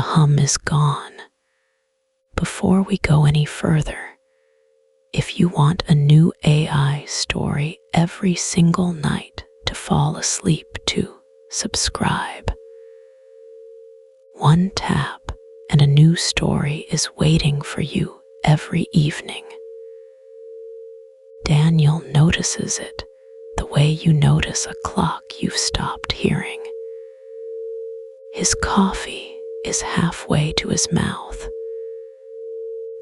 hum is gone. Before we go any further, if you want a new AI story every single night to fall asleep to, subscribe. One tap and a new story is waiting for you every evening. Daniel notices it the way you notice a clock you've stopped hearing. His coffee is halfway to his mouth.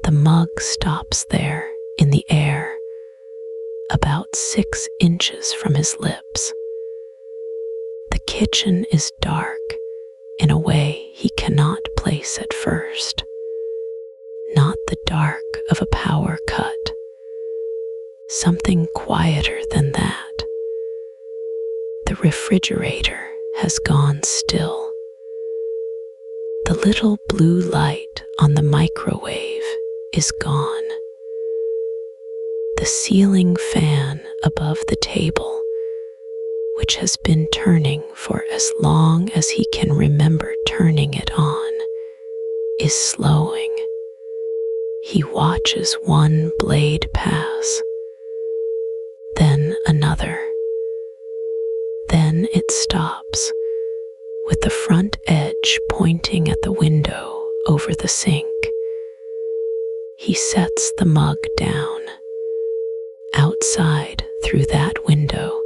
The mug stops there in the air, about 6 inches from his lips. The kitchen is dark in a way he cannot place at first. Not the dark of a power cut. Something quieter than that. The refrigerator has gone still. The little blue light on the microwave is gone. The ceiling fan above the table, which has been turning for as long as he can remember turning it on, is slowing. He watches one blade pass, then another. Then it stops, with the front edge pointing at the window over the sink. He sets the mug down. Outside, through that window,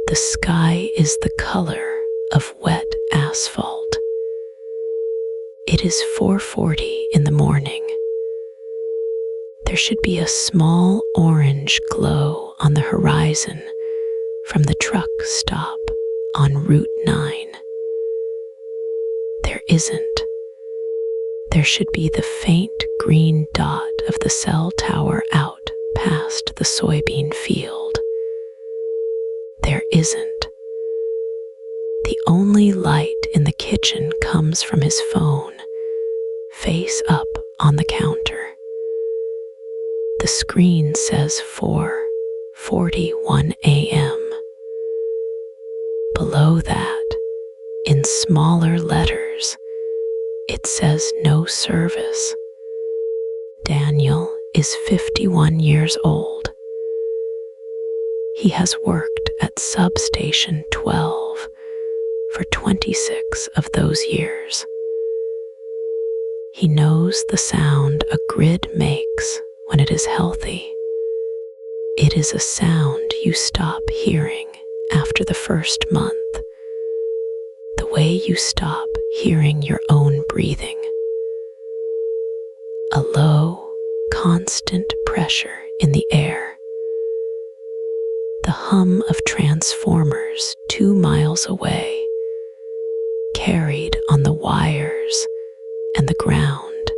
the sky is the color of wet asphalt. It is 4:40 in the morning. There should be a small orange glow on the horizon from the truck stop on Route 9. There isn't. There should be the faint green dot of the cell tower out past the soybean field. There isn't. The only light in the kitchen comes from his phone, face up on the counter. The screen says 4:41 a.m. Below that, in smaller letters, it says no service. Daniel is 51 years old. He has worked at Substation 12 for 26 of those years. He knows the sound a grid makes when it is healthy. It is a sound you stop hearing after the first month, the way you stop hearing your own breathing. A low, constant pressure in the air. The hum of transformers 2 miles away, carried on the wires and the ground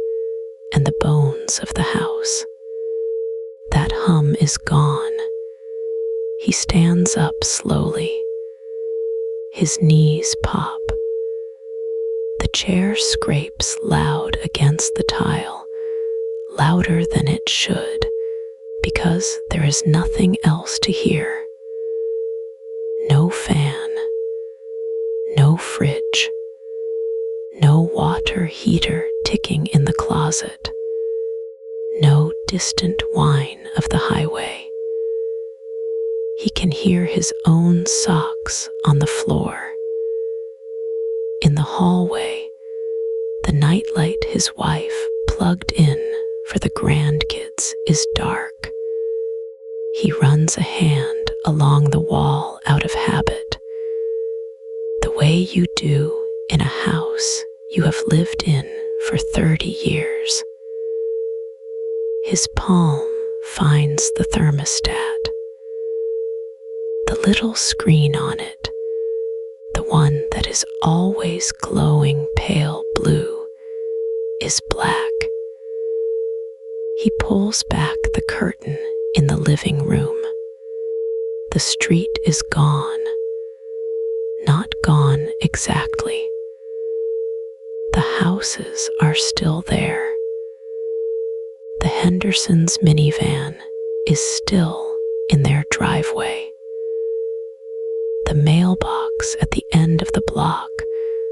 and the bones of the house. That hum is gone. He stands up slowly. His knees pop. The chair scrapes loud against the tile, louder than it should, because there is nothing else to hear. No fan, no fridge, no water heater ticking in the closet, no distant whine of the highway. He can hear his own socks on the floor. In the hallway, the nightlight his wife plugged in for the grandkids is dark. He runs a hand along the wall out of habit, the way you do in a house you have lived in for 30 years. His palm finds the thermostat. The little screen on it, the one that is always glowing pale blue, is black. He pulls back the curtain in the living room. The street is gone. Not gone exactly. The houses are still there. The Hendersons' minivan is still in their driveway. The mailbox at the end of the block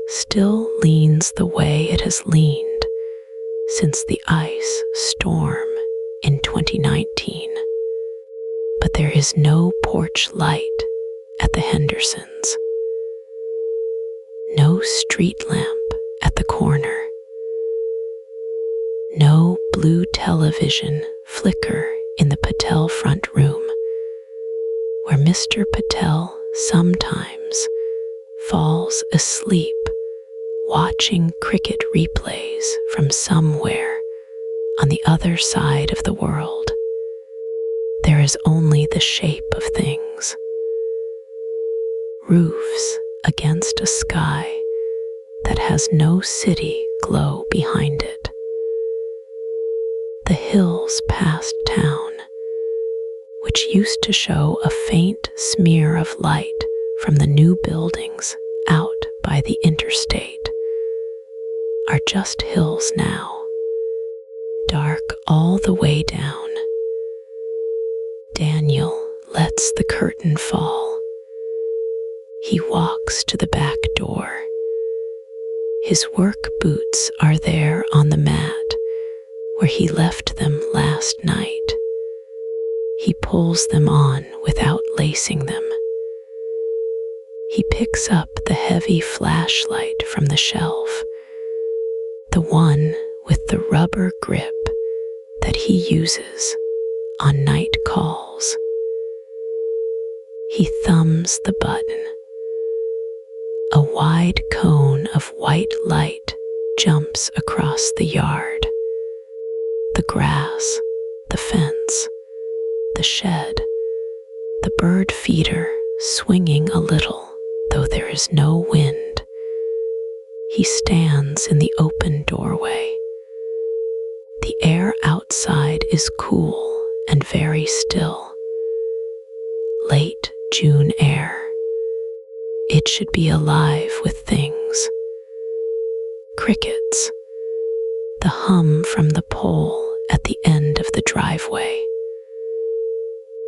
still leans the way it has leaned since the ice storm in 2019. But there is no porch light at the Hendersons, no street lamp at the corner, no blue television flicker in the Patel front room, where Mr. Patel sometimes falls asleep watching cricket replays from somewhere on the other side of the world. There is only the shape of things. Roofs against a sky that has no city glow behind it. The hills past town, which used to show a faint smear of light from the new buildings out by the interstate, are just hills now, dark all the way down. Daniel lets the curtain fall. He walks to the back door. His work boots are there on the mat where he left them last night. He pulls them on without lacing them. He picks up the heavy flashlight from the shelf, the one with the rubber grip that he uses on night calls. He thumbs the button. A wide cone of white light jumps across the yard. The grass, the fence, the shed, the bird feeder swinging a little, though there is no wind. He stands in the open doorway. The air outside is cool and very still. Late June air. It should be alive with things. Crickets. The hum from the pole at the end of the driveway.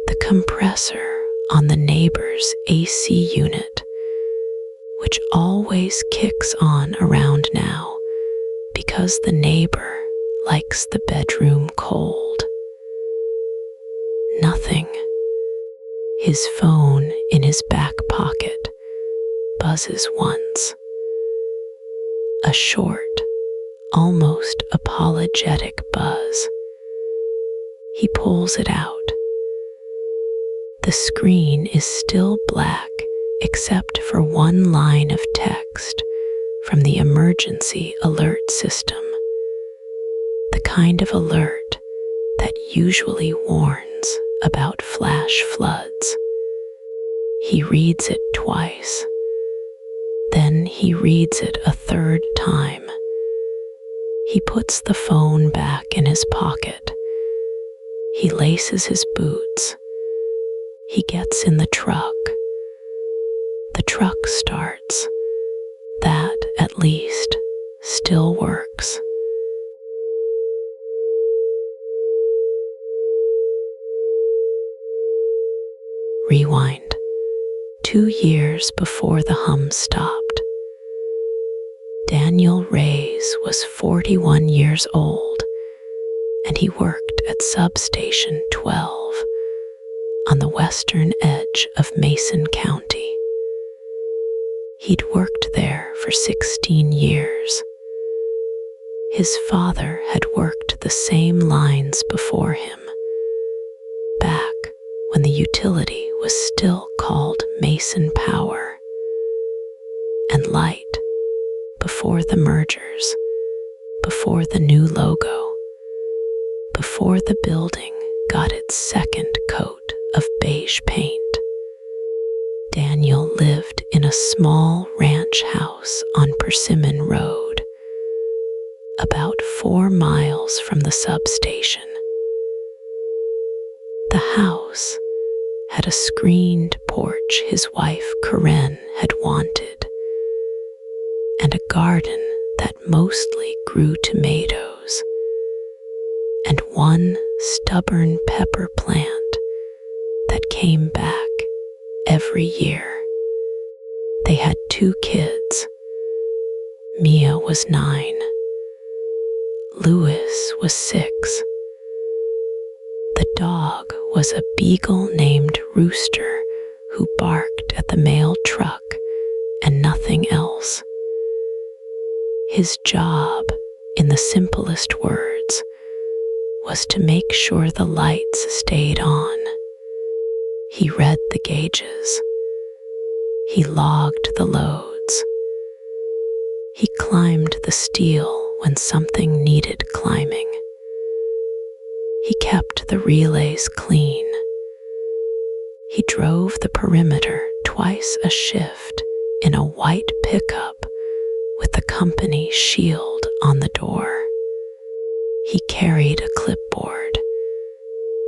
The compressor on the neighbor's AC unit, which always kicks on around now because the neighbor likes the bedroom cold. Nothing. His phone in his back pocket buzzes once. A short, almost apologetic buzz. He pulls it out. The screen is still black except for one line of text from the emergency alert system, the kind of alert that usually warns about flash floods. He reads it twice. Then he reads it a third time. He puts the phone back in his pocket. He laces his boots. He gets in the truck. The truck starts. That, at least, still works. Rewind. 2 years before the hum stopped. Daniel Reyes was 41 years old, and he worked at Substation 12 on the western edge of Mason County. He'd worked there for 16 years. His father had worked the same lines before him, back when the utility was still called Mason Power, and Light before the mergers, before the new logo, before the building got its second coat of beige paint. Daniel lived in a small ranch house on Persimmon Road, about 4 miles from the substation. The house had a screened porch his wife Karen had wanted, and a garden that mostly grew tomatoes, and one stubborn pepper plant that came back every year. They had 2 kids, Mia was 9. Louis was 6. The dog was a beagle named Rooster who barked at the mail truck and nothing else. His job, in the simplest words, was to make sure the lights stayed on. He read the gauges. He logged the loads. He climbed the steel when something needed climbing. He kept the relays clean. He drove the perimeter twice a shift in a white pickup with the company shield on the door. He carried a clipboard,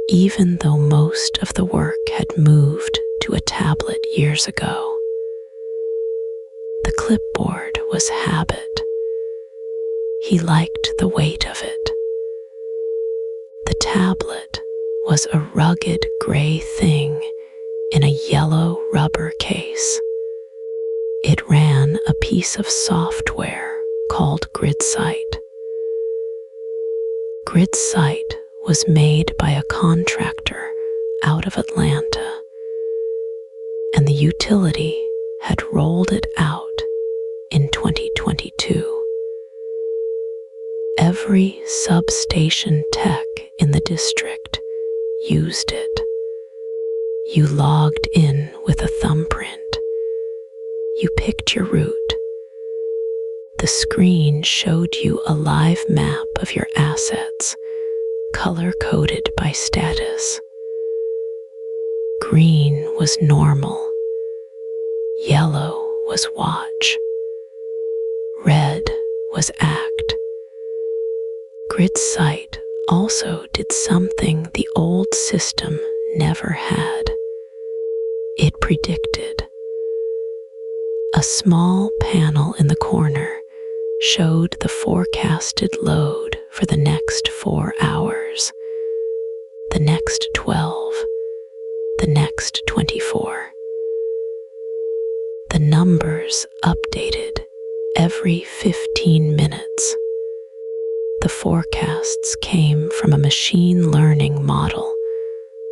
even though most of the work had moved to a tablet years ago. The clipboard was habit. He liked the weight of it. The tablet was a rugged gray thing in a yellow rubber case. It ran a piece of software called GridSight. GridSight was made by a contractor out of Atlanta, and the utility had rolled it out in 2022. Every substation tech in the district used it. You logged in with a thumbprint. You picked your route. The screen showed you a live map of your assets, color-coded by status. Green was normal. Yellow was watch. Red was act. GridSight also did something the old system never had. It predicted. A small panel in the corner showed the forecasted load for the next 4 hours, the next 12, the next 24. The numbers updated every 15 minutes. The forecasts came from a machine learning model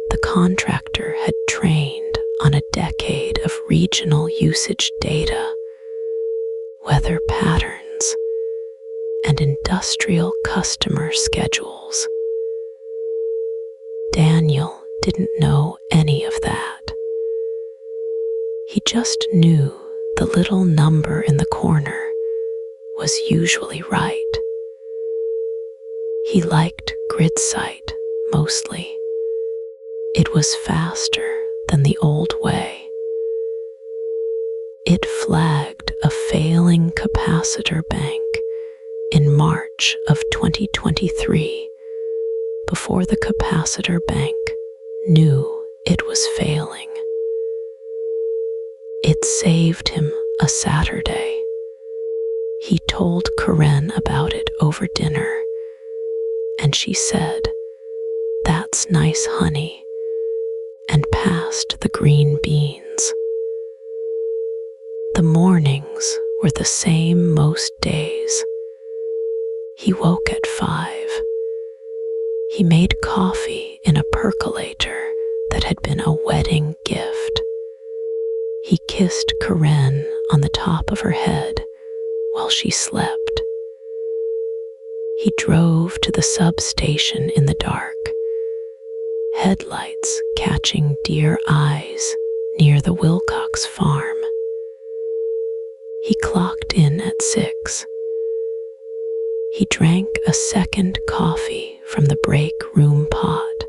the contractor had trained on a decade of regional usage data, weather patterns, and industrial customer schedules. Daniel didn't know any of that. He just knew the little number in the corner was usually right. He liked GridSight mostly. It was faster than the old way. It flagged a failing capacitor bank in March of 2023 before the capacitor bank knew it was failing. It saved him a Saturday. He told Karen about it over dinner, and she said, "That's nice, honey," and passed the green beans. The mornings were the same most days. He woke at 5. He made coffee in a percolator that had been a wedding gift. He kissed Karen on the top of her head while she slept. He drove to the substation in the dark, headlights catching deer eyes near the Wilcox farm. He clocked in at 6. He drank a second coffee from the break room pot,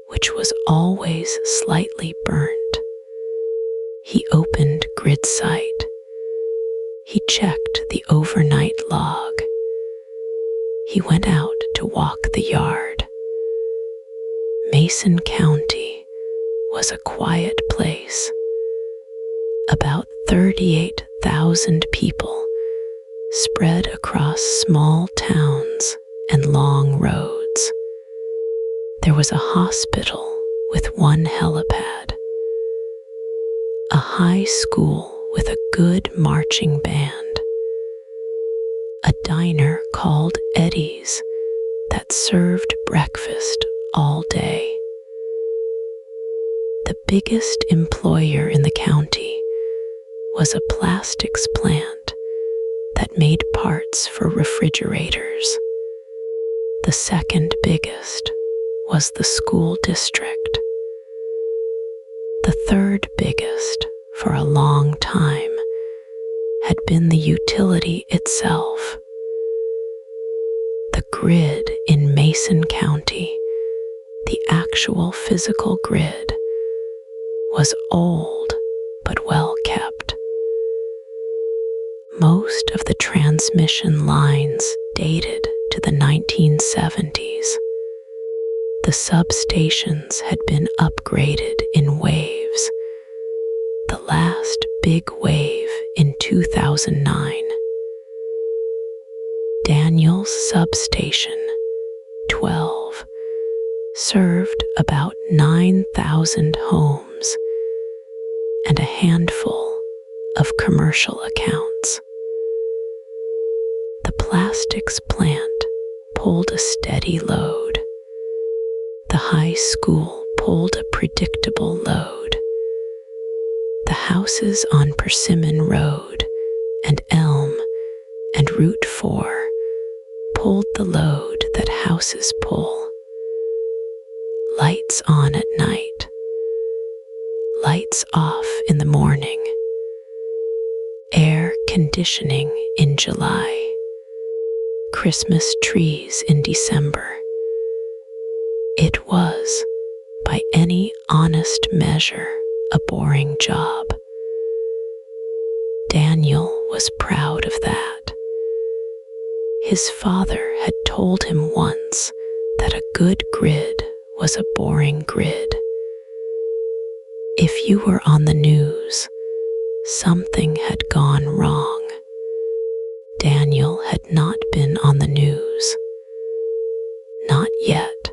which was always slightly burnt. He opened GridSight. He checked the overnight log. He went out to walk the yard. Mason County was a quiet place. About 38,000 people spread across small towns and long roads. There was a hospital with one helipad, a high school with a good marching band, diner called Eddie's that served breakfast all day. The biggest employer in the county was a plastics plant that made parts for refrigerators. The second biggest was the school district. The third biggest, for a long time, had been the utility itself. The grid in Mason County, the actual physical grid, was old but well kept. Most of the transmission lines dated to the 1970s. The substations had been upgraded in waves. The last big wave in 2009. Daniel's substation, 12, served about 9,000 homes and a handful of commercial accounts. The plastics plant pulled a steady load. The high school pulled a predictable load. The houses on Persimmon Road and Elm and Route 4 pulled the load that houses pull. Lights on at night. Lights off in the morning. Air conditioning in July. Christmas trees in December. It was, by any honest measure, a boring job. Daniel was proud of that. His father had told him once that a good grid was a boring grid. If you were on the news, something had gone wrong. Daniel had not been on the news. Not yet.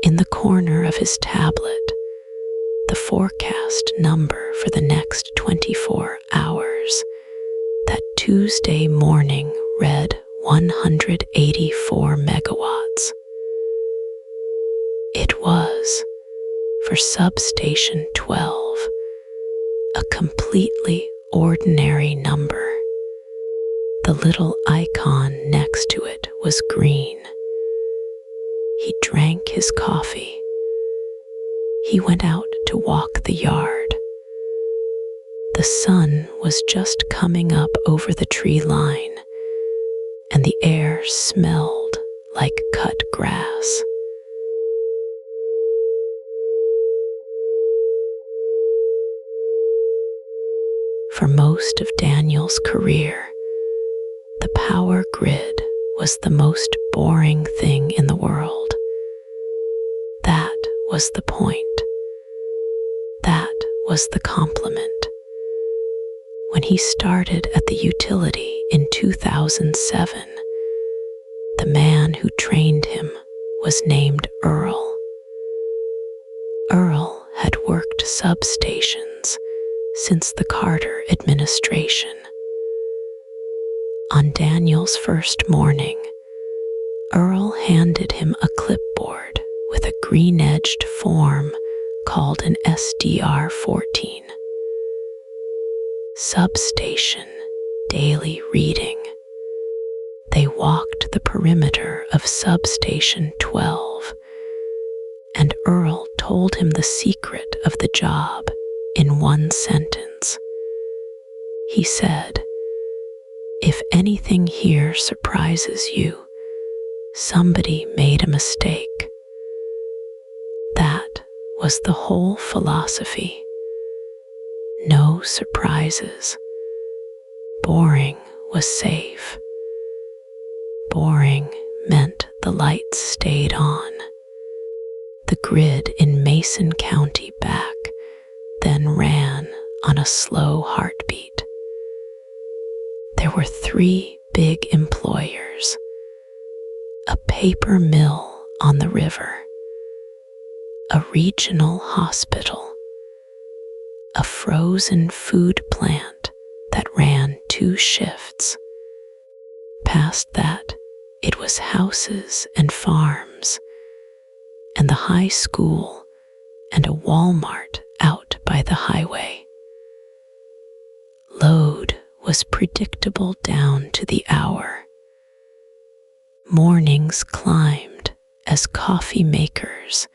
In the corner of his tablet, the forecast number for the next 24 hours, that Tuesday morning read 184 megawatts. It was, for Substation 12, a completely ordinary number. The little icon next to it was green. He drank his coffee. He went out to walk the yard. The sun was just coming up over the tree line, and the air smelled like cut grass. For most of Daniel's career, the power grid was the most boring thing in the world. That was the point. That was the compliment. When he started at the utility in 2007, the man who trained him was named Earl. Earl had worked substations since the Carter administration. On Daniel's first morning, Earl handed him a clipboard with a green-edged form called an SDR-14. Substation Daily Reading. They walked the perimeter of Substation 12, and Earl told him the secret of the job in one sentence. He said, "If anything here surprises you, somebody made a mistake." That was the whole philosophy. No surprises. Boring was safe. Boring meant the lights stayed on. The grid in Mason County back then ran on a slow heartbeat. There were 3 big employers: a paper mill on the river, a regional hospital, a frozen food plant that ran 2 shifts, Past that, it was houses and farms, and the high school and a Walmart out by the highway. Load was predictable down to the hour. Mornings climbed as coffee makers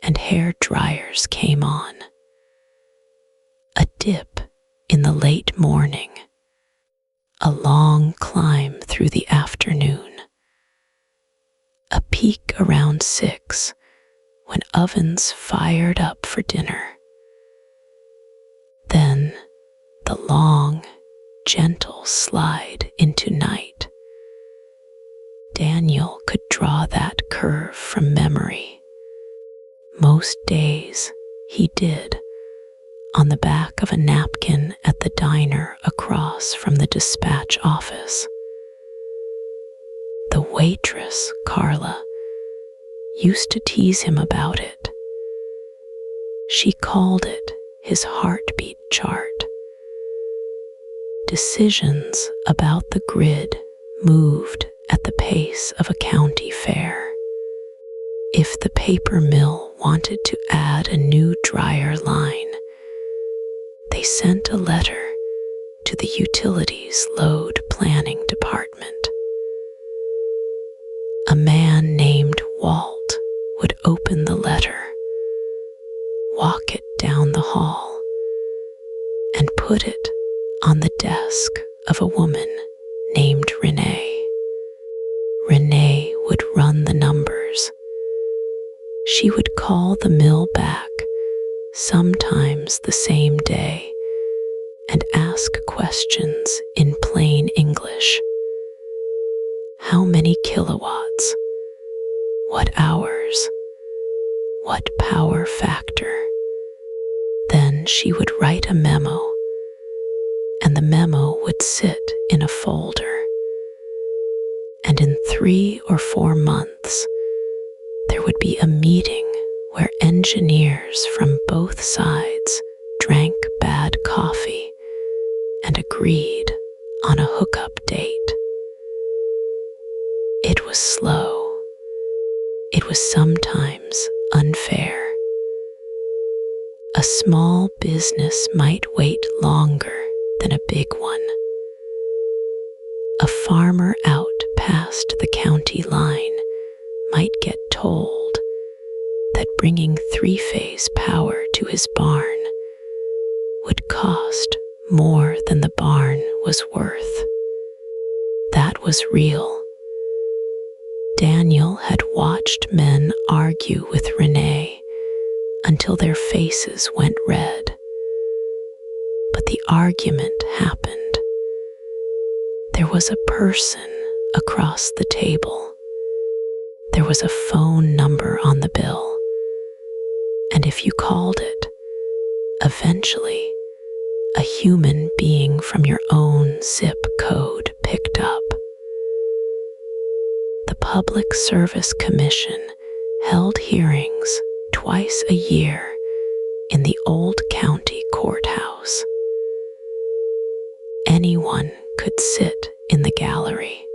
and hair dryers came on. A dip in the late morning, a long climb through the afternoon, a peak around 6 when ovens fired up for dinner. Then the long, gentle slide into night. Daniel could draw that curve from memory. Most days he did, on the back of a napkin at the diner across from the dispatch office. The waitress, Carla, used to tease him about it. She called it his heartbeat chart. Decisions about the grid moved at the pace of a county fair. If the paper mill wanted to add a new dryer line, they sent a letter to the utilities load planning department. A man named Walt would open the letter, walk it down the hall, and put it on the desk of a woman named Renee. Renee would run the numbers. She would call the mill back, sometimes the same day, and ask questions in plain English. How many kilowatts? What hours? What power factor? Then she would write a memo, and the memo would sit in a folder. And in 3 or 4 months, there would be a meeting where engineers from both sides drank bad coffee and agreed on a hookup date. It was slow. It was sometimes unfair. A small business might wait longer than a big one. A farmer out past the county line might get told that bringing 3-phase power to his barn would cost more than the barn was worth. That was real. Daniel had watched men argue with Renee until their faces went red. But the argument happened. There was a person across the table. There was a phone number on the bill. And if you called it, eventually, a human being from your own zip code picked up. The Public Service Commission held hearings twice a year in the old county courthouse. Anyone could sit in the gallery.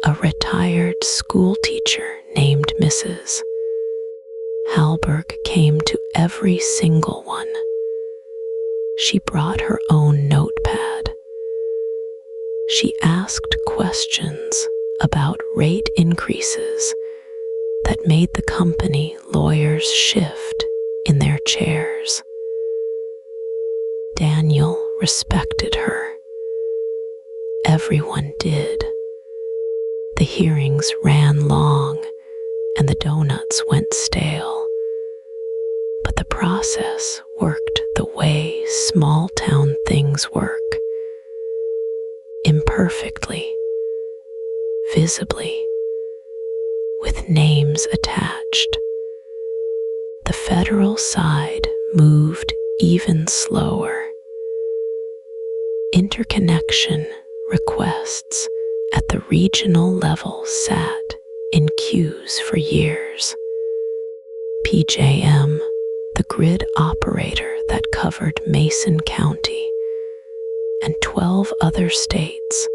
A retired school teacher named Mrs. Halberg came to every single one. She brought her own notepad. She asked questions about rate increases that made the company lawyers shift in their chairs. Daniel respected her. Everyone did. The hearings ran long and the donuts went stale. But the process worked the way small-town things work. Imperfectly, visibly, with names attached. The federal side moved even slower. Interconnection requests at the regional level sat in queues for years. PJM, the grid operator that covered Mason County and 12 other states,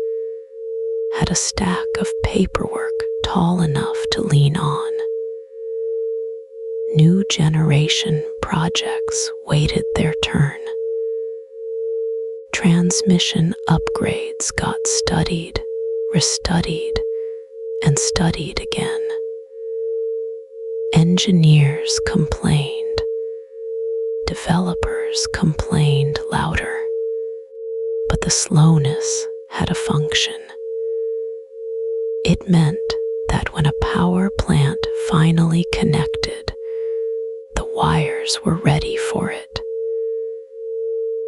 had a stack of paperwork tall enough to lean on. New generation projects waited their turn. Transmission upgrades got studied, restudied, and studied again. Engineers complained. Developers complained louder. But the slowness had a function. It meant that when a power plant finally connected, the wires were ready for it.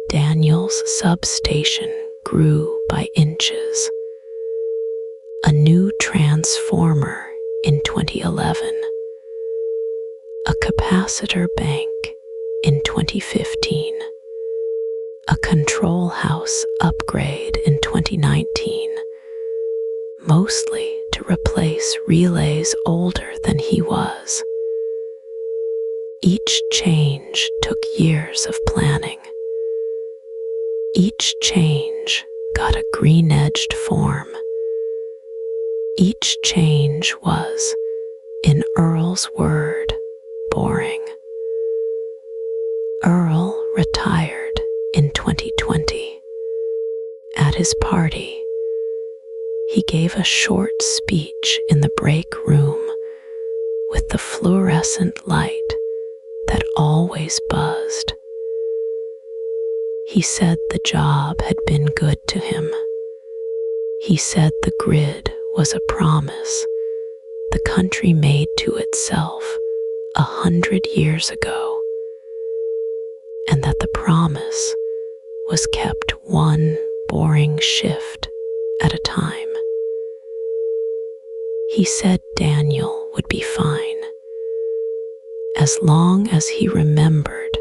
Daniel's substation grew by inches. A new transformer in 2011. A capacitor bank in 2015. A control house upgrade in 2019, mostly to replace relays older than he was. Each change took years of planning. Each change got a green-edged form. Each change was, in Earl's word, boring. Earl retired in 2020. At his party, he gave a short speech in the break room with the fluorescent light that always buzzed. He said the job had been good to him. He said the grid was a promise the country made to itself 100 years ago, and that the promise was kept one boring shift at a time. He said Daniel would be fine, as long as he remembered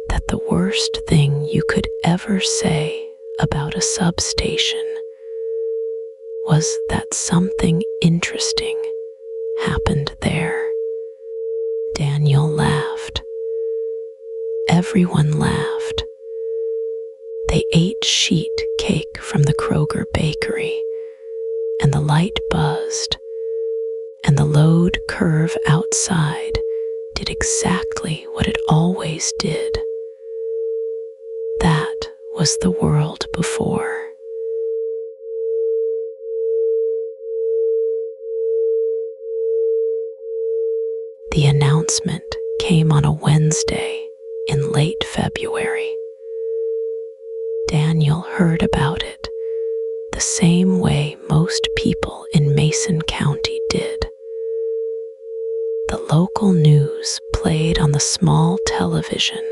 that the worst thing you could ever say about a substation was that something interesting happened there. Daniel laughed. Everyone laughed. They ate sheet cake from the Kroger bakery, and the light buzzed, and the load curve outside did exactly what it always did. That was the world before. The announcement came on a Wednesday in late February. Daniel heard about it the same way most people in Mason County did. The local news played on the small television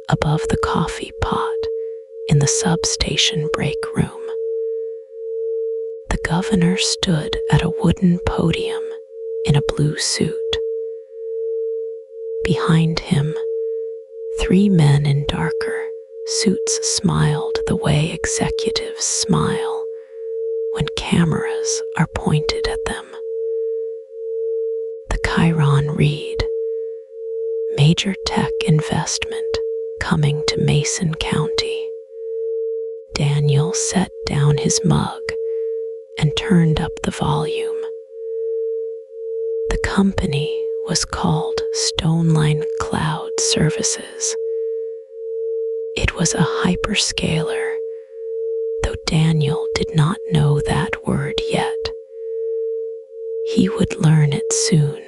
above the coffee pot in the substation break room. The governor stood at a wooden podium in a blue suit. Behind him, 3 men in darker suits smiled the way executives smile when cameras are pointed at them. The Chiron read, "Major tech investment coming to Mason County." Daniel set down his mug and turned up the volume. The company was called Stoneline Cloud Services. It was a hyperscaler, though Daniel did not know that word yet. He would learn it soon.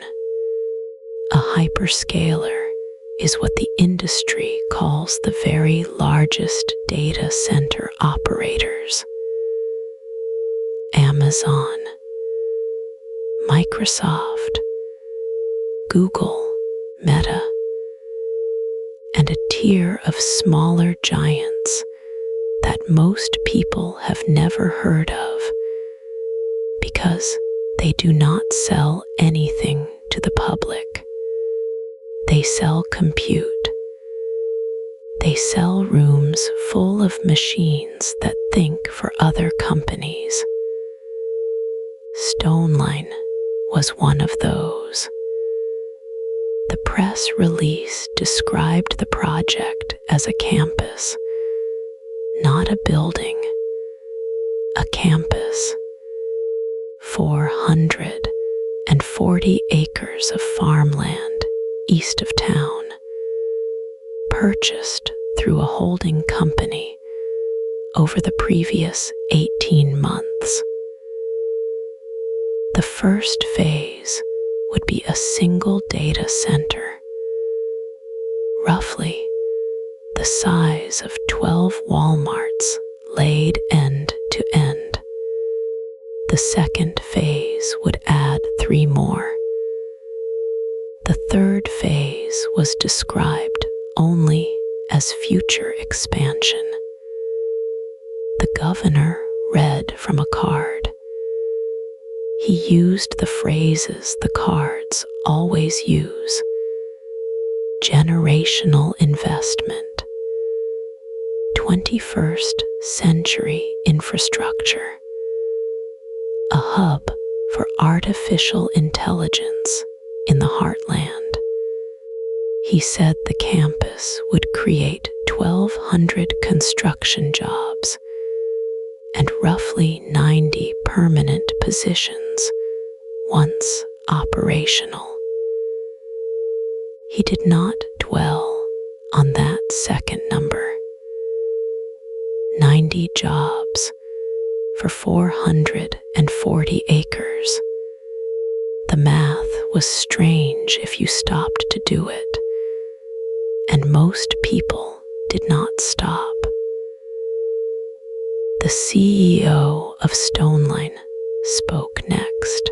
A hyperscaler is what the industry calls the very largest data center operators. Amazon, Microsoft, Google, Meta, and a tier of smaller giants that most people have never heard of because they do not sell anything to the public. They sell compute. They sell rooms full of machines that think for other companies. Stoneline was one of those. The press release described the project as a campus, not a building. A campus. 440 acres of farmland east of town, purchased through a holding company over the previous 18 months. The first phase would be a single data center, roughly the size of 12 Walmarts laid end to end. The second phase would add 3 more. The third phase was described only as future expansion. The governor read from a card. He used the phrases the cards always use: generational investment, 21st century infrastructure, a hub for artificial intelligence in the heartland. He said the campus would create 1,200 construction jobs and roughly 90 permanent positions once operational. He did not dwell on that second number. 90 jobs for 440 acres. The math was strange if you stopped to do it, and most people did not stop. The CEO of Stoneline spoke next.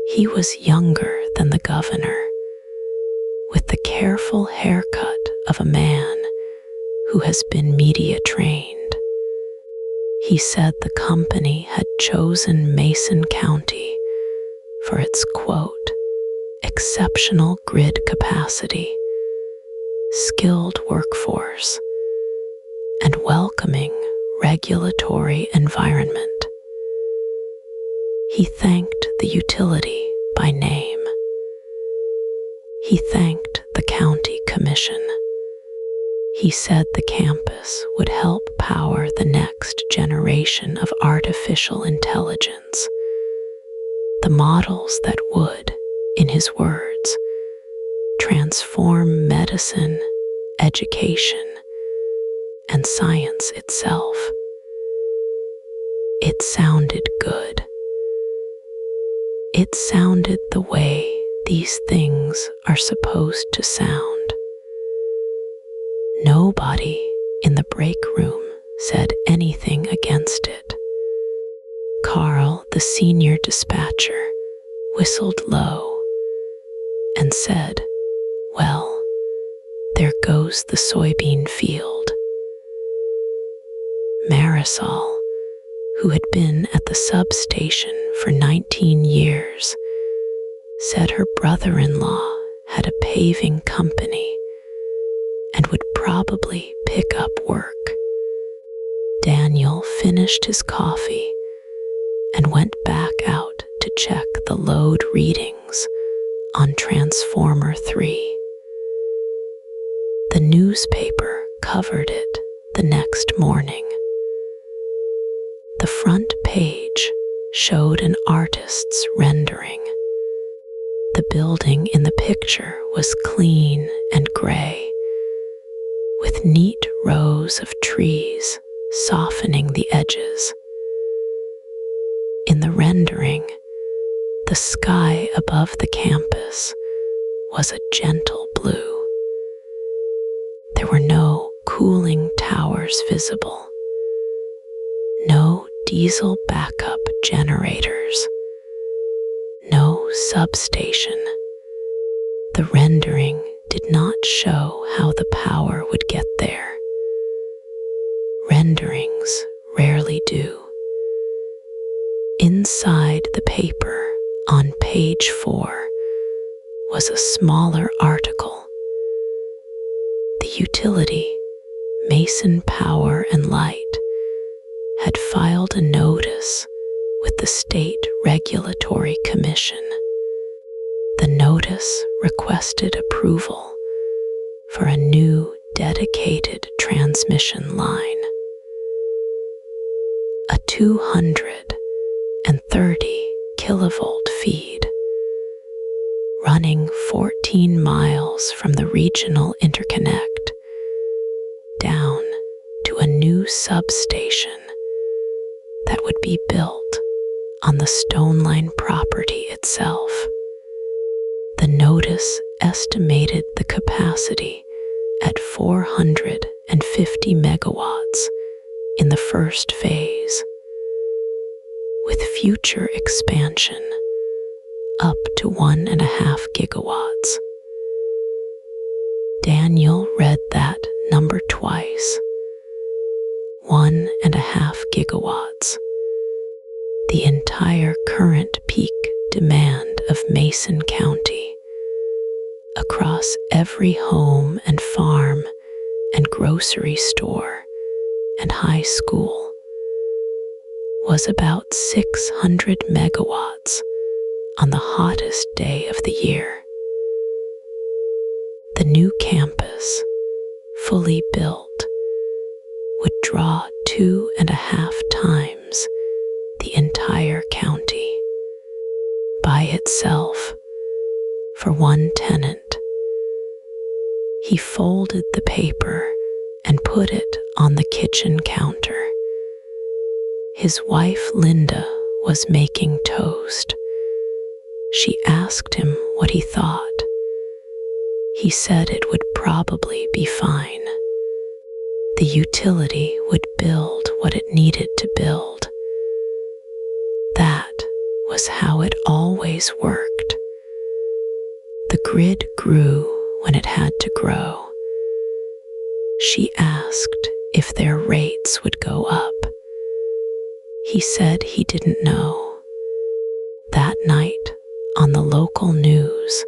He was younger than the governor, with the careful haircut of a man who has been media trained. He said the company had chosen Mason County for its, quote, exceptional grid capacity, skilled workforce, and welcoming regulatory environment. He thanked the utility by name. He thanked the county commission. He said the campus would help power the next generation of artificial intelligence, the models that would, in his words, transform medicine, education, and science itself. It sounded good. It sounded the way these things are supposed to sound. Nobody in the break room said anything against it. Carl, the senior dispatcher, whistled low and said, "Well, there goes the soybean field." Marisol, who had been at the substation for 19 years, said her brother-in-law had a paving company and would probably pick up work. Daniel finished his coffee and went back out to check the load readings on Transformer 3. The newspaper covered it the next morning. The front page showed an artist's rendering. The building in the picture was clean and gray, with neat rows of trees softening the edges. In the rendering, the sky above the campus was a gentle blue. There were no cooling towers visible, no diesel backup generators, no substation. The rendering did not show how the power would get there. Renderings rarely do. Inside the paper, on page 4, was a smaller article. The utility, Mason Power and Light, had filed a notice with the State Regulatory Commission. The notice requested approval for a new dedicated transmission line. A 230 30 kilovolt feed, running 14 miles from the regional interconnect down to a new substation that would be built on the Stone Line property itself. The notice estimated the capacity at 450 megawatts in the first phase, with future expansion up to 1.5 gigawatts. Daniel read that number twice. 1.5 gigawatts. The entire current peak demand of Mason County, across every home and farm and grocery store and high school, was about 600 megawatts on the hottest day of the year. The new campus, fully built, would draw 2.5 times the entire county by itself for one tenant. He folded the paper and put it on the kitchen counter. His wife, Linda, was making toast. She asked him what he thought. He said it would probably be fine. The utility would build what it needed to build. That was how it always worked. The grid grew when it had to grow. She asked if their rates would go up. He said he didn't know. That night, on the local news,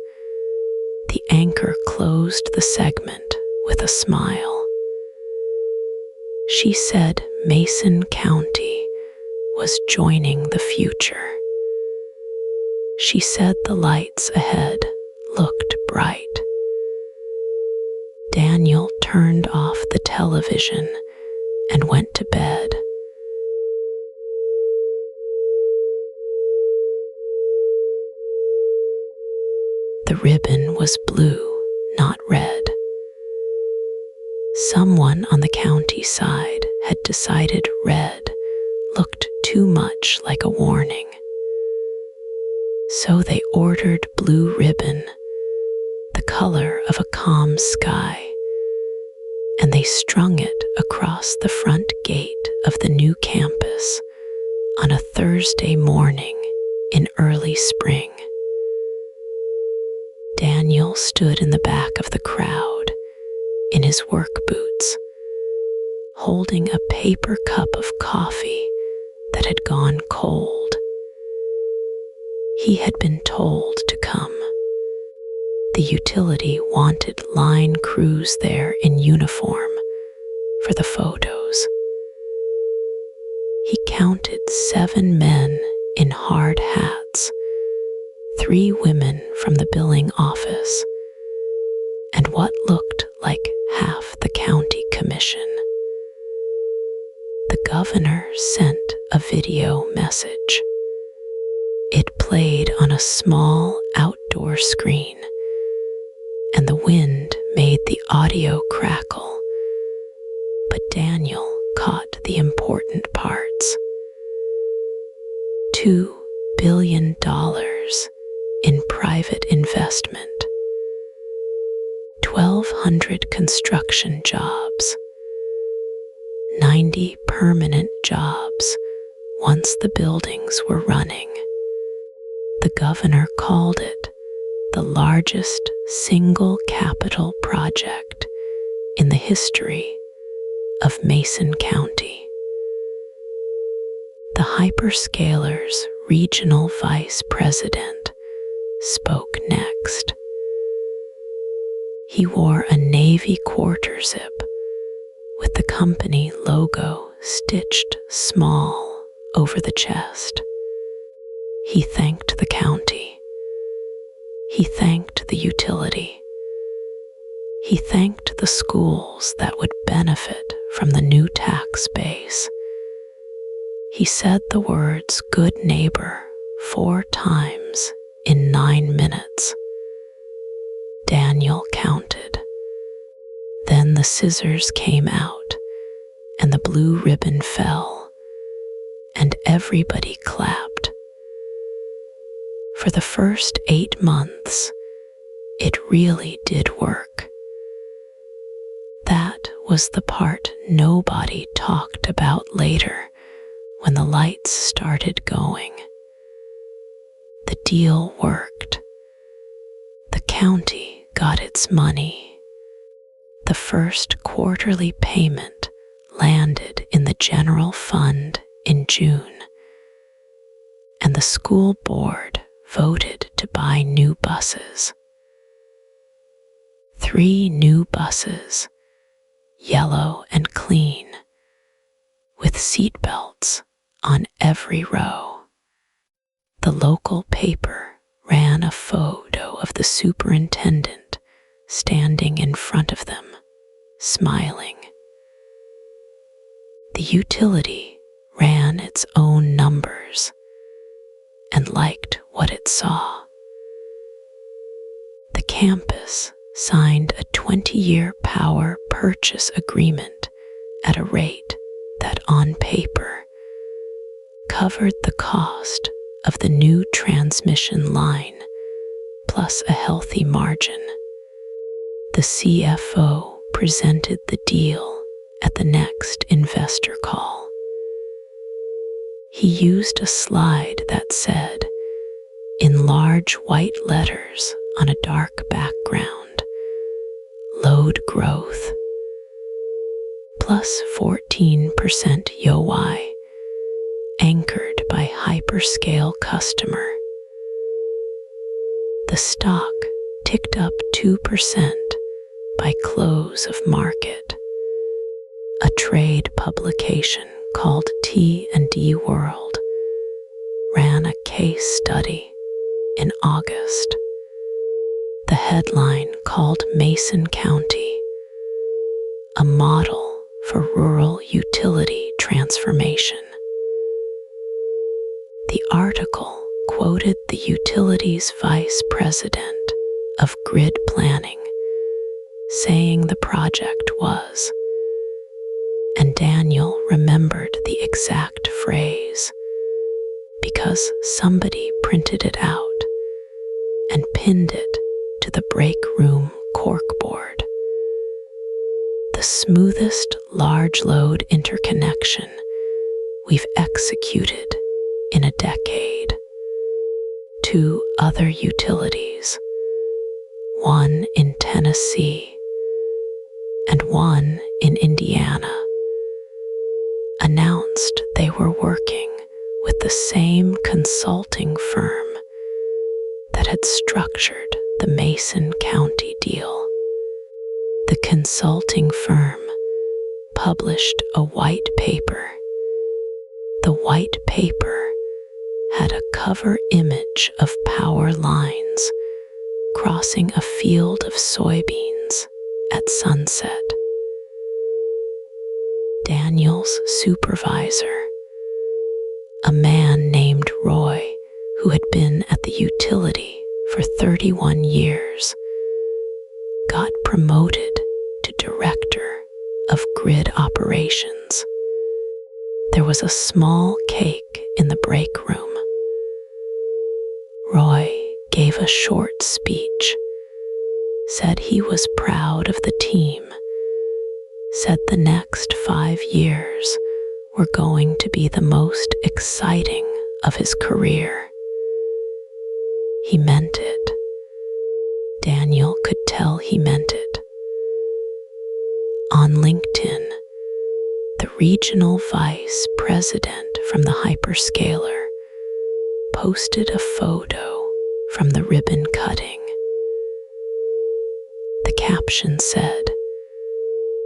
the anchor closed the segment with a smile. She said Mason County was joining the future. She said the lights ahead looked bright. Daniel turned off the television and went to bed. The ribbon was blue, not red. Someone on the county side had decided red looked too much like a warning. So they ordered blue ribbon, the color of a calm sky, and they strung it across the front gate of the new campus on a Thursday morning in early spring. Daniel stood in the back of the crowd in his work boots, holding a paper cup of coffee that had gone cold. He had been told to come. The utility wanted line crews there in uniform for the photos. He counted 7 men in hard hats, 3 women from the billing office, and what looked like half the county commission. The governor sent a video message. It played on a small outdoor screen, and the wind made the audio crackle, but Daniel caught the important parts. $2 billion in private investment, 1,200 construction jobs, 90 permanent jobs once the buildings were running. The governor called it the largest single capital project in the history of Mason County. The Hyperscaler's regional vice president spoke next. He wore a navy quarter zip with the company logo stitched small over the chest. He thanked the county. He thanked the utility. He thanked the schools that would benefit from the new tax base. He said the words "good neighbor" 4 times in 9 minutes. Daniel counted. Then the scissors came out, and the blue ribbon fell, and everybody clapped. For the first 8 months, it really did work. That was the part nobody talked about later when the lights started going. The deal worked. The county got its money. The first quarterly payment landed in the general fund in June, and the school board voted to buy new buses. 3 new buses, yellow and clean, with seat belts on every row. The local paper ran a photo of the superintendent standing in front of them, smiling. The utility ran its own numbers and liked what it saw. The campus signed a 20-year power purchase agreement at a rate that, on paper, covered the cost of the new transmission line, plus a healthy margin. The CFO presented the deal at the next investor call. He used a slide that said, in large white letters on a dark background, "Load growth, plus 14% YoY, anchored by Hyperscale customer." The stock ticked up 2% by close of market. A trade publication called T&D World ran a case study in August. The headline called Mason County, a model for rural utility transformation. The article quoted the utility's vice president of grid planning, saying the project was, and Daniel remembered the exact phrase because somebody printed it out and pinned it to the break room corkboard. The smoothest large load interconnection we've executed in a decade. 2 other utilities, one in Tennessee and one in Indiana, announced they were working with the same consulting firm that had structured the Mason County deal. The consulting firm published a white paper. The white paper had a cover image of power lines crossing a field of soybeans at sunset. Daniel's supervisor, a man named Roy who had been at the utility for 31 years, got promoted to director of grid operations. There was a small cake in the break room. Roy gave a short speech, said he was proud of the team, said the next 5 years were going to be the most exciting of his career. He meant it. Daniel could tell he meant it. On LinkedIn, the regional vice president from the Hyperscaler posted a photo from the ribbon cutting. The caption said,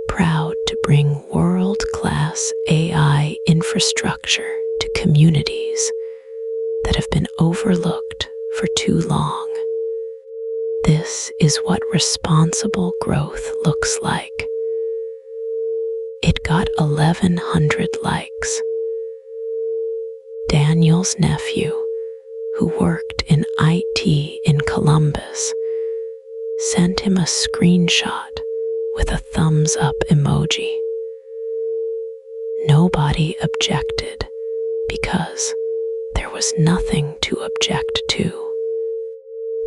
"Proud to bring world-class AI infrastructure to communities that have been overlooked for too long. This is what responsible growth looks like." It got 1,100 likes. Daniel's nephew, who worked in IT in Columbus, sent him a screenshot with a thumbs up emoji. Nobody objected because there was nothing to object to.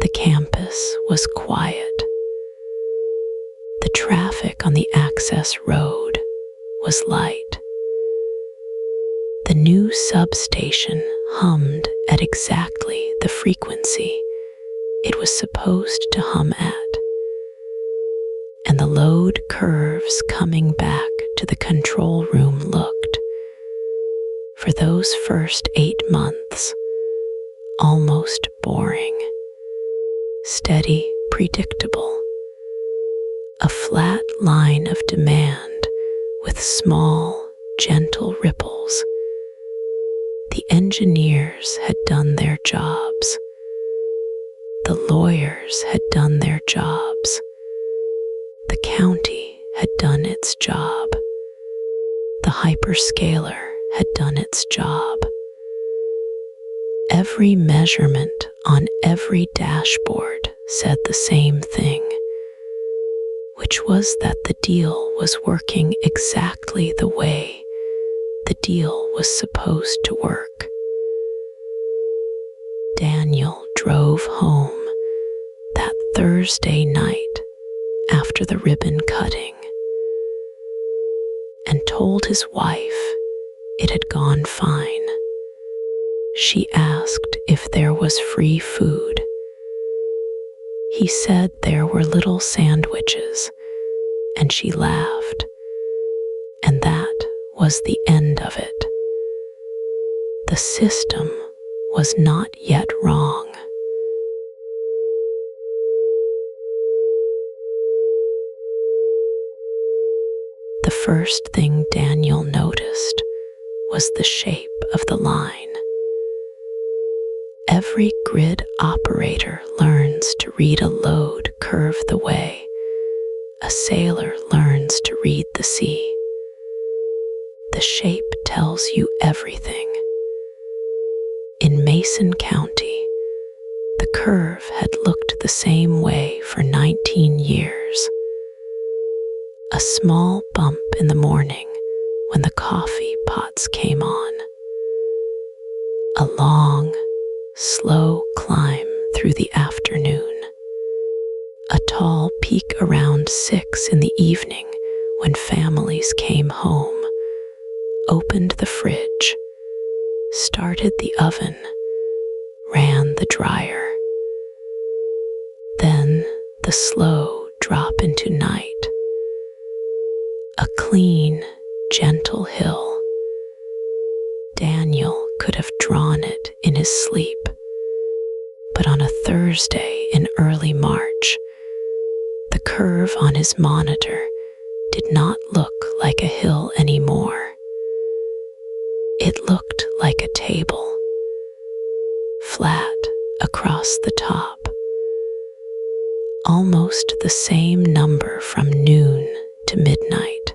The campus was quiet. The traffic on the access road was light. The new substation hummed at exactly the frequency it was supposed to hum at, and the load curves coming back to the control room looked, for those first 8 months, almost boring, steady, predictable, a flat line of demand with small, gentle ripples. The engineers had done their jobs. The lawyers had done their jobs. The county had done its job. The hyperscaler had done its job. Every measurement on every dashboard said the same thing, which was that the deal was working exactly the way the deal was supposed to work. Daniel drove home that Thursday night after the ribbon cutting and told his wife it had gone fine. She asked if there was free food. He said there were little sandwiches, and she laughed, and that was the end of it. The system was not yet wrong. The first thing Daniel noticed was the shape of the line. Every grid operator learns to read a load curve the way a sailor learns to read the sea. The shape tells you everything. In Mason County, the curve had looked the same way for 19 years. A small bump in the morning when the coffee pots came on. A long, slow climb through the afternoon. A tall peak around 6 in the evening when families came home, opened the fridge, started the oven, ran the dryer. Then the slow drop into night. A clean, gentle hill. Daniel could have drawn it in his sleep, but on a Thursday in early March, the curve on his monitor did not look like a hill anymore. It looked like a table, flat across the top, almost the same number from noon to midnight.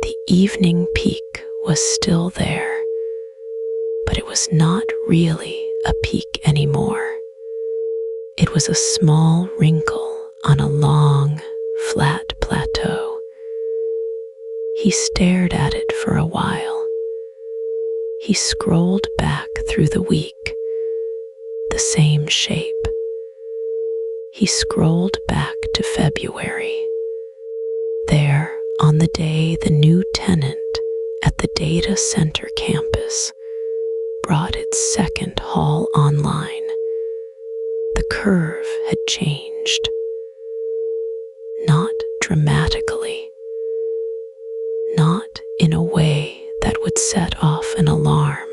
The evening peak was still there, but it was not really a peak anymore. It was a small wrinkle on a long, flat plateau. He stared at it for a while. He scrolled back through the week, the same shape. He scrolled back to February. There, on the day the new tenant at the data center campus brought its second hall online, the curve had changed. Not dramatically. Not in a way that would set off an alarm.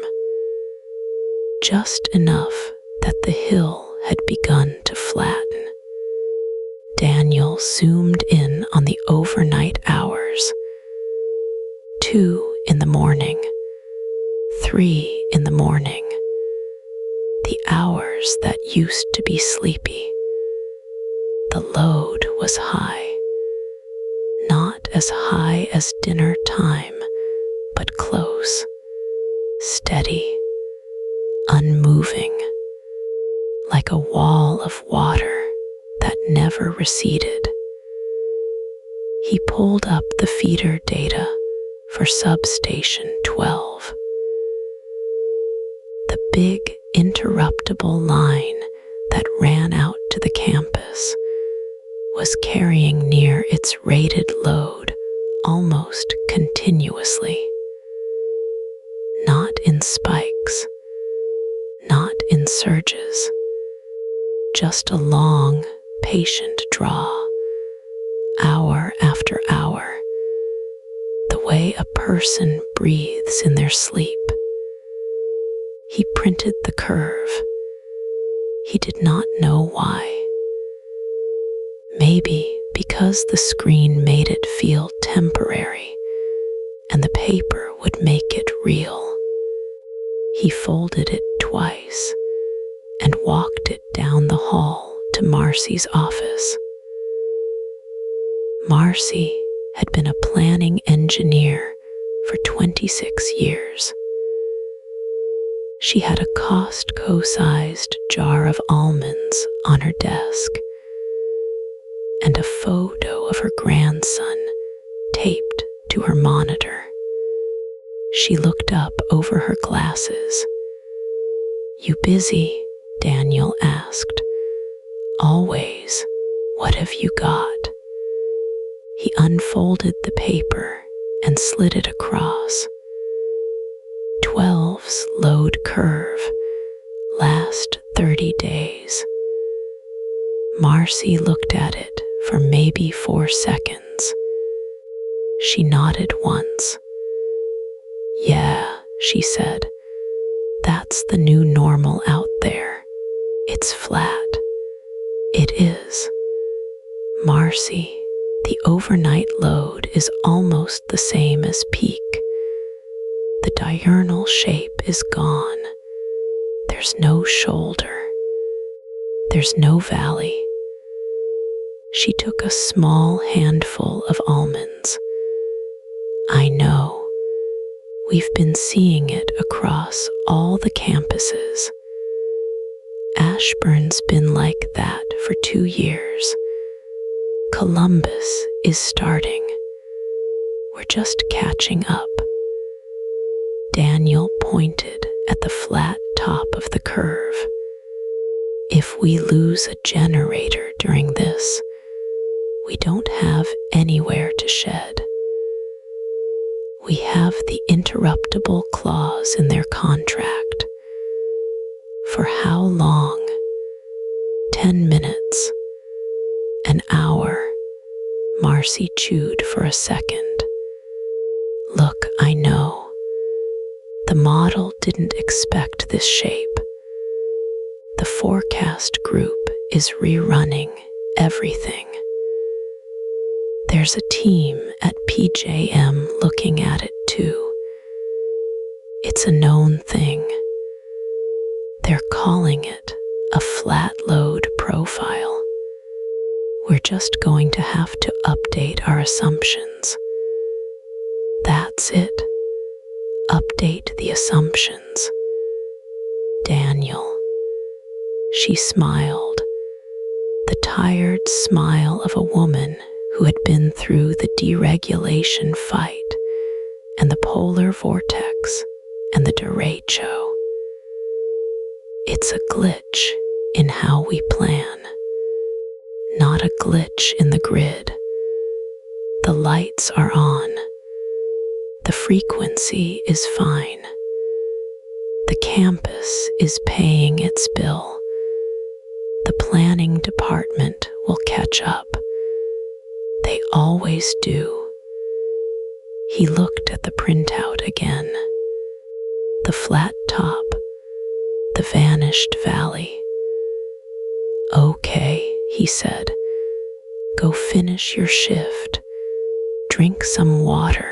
Just enough that the hill had begun to flatten. Daniel zoomed in on the overnight hours. 2 in the morning, 3 in the morning. The hours that used to be sleepy. The load was high. Not as high as dinner time, but close. steady, unmoving, like a wall of water that never receded. He pulled up the feeder data for Substation 12. The big, interruptible line that ran out to the campus was carrying near its rated load almost continuously. Not in spikes, not in surges, just a long, patient draw, hour after hour, the way a person breathes in their sleep. He printed the curve. He did not know why. Maybe because the screen made it feel temporary and the paper would make it real. He folded it twice and walked it down the hall to Marcy's office. Marcy had been a planning engineer for 26 years. She had a Costco-sized jar of almonds on her desk and a photo of her grandson taped to her monitor. She looked up over her glasses. "You busy?" Daniel asked. "Always. What have you got?" He unfolded the paper and slid it across. 12's load curve, last 30 days. Marcy looked at it for maybe 4 seconds. She nodded once. "Yeah," she said, "that's the new normal out there. It's flat." "It is. Marcy, the overnight load is almost the same as peak. The diurnal shape is gone. There's no shoulder. There's no valley." She took a small handful of almonds. "I know. We've been seeing it across all the campuses. Ashburn's been like that for 2 years. Columbus is starting. We're just catching up." Daniel pointed at the flat top of the curve. "If we lose a generator during this, we don't have anywhere to shed. We have the interruptible clause in their contract. For how long? 10 minutes? An hour?" Marcy chewed for a second. "Look, I know. The model didn't expect this shape. The forecast group is rerunning everything. There's a team at PJM looking at it too. It's a known thing. They're calling it a flat load profile. We're just going to have to update our assumptions. That's it. Update the assumptions." "Daniel." She smiled, the tired smile of a woman who had been through the deregulation fight and the polar vortex and the derecho. "It's a glitch in how we plan, not a glitch in the grid. The lights are on. The frequency is fine. The campus is paying its bill. The planning department will catch up. They always do." He looked at the printout again. The flat top, the vanished valley. "Okay," he said. "Go finish your shift. Drink some water.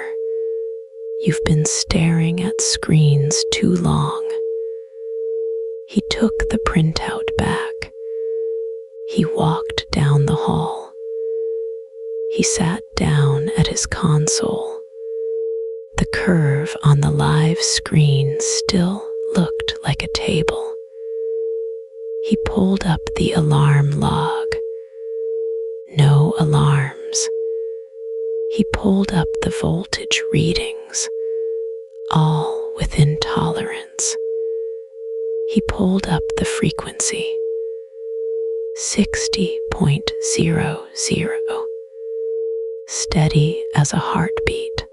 You've been staring at screens too long." He took the printout back. He walked down the hall. He sat down at his console. The curve on the live screen still looked like a table. He pulled up the alarm log. No alarms. He pulled up the voltage readings, all within tolerance. He pulled up the frequency, 60.00, steady as a heartbeat.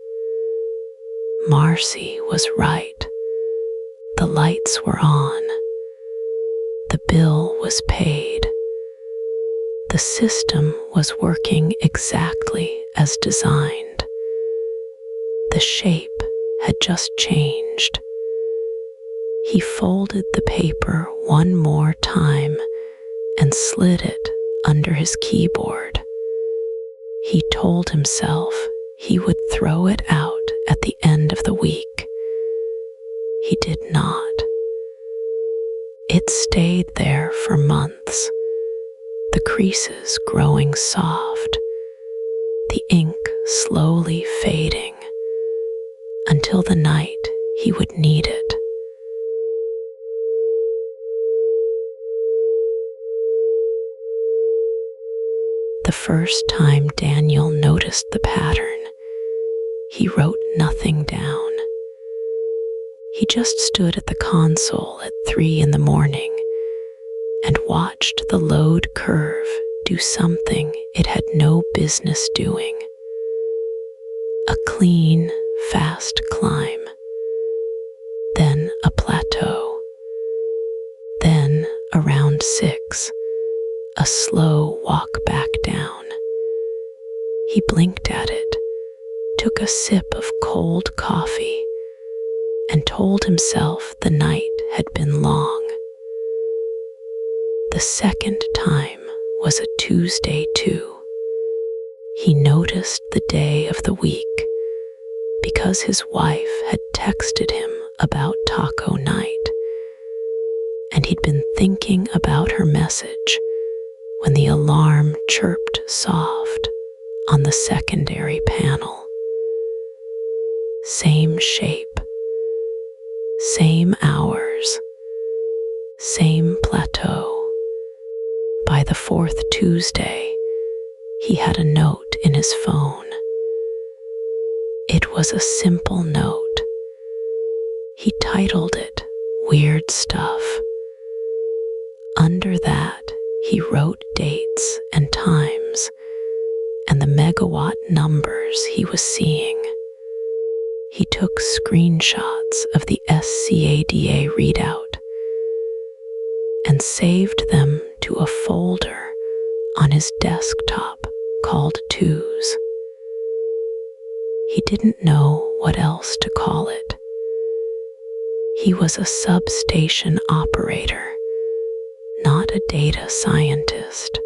Marcy was right. The lights were on. The bill was paid. The system was working exactly as designed. The shape had just changed. He folded the paper one more time and slid it under his keyboard. He told himself he would throw it out at the end of the week. He did not. It stayed there for months, the creases growing soft, the ink slowly fading, until the night he would need it. The first time Daniel noticed the pattern, he wrote nothing down. He just stood at the console at 3 a.m. and watched the load curve do something it had no business doing. A clean, fast climb, then a plateau, then around 6, a slow walk back down. He blinked at it, took a sip of cold coffee, and told himself the night had been long. The second time was a Tuesday too. He noticed the day of the week because his wife had texted him about taco night, and he'd been thinking about her message when the alarm chirped soft on the secondary panel. Same shape, same hours, same plateau. By the 4th Tuesday, he had a note in his phone. It was a simple note. He titled it Weird Stuff. Under that, he wrote dates and times and the megawatt numbers he was seeing. He took screenshots of the SCADA readout and saved them to a folder on his desktop called Twos. He didn't know what else to call it. He was a substation operator, not a data scientist.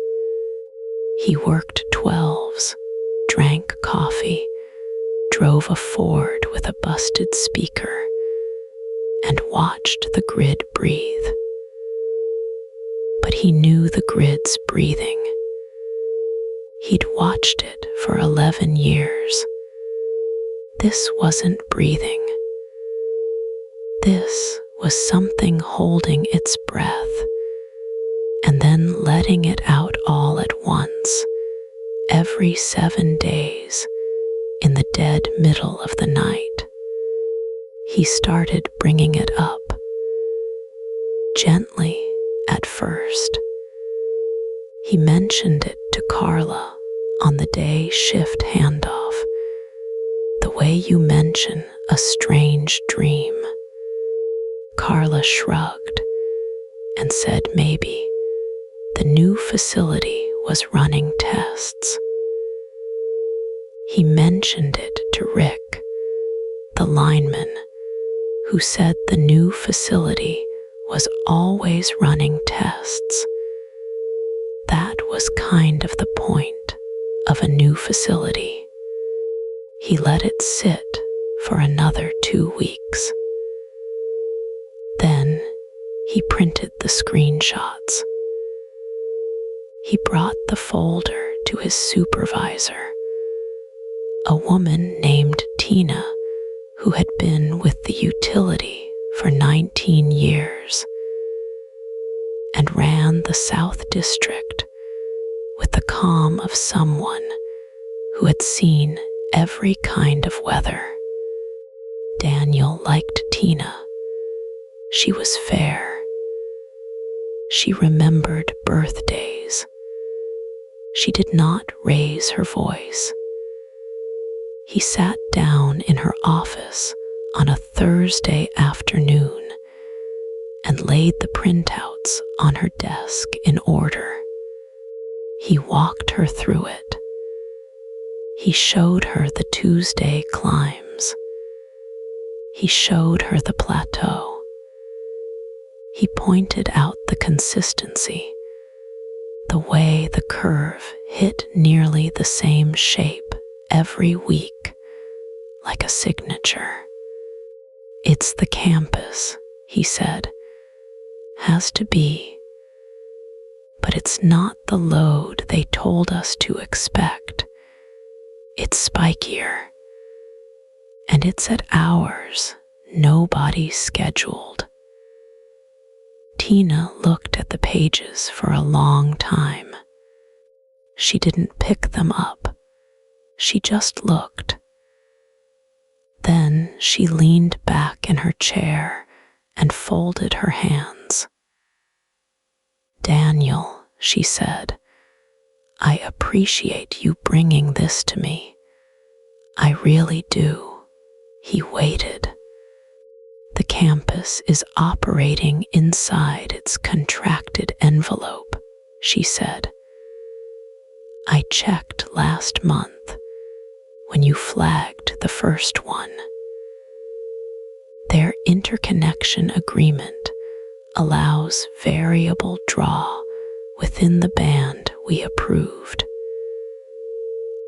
He worked 12s, drank coffee, drove a Ford with a busted speaker, and watched the grid breathe. But he knew the grid's breathing. He'd watched it for 11 years. This wasn't breathing. This was something holding its breath and then letting it out all at once, every 7 days, in the dead middle of the night. He started bringing it up, gently at first. He mentioned it to Carla on the day shift handoff, the way you mention a strange dream. Carla shrugged and said maybe the new facility was running tests. He mentioned it to Rick, the lineman, who said the new facility was always running tests. That was kind of the point of a new facility. He let it sit for another 2 weeks. Then he printed the screenshots. He brought the folder to his supervisor, a woman named Tina, who had been with the utility for 19 years and ran the South District with the calm of someone who had seen every kind of weather. Daniel liked Tina. She was fair. She remembered birthdays. She did not raise her voice. He sat down in her office on a Thursday afternoon and laid the printouts on her desk in order. He walked her through it. He showed her the Tuesday climbs. He showed her the plateau. He pointed out the consistency, the way the curve hit nearly the same shape every week, like a signature. "It's the campus," he said. "Has to be. But it's not the load they told us to expect. It's spikier. And it's at hours nobody scheduled." Tina looked at the pages for a long time. She didn't pick them up. She just looked. Then she leaned back in her chair and folded her hands. "Daniel," she said, "I appreciate you bringing this to me. I really do." He waited. "The campus is operating inside its contracted envelope," she said. "I checked last month when you flagged the first one. Their interconnection agreement allows variable draw within the band we approved.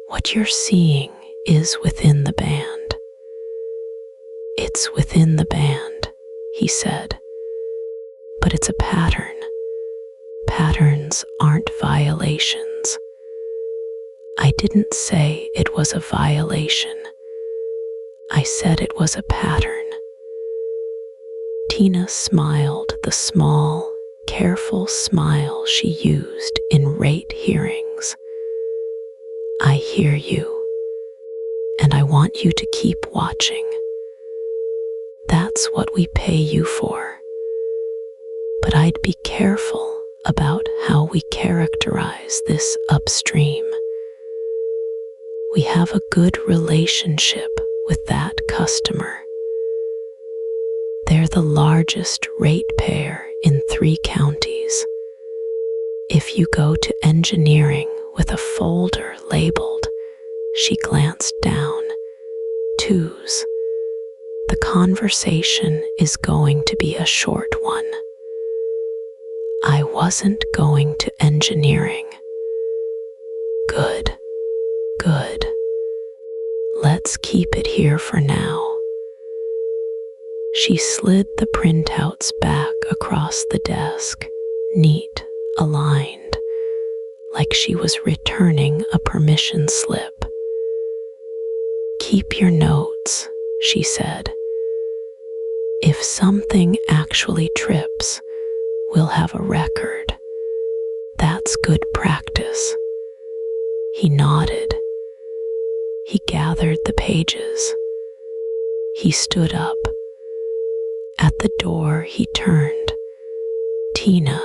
What you're seeing is within the band. It's within the band," he said. "But it's a pattern. Patterns aren't violations. I didn't say it was a violation. I said it was a pattern." Tina smiled the small, careful smile she used in rate hearings. "I hear you, and I want you to keep watching. That's what we pay you for. But I'd be careful about how we characterize this upstream. We have a good relationship with that customer. They're the largest ratepayer in 3 counties. If you go to engineering with a folder labeled," she glanced down, "twos, the conversation is going to be a short one. I wasn't going to engineering." "Good, good. Let's keep it here for now." She slid the printouts back across the desk, neat, aligned, like she was returning a permission slip. "Keep your notes," she said. "If something actually trips, we'll have a record. That's good practice." He nodded. He gathered the pages. He stood up. At the door, he turned. "Tina,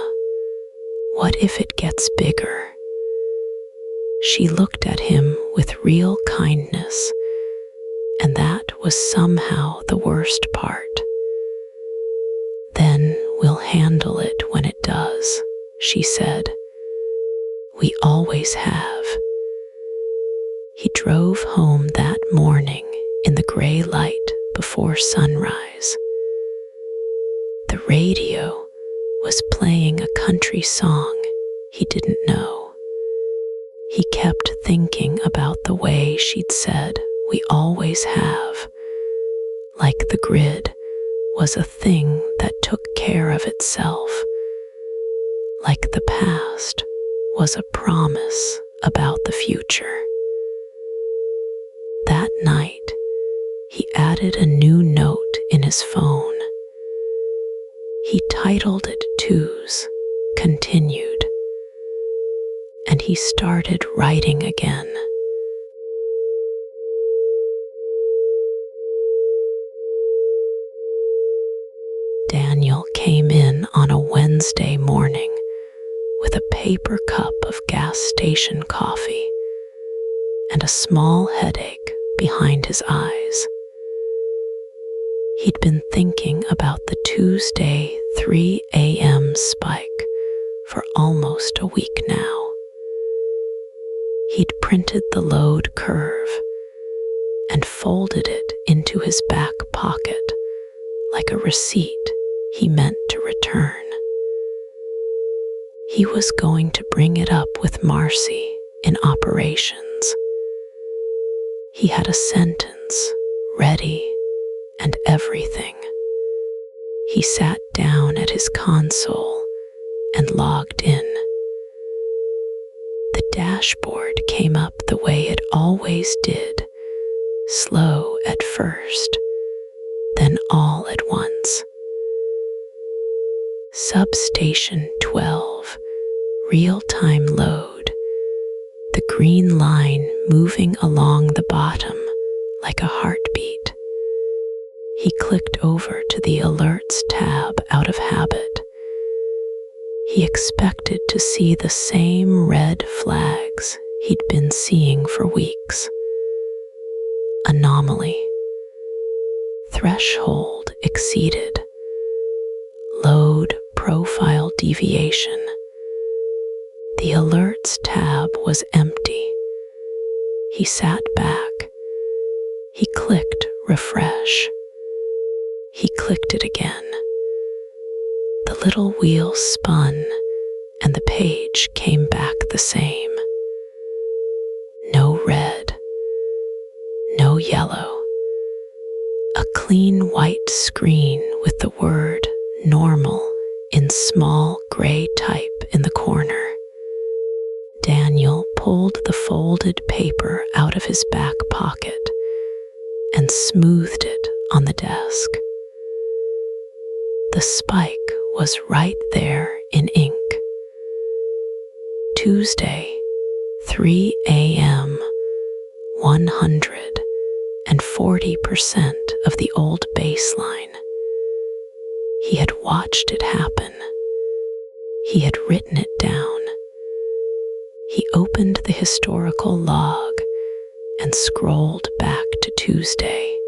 what if it gets bigger?" She looked at him with real kindness, and that was somehow the worst part. "Then we'll handle it when it does," she said. "We always have." He drove home that morning in the gray light before sunrise. The radio was playing a country song he didn't know. He kept thinking about the way she'd said, "We always have," like the grid was a thing that took care of itself, like the past was a promise about the future. That night, he added a new note in his phone. He titled it Twos, Continued, and he started writing again. Daniel came in on a Wednesday morning with a paper cup of gas station coffee and a small headache behind his eyes. He'd been thinking about the Tuesday 3 a.m. spike for almost a week now. He'd printed the load curve and folded it into his back pocket like a receipt he meant to return. He was going to bring it up with Marcy in operations. He had a sentence ready and everything. He sat down at his console and logged in. The dashboard came up the way it always did, slow at first, then all at once. Substation 12, real-time load, the green line moving along the bottom like a heartbeat. He clicked over to the Alerts tab out of habit. He expected to see the same red flags he'd been seeing for weeks. Anomaly. Threshold exceeded. Load profile deviation. The Alerts tab was empty. He sat back. He clicked refresh. He clicked it again. The little wheel spun and the page came back the same. No red. No yellow. A clean white screen with the word normal in small gray type in the corner. Daniel pulled the folded paper out of his back pocket and smoothed it on the desk. The spike was right there in ink. Tuesday, 3 a.m., 140% of the old baseline. He had watched it happen. He had written it down. He opened the historical log and scrolled back to Tuesday.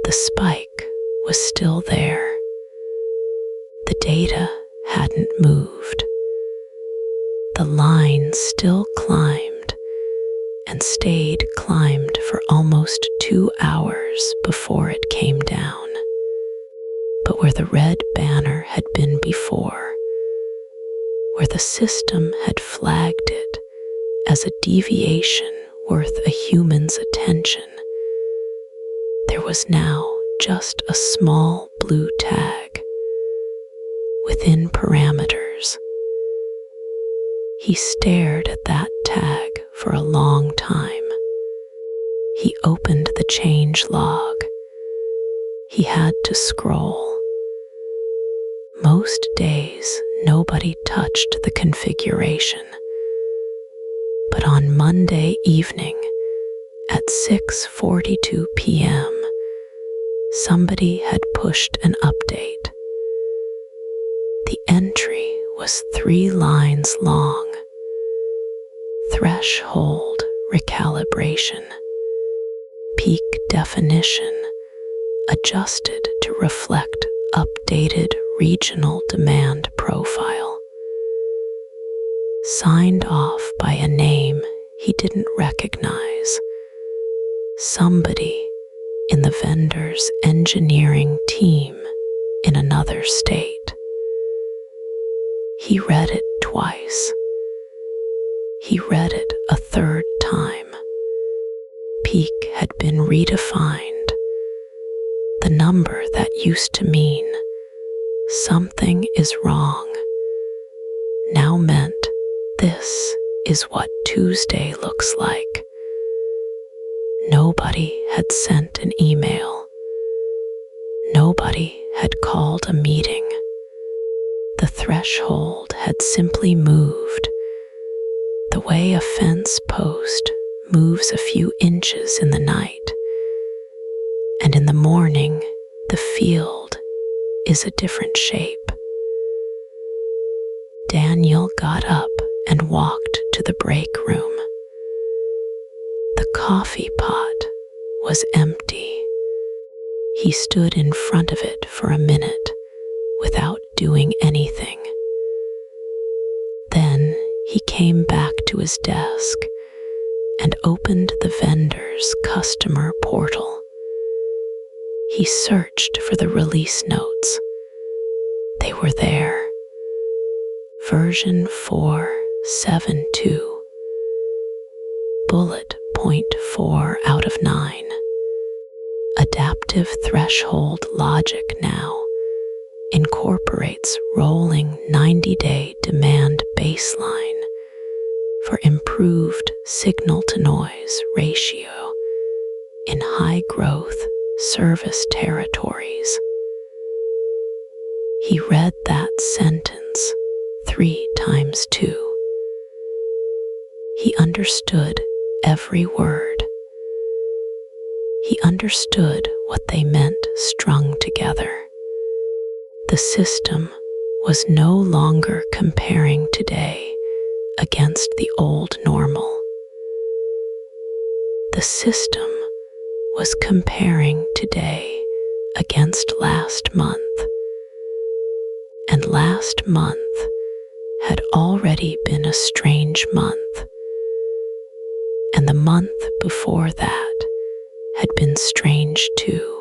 The spike was still there. The data hadn't moved. The line still climbed and stayed climbed for almost 2 hours before it came down. But where the red banner had been before, where the system had flagged it as a deviation worth a human's attention, there was now just a small blue tag within parameters. He stared at that tag for a long time. He opened the change log. He had to scroll. Most days, nobody touched the configuration. But on Monday evening, at 6:42 p.m., somebody had pushed an update. The entry was 3 lines long. Threshold recalibration. Peak definition adjusted to reflect updated regional demand profile. Signed off by a name he didn't recognize. Somebody in the vendor's engineering team in another state. He read it twice. He read it a third time. Peak had been redefined. The number that used to mean something is wrong now meant this is what Tuesday looks like. Nobody had sent an email. Nobody had called a meeting. The threshold had simply moved, the way a fence post moves a few inches in the night, and in the morning the field is a different shape. Daniel got up and walked to the break room. The coffee pot was empty. He stood in front of it for a minute without doing anything. Then he came back to his desk and opened the vendor's customer portal. He searched for the release notes. They were there. Version 4.7.2. Bullet point 4 out of 9. Adaptive threshold logic now incorporates rolling 90-day demand baseline for improved signal-to-noise ratio in high-growth service territories. He read that sentence 3 times 2. He understood every word. He understood what they meant strung together. The system was no longer comparing today against the old normal. The system was comparing today against last month, and last month had already been a strange month, and the month before that had been strange too.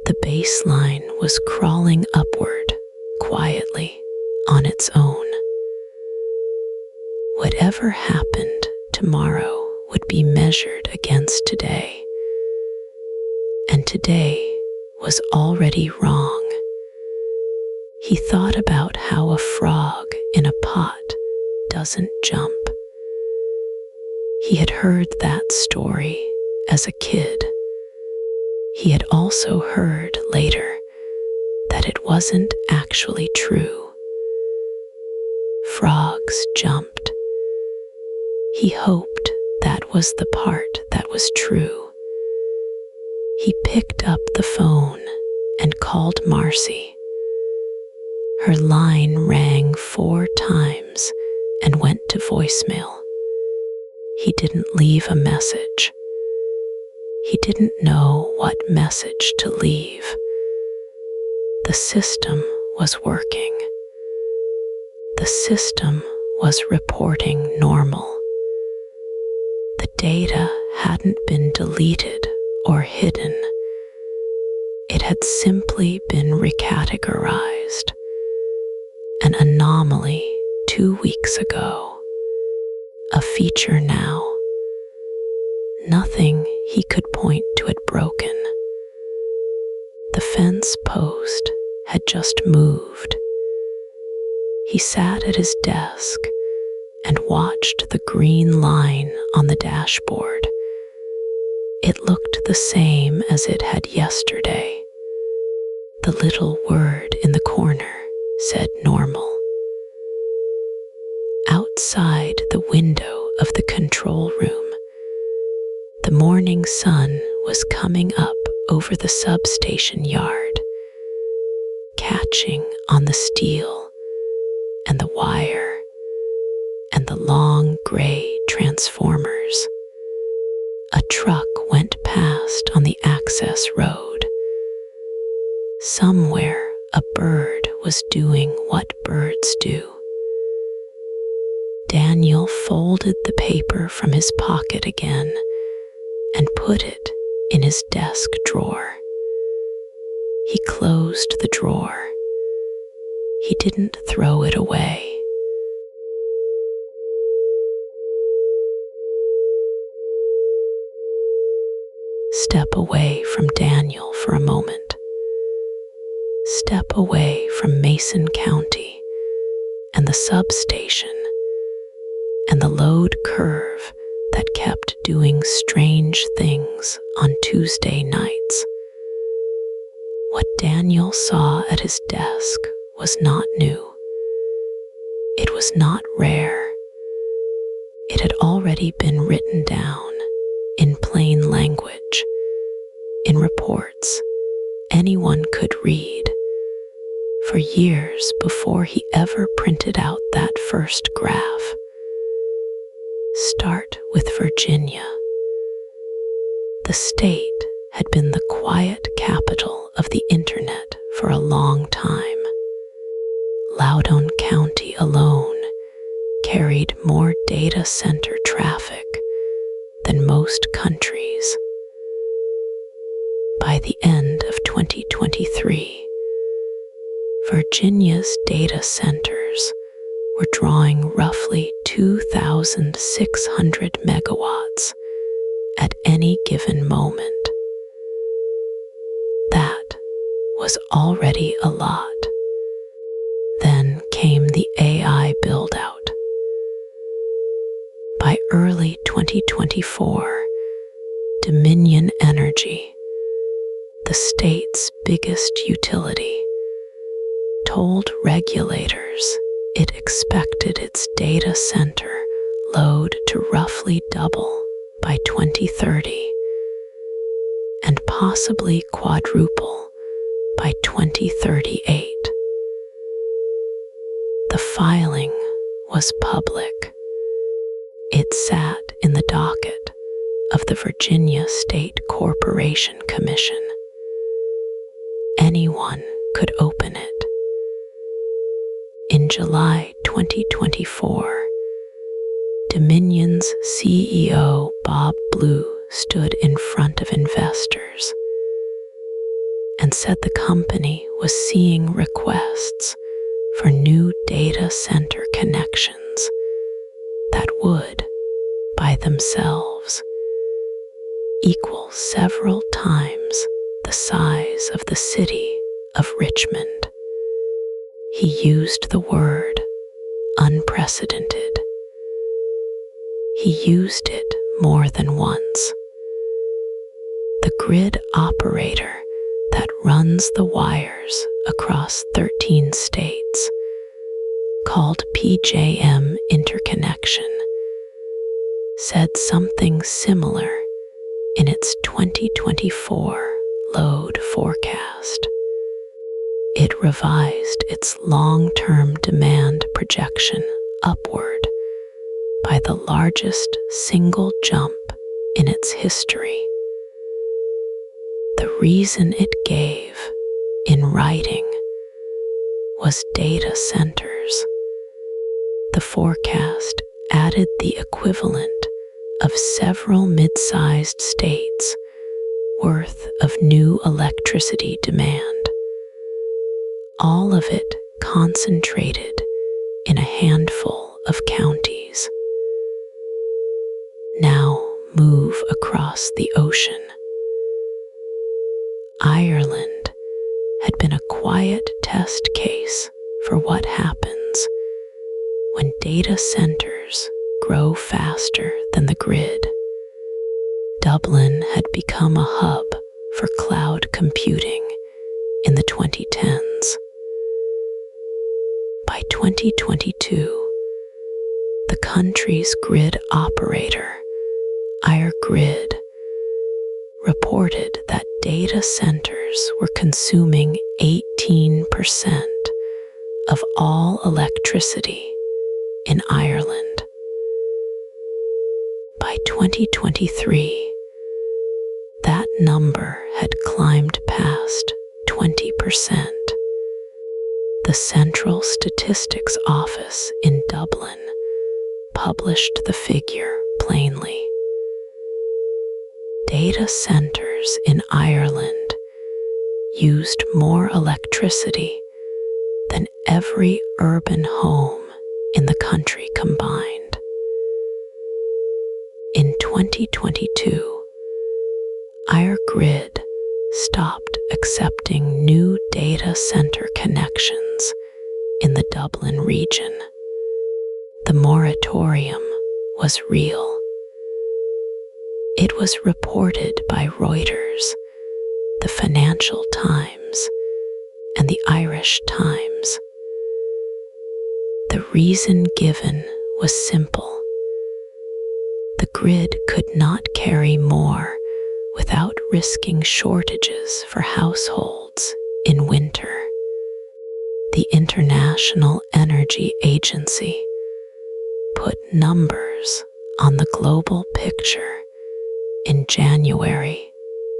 The baseline was crawling upward quietly on its own. Whatever happened tomorrow would be measured against today, and today was already wrong. He thought about how a frog in a pot doesn't jump. He had heard that story as a kid. He had also heard later that it wasn't actually true. Frogs jumped. He hoped that was the part that was true. He picked up the phone and called Marcy. Her line rang 4 times and went to voicemail. He didn't leave a message. He didn't know what message to leave. The system was working. The system was reporting normal. The data hadn't been deleted or hidden. It had simply been recategorized. An anomaly 2 weeks ago. A feature now. Nothing he could point to had broken. The fence post had just moved. He sat at his desk and watched the green line on the dashboard. It looked the same as it had yesterday. The little word in the corner said normal. Outside the window of the control room, the morning sun was coming up over the substation yard, catching on the steel and the wire and the long gray transformers. A truck went past on the access road. Somewhere a bird was doing what birds do. Daniel folded the paper from his pocket again and put it in his desk drawer. He closed the drawer. He didn't throw it away. Step away from Daniel for a moment. Step away from Mason County and the substation and the load curve that that kept doing strange things on Tuesday nights. What Daniel saw at his desk was not new. It was not rare. It had already been written down in plain language, in reports anyone could read, for years before he ever printed out that first graph. Start with Virginia. The state had been the quiet capital of the internet for a long time. Loudoun County alone carried more data center traffic than most countries. By the end of 2023, Virginia's data centers were drawing roughly 2,600 megawatts at any given moment. That was already a lot. Then came the AI buildout. By early 2024, Dominion Energy, the state's biggest utility, told regulators it expected its data center load to roughly double by 2030 and possibly quadruple by 2038. The filing was public. It sat in the docket of the Virginia State Corporation Commission. Anyone could open it. In July 2024, Dominion's CEO Bob Blue stood in front of investors and said the company was seeing requests for new data center connections that would, by themselves, equal several times the size of the city of Richmond. He used the word unprecedented. He used it more than once. The grid operator that runs the wires across 13 states, called PJM Interconnection, said something similar in its 2024 load forecast. It revised its long-term demand projection upward by the largest single jump in its history. The reason it gave, in writing, was data centers. The forecast added the equivalent of several mid-sized states worth of new electricity demand, all of it concentrated in a handful of counties. Now move across the ocean. Ireland had been a quiet test case for what happens when data centers grow faster than the grid. Dublin had become a hub for cloud computing in the 2010s. By 2022, the country's grid operator, Grid, reported that data centers were consuming 18% of all electricity in Ireland. By 2023, that number had climbed past 20%. The Central Statistics Office in Dublin published the figure plainly. Data centers in Ireland used more electricity than every urban home in the country combined. In 2022, Grid stopped accepting new data center connections in the Dublin region. The moratorium was real. It was reported by Reuters, the Financial Times, and the Irish Times. The reason given was simple. The grid could not carry more without risking shortages for households in winter. The International Energy Agency put numbers on the global picture in January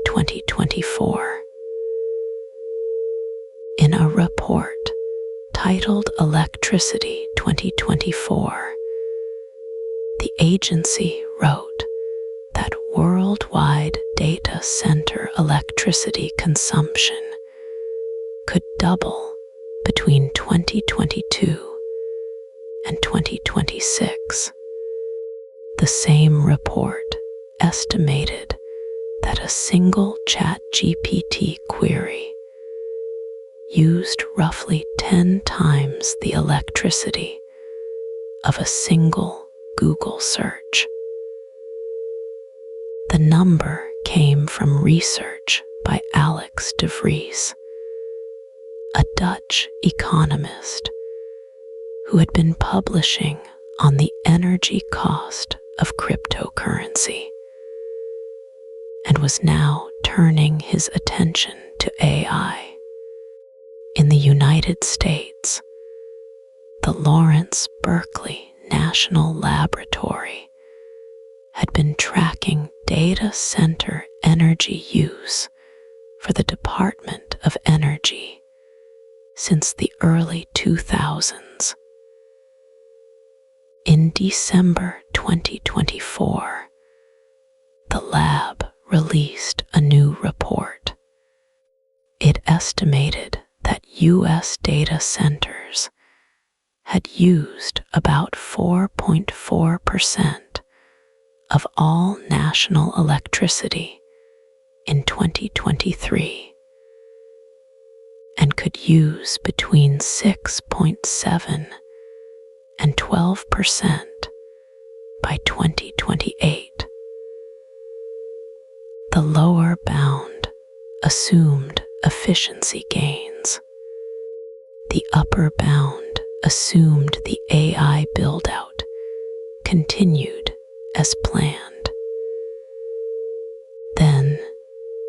2024. In a report titled Electricity 2024, the agency wrote that worldwide data center electricity consumption could double between 2022 and 2026. The same report estimated that a single ChatGPT query used roughly 10 times the electricity of a single Google search. The number came from research by Alex de Vries, a Dutch economist who had been publishing on the energy cost of cryptocurrency and was now turning his attention to AI. In the United States, the Lawrence Berkeley National Laboratory had been tracking data center energy use for the Department of Energy since the early 2000s. In December 2024, the lab released a new report. It estimated that U.S. data centers had used about 4.4% of all national electricity in 2023 and could use between 6.7 and 12% by 2028. The lower bound assumed efficiency gains. The upper bound assumed the AI buildout continued as planned. Then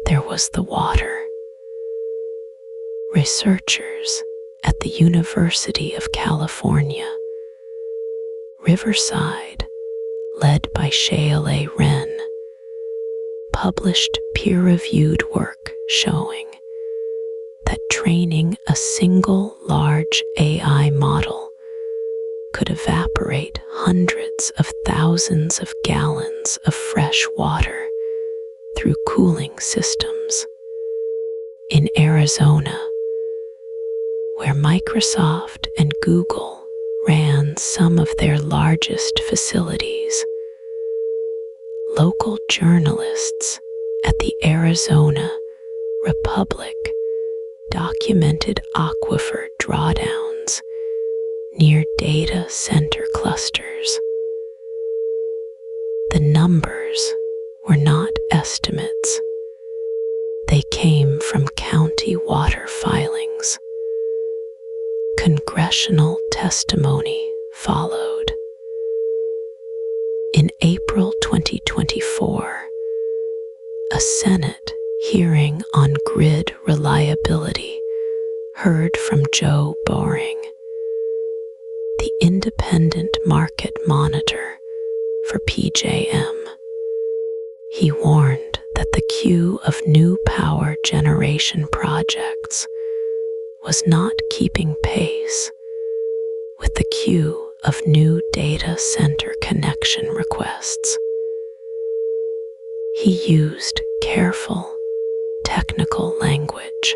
there was the water. Researchers at the University of California, Riverside, led by Shayla Wren, published peer-reviewed work showing that training a single large AI model could evaporate hundreds of thousands of gallons of fresh water through cooling systems. In Arizona, where Microsoft and Google ran some of their largest facilities, local journalists at the Arizona Republic documented aquifer drawdowns near data center clusters. The numbers were not estimates. They came from county water filings. Congressional testimony followed. In April 2024, a Senate hearing on grid reliability heard from Joe Boring, the independent market monitor for PJM. He warned that the queue of new power generation projects was not keeping pace with the queue of new data center connection requests. He used careful, technical language.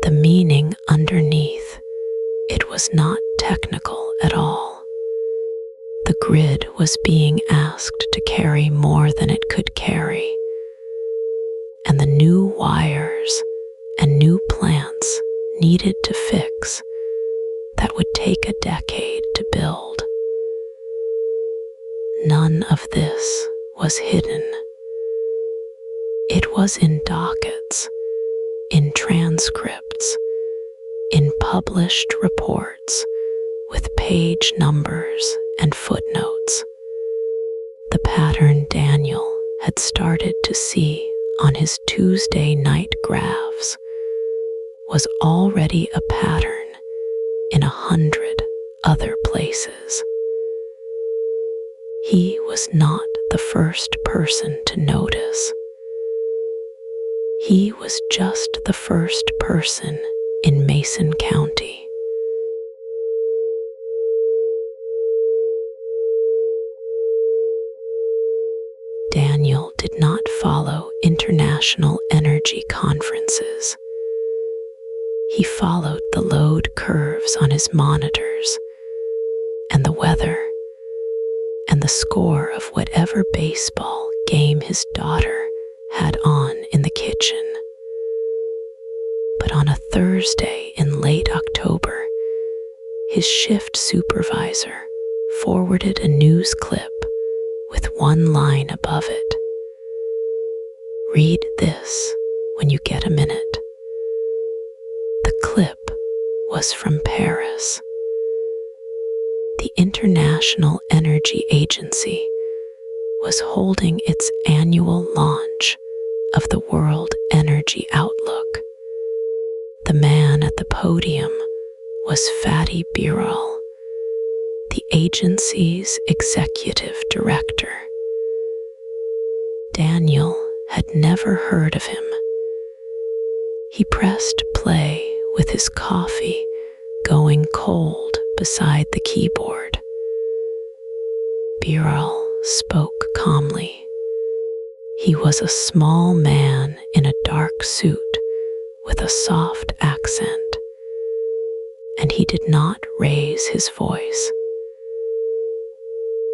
The meaning underneath it was not technical at all. The grid was being asked to carry more than it could carry, and the new wires and new plants needed to fix that would take a decade to build. None of this was hidden. It was in dockets, in transcripts, in published reports with page numbers and footnotes. The pattern Daniel had started to see on his Tuesday night graphs was already a pattern in 100 other places. He was not the first person to notice. He was just the first person in Mason County. Daniel did not follow international energy conferences. He followed the load curves on his monitors, and the weather, and the score of whatever baseball game his daughter had on in the kitchen. But on a Thursday in late October, his shift supervisor forwarded a news clip with one line above it. Read this when you get a minute. The clip was from Paris. The International Energy Agency was holding its annual launch of the World Energy Outlook. The man at the podium was Fatih Birol, the agency's executive director. Daniel had never heard of him. He pressed play with his coffee going cold beside the keyboard. Birol spoke calmly. He was a small man in a dark suit with a soft accent, and he did not raise his voice.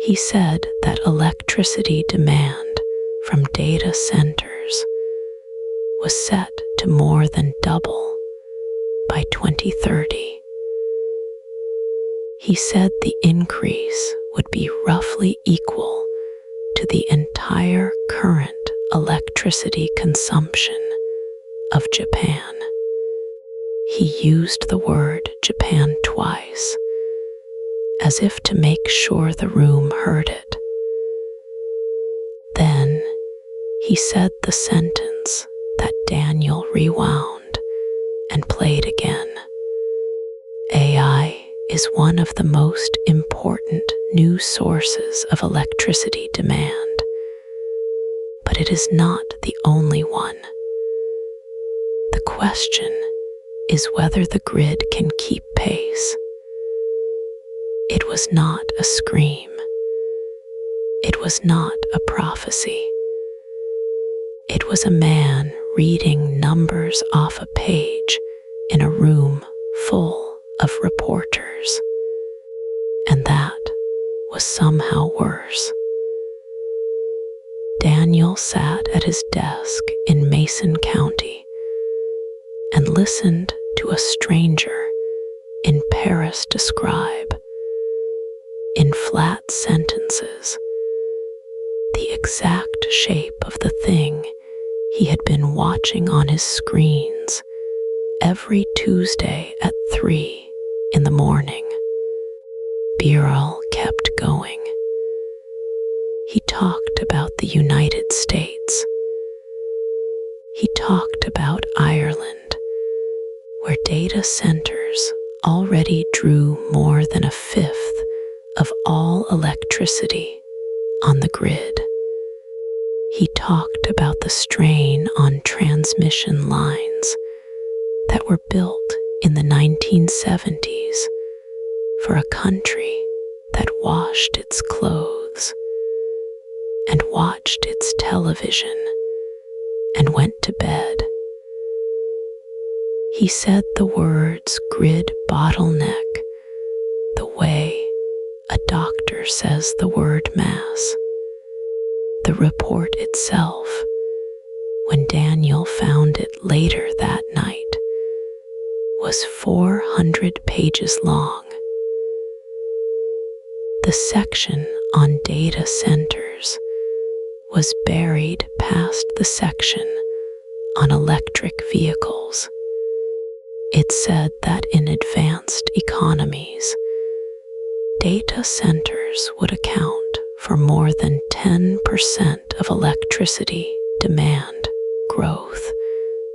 He said that electricity demand from data centers was set to more than double by 2030. He said the increase would be roughly equal to the entire current electricity consumption of Japan. He used the word Japan twice, as if to make sure the room heard it. Then he said the sentence that Daniel rewound and played again. AI is one of the most important new sources of electricity demand, but it is not the only one. The question is whether the grid can keep pace. It was not a scream. It was not a prophecy. It was a man reading numbers off a page in a room full of reporters. And that was somehow worse. Daniel sat at his desk in Mason County and listened to a stranger in Paris describe, in flat sentences, the exact shape of the thing he had been watching on his screens every Tuesday at 3 in the morning. Birol kept going. He talked about the United States. He talked about Ireland, where data centers already drew more than a fifth of all electricity on the grid. He talked about the strain on transmission lines that were built in the 1970s for a country that washed its clothes and watched its television and went to bed. He said the words grid bottleneck the way a doctor says the word mass. The report itself, when Daniel found it later that night, was 400 pages long. The section on data centers was buried past the section on electric vehicles. It said that in advanced economies, data centers would account for more than 10% of electricity demand growth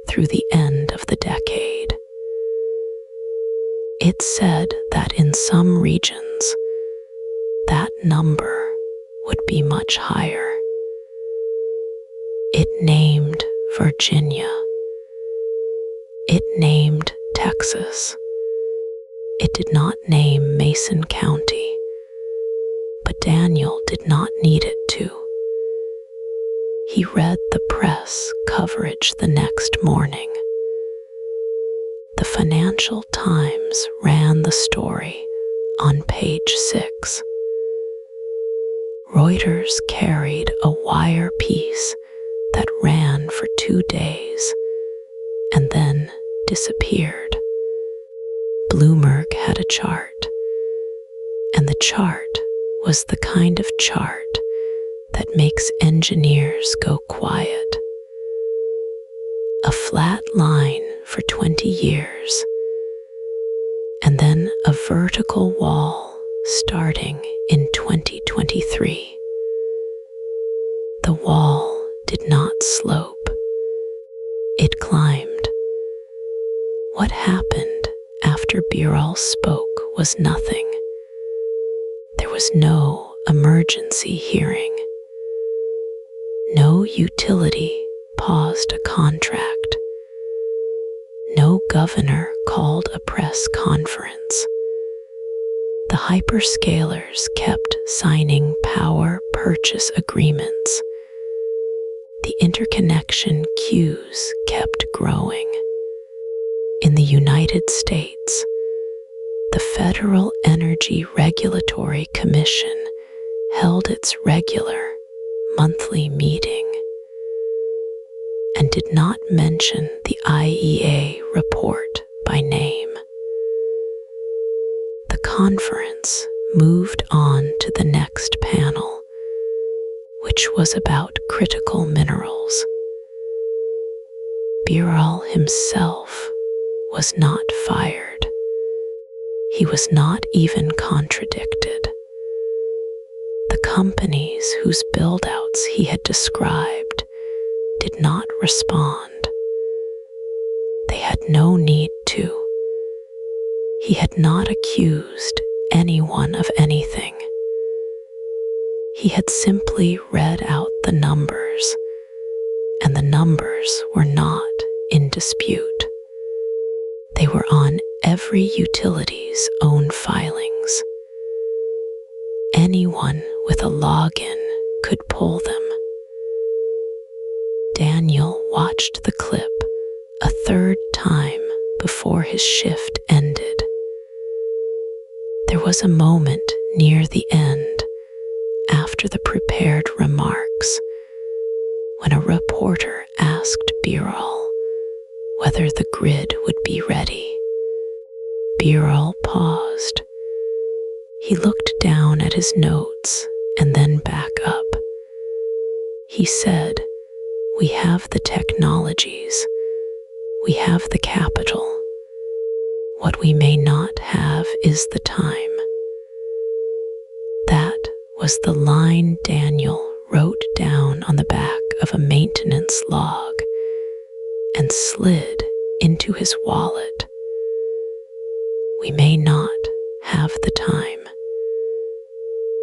through the end of the decade. It said that in some regions, that number would be much higher. It named Virginia. It named Texas. It did not name Mason County, but Daniel did not need it to. He read the press coverage the next morning. The Financial Times ran the story on page 6. Reuters carried a wire piece that ran for 2 days and then disappeared. Bloomberg had a chart, and the chart was the kind of chart that makes engineers go quiet. A flat line for 20 years, and then a vertical wall starting in 2023. The wall did not slope. It climbed. What happened after Birol spoke was nothing. There was no emergency hearing. No utility paused a contract. No governor called a press conference. The hyperscalers kept signing power purchase agreements. The interconnection queues kept growing. In the United States, the Federal Energy Regulatory Commission held its regular monthly meeting and did not mention the IEA report by name. The conference moved on to the next panel, which was about critical minerals. Birol himself was not fired. He was not even contradicted. The companies whose buildouts he had described did not respond. They had no need to. He had not accused anyone of anything. He had simply read out the numbers, and the numbers were not in dispute. They were on every utility's own filings. Anyone with a login could pull them. Daniel watched the clip a third time before his shift ended. There was a moment near the end, after the prepared remarks, when a reporter asked Birol whether the grid would be ready. Birol paused. He looked down at his notes and then back up. He said, "We have the technologies. We have the capital. What we may not have is the time." That was the line Daniel wrote down on the back of a maintenance log and slid into his wallet. We may not have the time.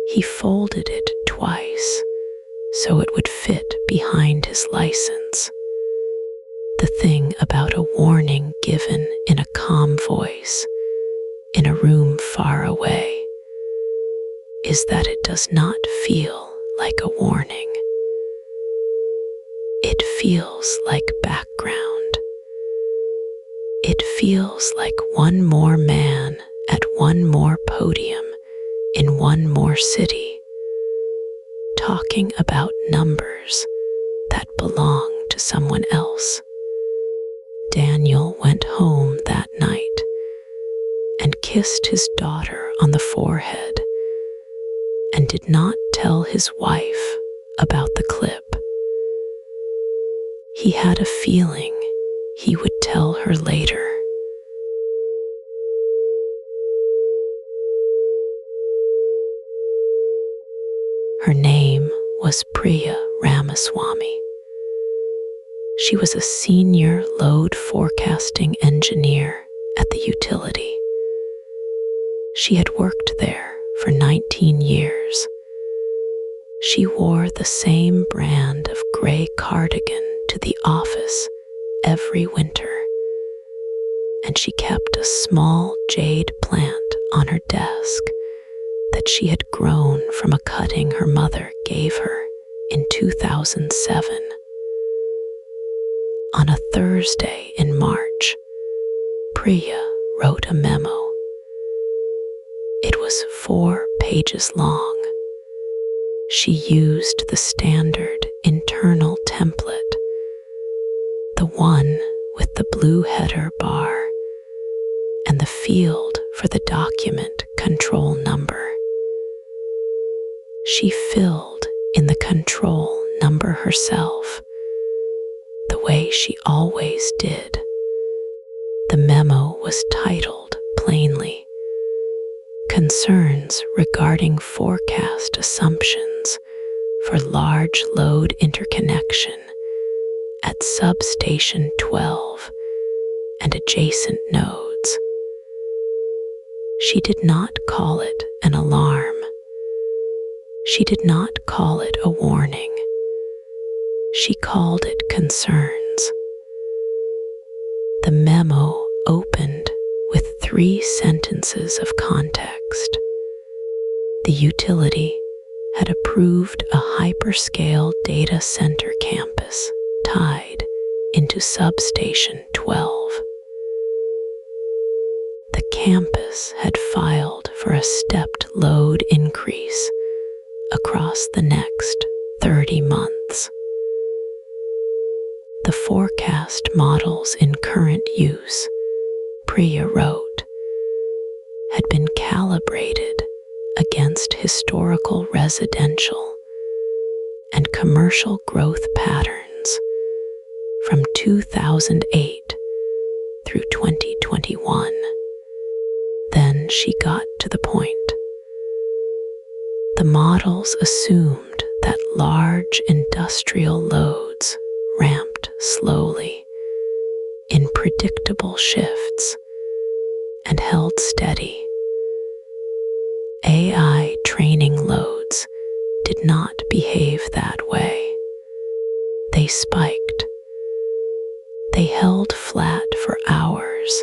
He folded it twice so it would fit behind his license. The thing about a warning given in a calm voice in a room far away is that it does not feel like a warning. It feels like background. It feels like one more man at one more podium in one more city, talking about numbers that belong to someone else. Daniel went home that night and kissed his daughter on the forehead and did not tell his wife about the clip. He had a feeling he would tell her later. Her name was Priya Ramaswamy. She was a senior load forecasting engineer at the utility. She had worked there for 19 years. She wore the same brand of gray cardigan to the office every winter, and she kept a small jade plant on her desk that she had grown from a cutting her mother gave her in 2007. On a Thursday in March, Priya wrote a memo. It was 4 pages long. She used the standard internal template, the one with the blue header bar and the field for the document control number. She filled in the control number herself, the way she always did. The memo was titled plainly, Concerns Regarding Forecast Assumptions for Large Load Interconnection at Substation 12 and Adjacent Nodes. She did not call it an alarm. She did not call it a warning. She called it concerns. The memo opened with 3 sentences of context. The utility had approved a hyperscale data center campus tied into Substation 12. The campus had filed for a stepped load increase across the next 30 months. The forecast models in current use, Priya wrote, had been calibrated against historical residential and commercial growth patterns from 2008 through 2021. Then she got to the point. The models assumed that large industrial loads ramped slowly in predictable shifts and held steady. AI training loads did not behave that way. They spiked. They held flat for hours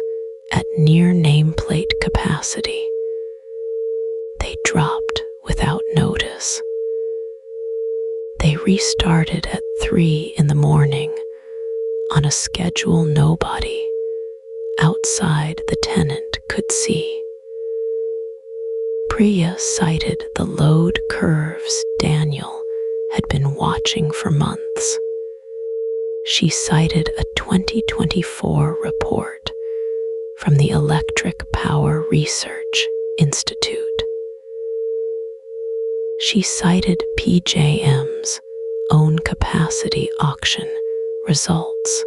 at near nameplate capacity. They dropped without notice. They restarted at 3 in the morning on a schedule nobody outside the tenant could see. Priya cited the load curves Daniel had been watching for months. She cited a 2024 report from the Electric Power Research Institute. She cited PJM's own capacity auction results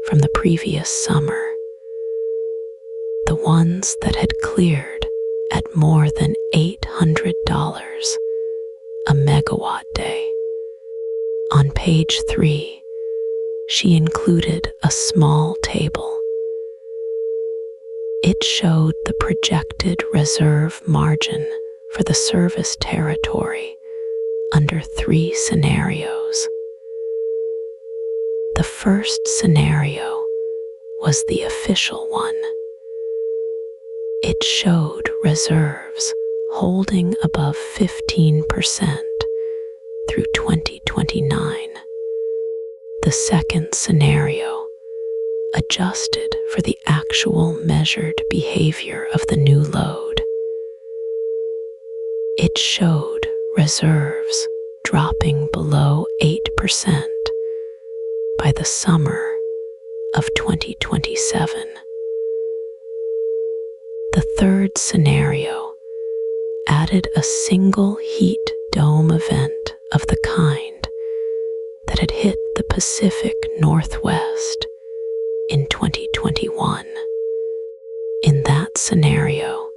from the previous summer, the ones that had cleared at more than $800 a megawatt day. On page 3, she included a small table. It showed the projected reserve margin for the service territory under 3 scenarios. The first scenario was the official one. It showed reserves holding above 15% through 2029. The second scenario adjusted for the actual measured behavior of the new load. It showed reserves dropping below 8% by the summer of 2027. The third scenario added a single heat dome event of the kind hit the Pacific Northwest in 2021. In that scenario,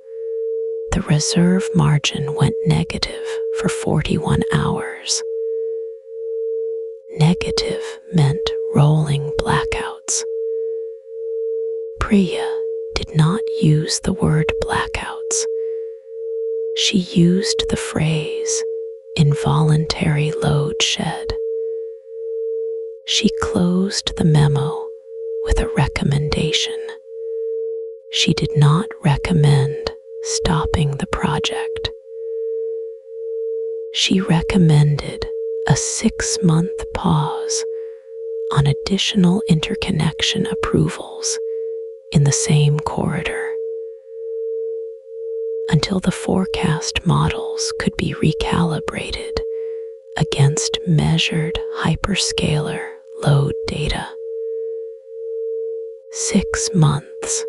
the reserve margin went negative for 41 hours. Negative meant rolling blackouts. Priya did not use the word blackouts. She used the phrase involuntary load shed. She closed the memo with a recommendation. She did not recommend stopping the project. She recommended a 6-month pause on additional interconnection approvals in the same corridor until the forecast models could be recalibrated against measured hyperscaler load data. 6 months.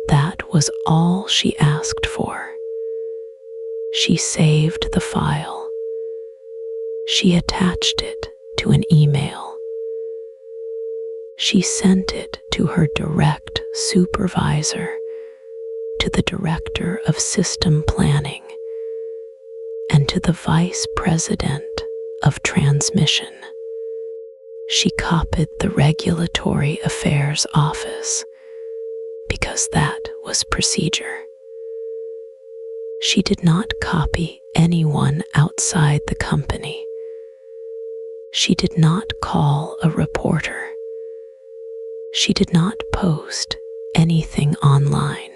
That was all she asked for. She saved the file. She attached it to an email. She sent it to her direct supervisor, to the director of system planning, and to the vice president of transmission. She copied the regulatory affairs office because that was procedure. She did not copy anyone outside the company. She did not call a reporter. She did not post anything online.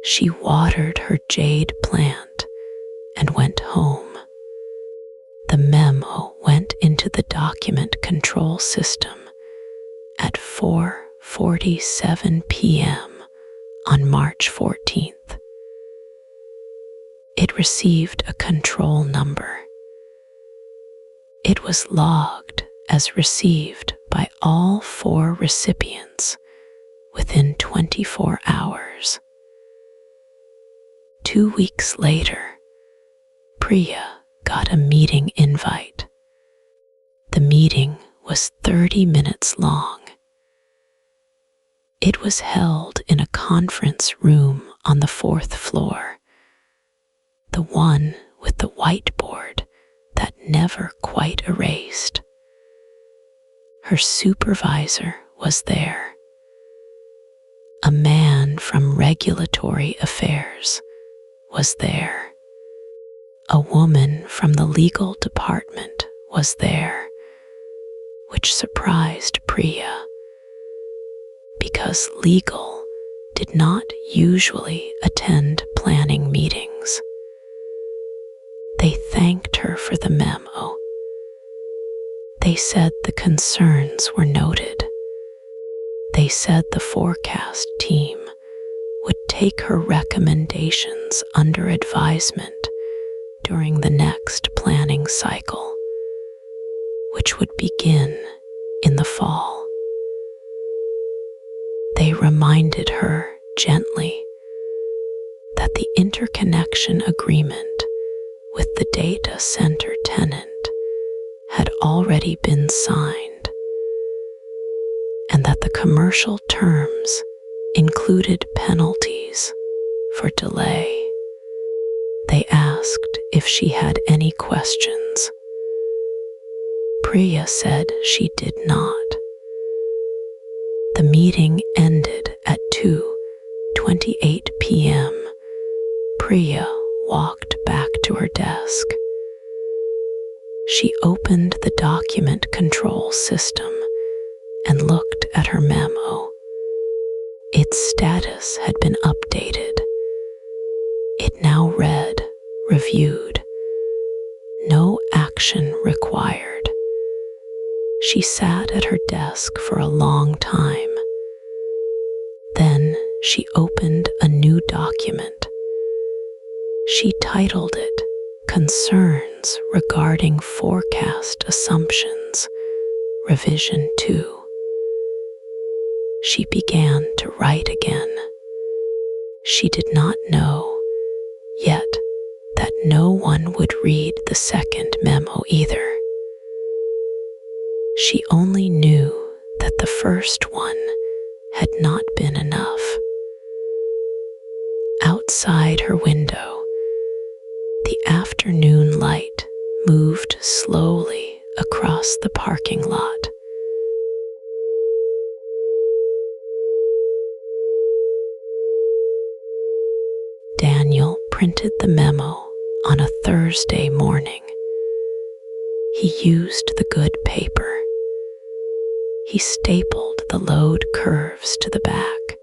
She watered her jade plant and went home. The memo went into the document control system at 4:47 p.m. on March 14th. It received a control number. It was logged as received by all 4 recipients within 24 hours. 2 weeks later, Priya got a meeting invite. The meeting was 30 minutes long. It was held in a conference room on the 4th floor, the one with the whiteboard that never quite erased. Her supervisor was there, a man from regulatory affairs was there. A woman from the legal department was there, which surprised Priya, because legal did not usually attend planning meetings. They thanked her for the memo. They said the concerns were noted. They said the forecast team would take her recommendations under advisement during the next planning cycle, which would begin in the fall. They reminded her gently that the interconnection agreement with the data center tenant had already been signed, and that the commercial terms included penalties for delay. They asked if she had any questions. Priya said she did not. The meeting ended at 2:28 p.m. Priya walked back to her desk. She opened the document control system and looked at her memo. Its status had been updated. It now read, reviewed. No action required. She sat at her desk for a long time. Then she opened a new document. She titled it Concerns Regarding Forecast Assumptions, Revision 2. She began to write again. She did not know yet that no one would read the second memo either. She only knew that the first one had not been enough. Outside her window, the afternoon light moved slowly across the parking lot. Daniel printed the memo on a Thursday morning. He used the good paper. He stapled the load curves to the back.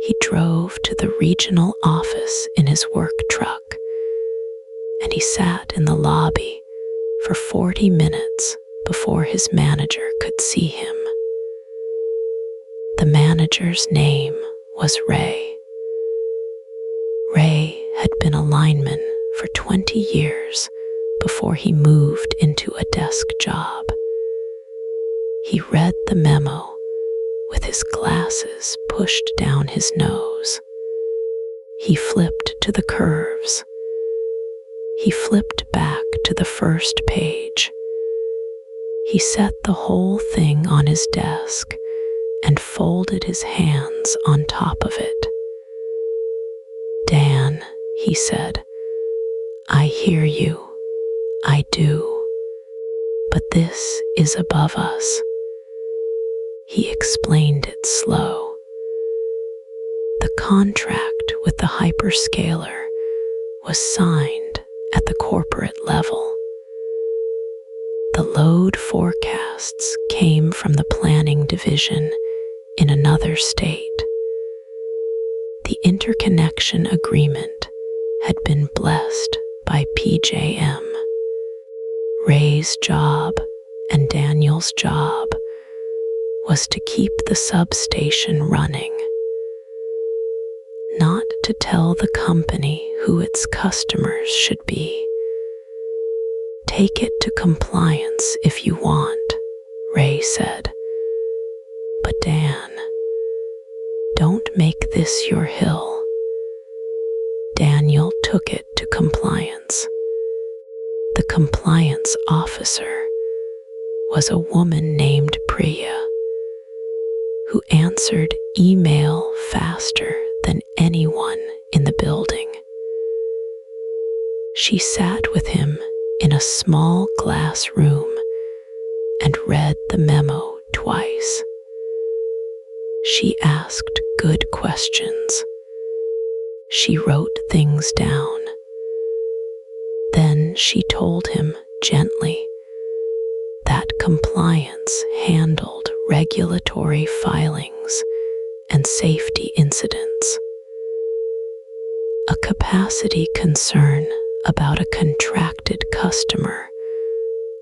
He drove to the regional office in his work truck, and he sat in the lobby for 40 minutes before his manager could see him. The manager's name was Ray. Ray had been a lineman for 20 years before he moved into a desk job. He read the memo with his glasses pushed down his nose. He flipped to the curves. He flipped back to the first page. He set the whole thing on his desk and folded his hands on top of it. "Dan," he said, "I hear you. I do. But this is above us." He explained it slow. The contract with the Hyperscaler was signed at the corporate level. The load forecasts came from the planning division in another state. The interconnection agreement had been blessed by PJM. Ray's job and Daniel's job was to keep the substation running, not to tell the company who its customers should be. "Take it to compliance if you want," Ray said. "But Dan, don't make this your hill." Daniel took it to compliance. The compliance officer was a woman named Priya, who answered email faster than anyone in the building. She sat with him in a small glass room and read the memo twice. She asked good questions. She wrote things down. Then she told him gently that compliance handled regulatory filings and safety incidents. A capacity concern about a contracted customer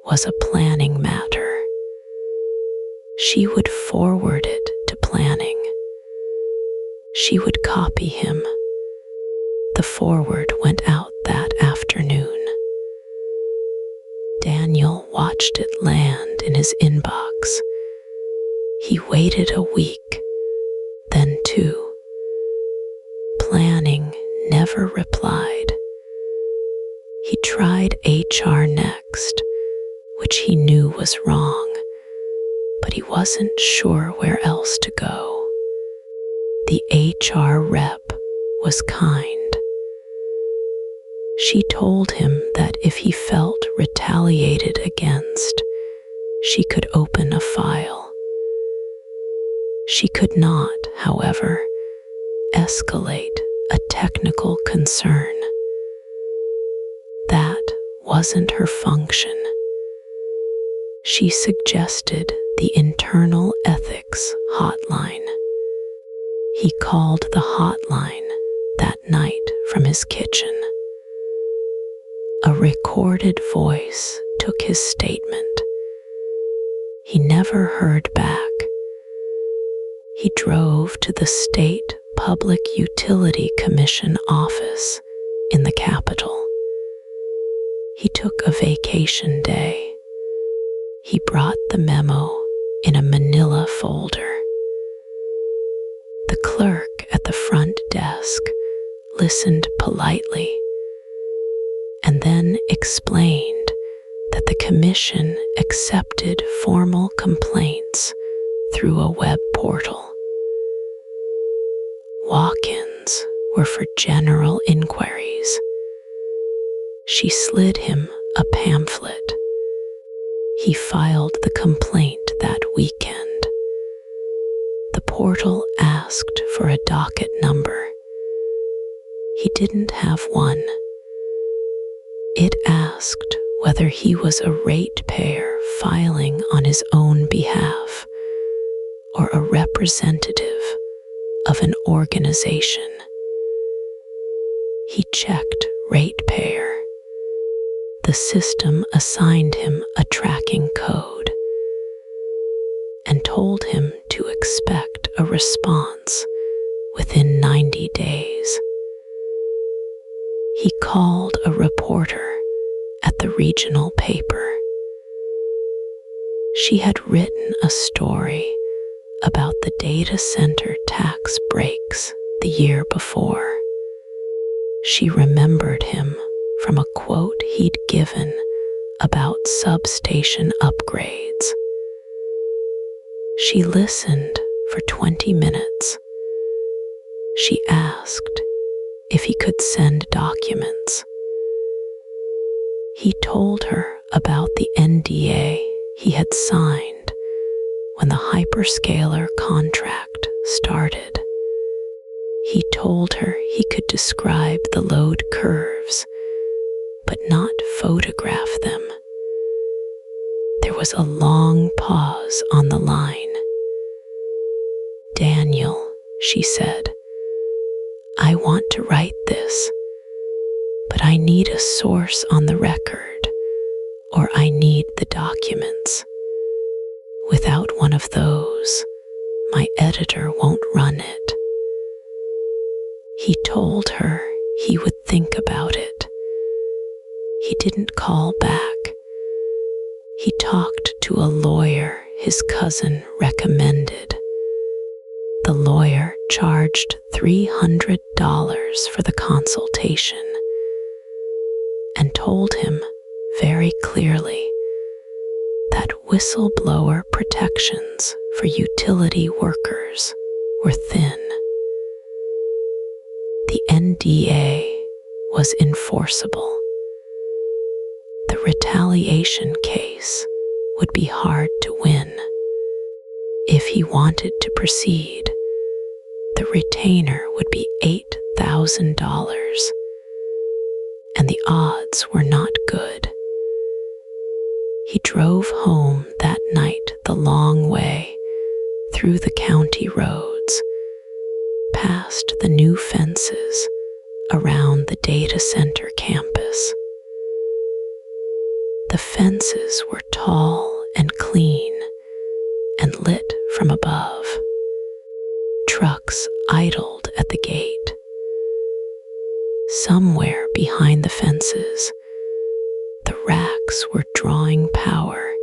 was a planning matter. She would forward it to planning. She would copy him. The forward went out that afternoon. Daniel watched it land in his inbox. He waited a week, then 2. Planning never replied. He tried HR next, which he knew was wrong, but he wasn't sure where else to go. The HR rep was kind. She told him that if he felt retaliated against, she could open a file. She could not, however, escalate a technical concern. That wasn't her function. She suggested the internal ethics hotline. He called the hotline that night from his kitchen. A recorded voice took his statement. He never heard back. He drove to the State Public Utility Commission office in the capital. He took a vacation day. He brought the memo in a manila folder. The clerk at the front desk listened politely and then explained that the commission accepted formal complaints through a web portal. Walk-ins were for general inquiries. She slid him a pamphlet. He filed the complaint that weekend. The portal asked for a docket number. He didn't have one. It asked whether he was a ratepayer filing on his own behalf or a representative of an organization. He checked ratepayer. The system assigned him a tracking code and told him to expect a response within 90 days. He called a reporter at the regional paper. She had written a story about the data center tax breaks the year before. She remembered him from a quote he'd given about substation upgrades. She listened for 20 minutes. She asked if he could send documents. He told her about the NDA he had signed when the Hyperscaler contract started. He told her he could describe the load curves, but not photograph them. There was a long pause on the line. "Daniel," she said, "I want to write this, but I need a source on the record, or I need the documents. Without one of those, my editor won't run it." He told her he would think about it. He didn't call back. He talked to a lawyer his cousin recommended. The lawyer charged $300 for the consultation and told him very clearly that whistleblower protections for utility workers were thin. The NDA was enforceable. The retaliation case would be hard to win. If he wanted to proceed, the retainer would be $8,000, and the odds were not good. He drove home that night the long way through the county roads, past the new fences around the data center campus. The fences were tall and clean and lit from above. Trucks idled at the gate. Somewhere behind the fences, the racks were drawing power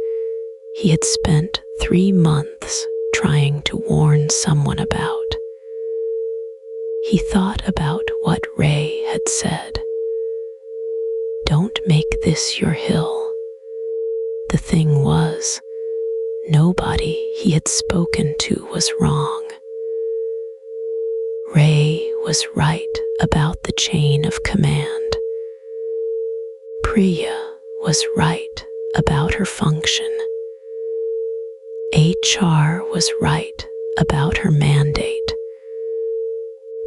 he had spent 3 months trying to warn someone about. He thought about what Ray had said. "Don't make this your hill." The thing was, nobody he had spoken to was wrong. Ray was right about the chain of command. Priya was right about her function. HR was right about her mandate.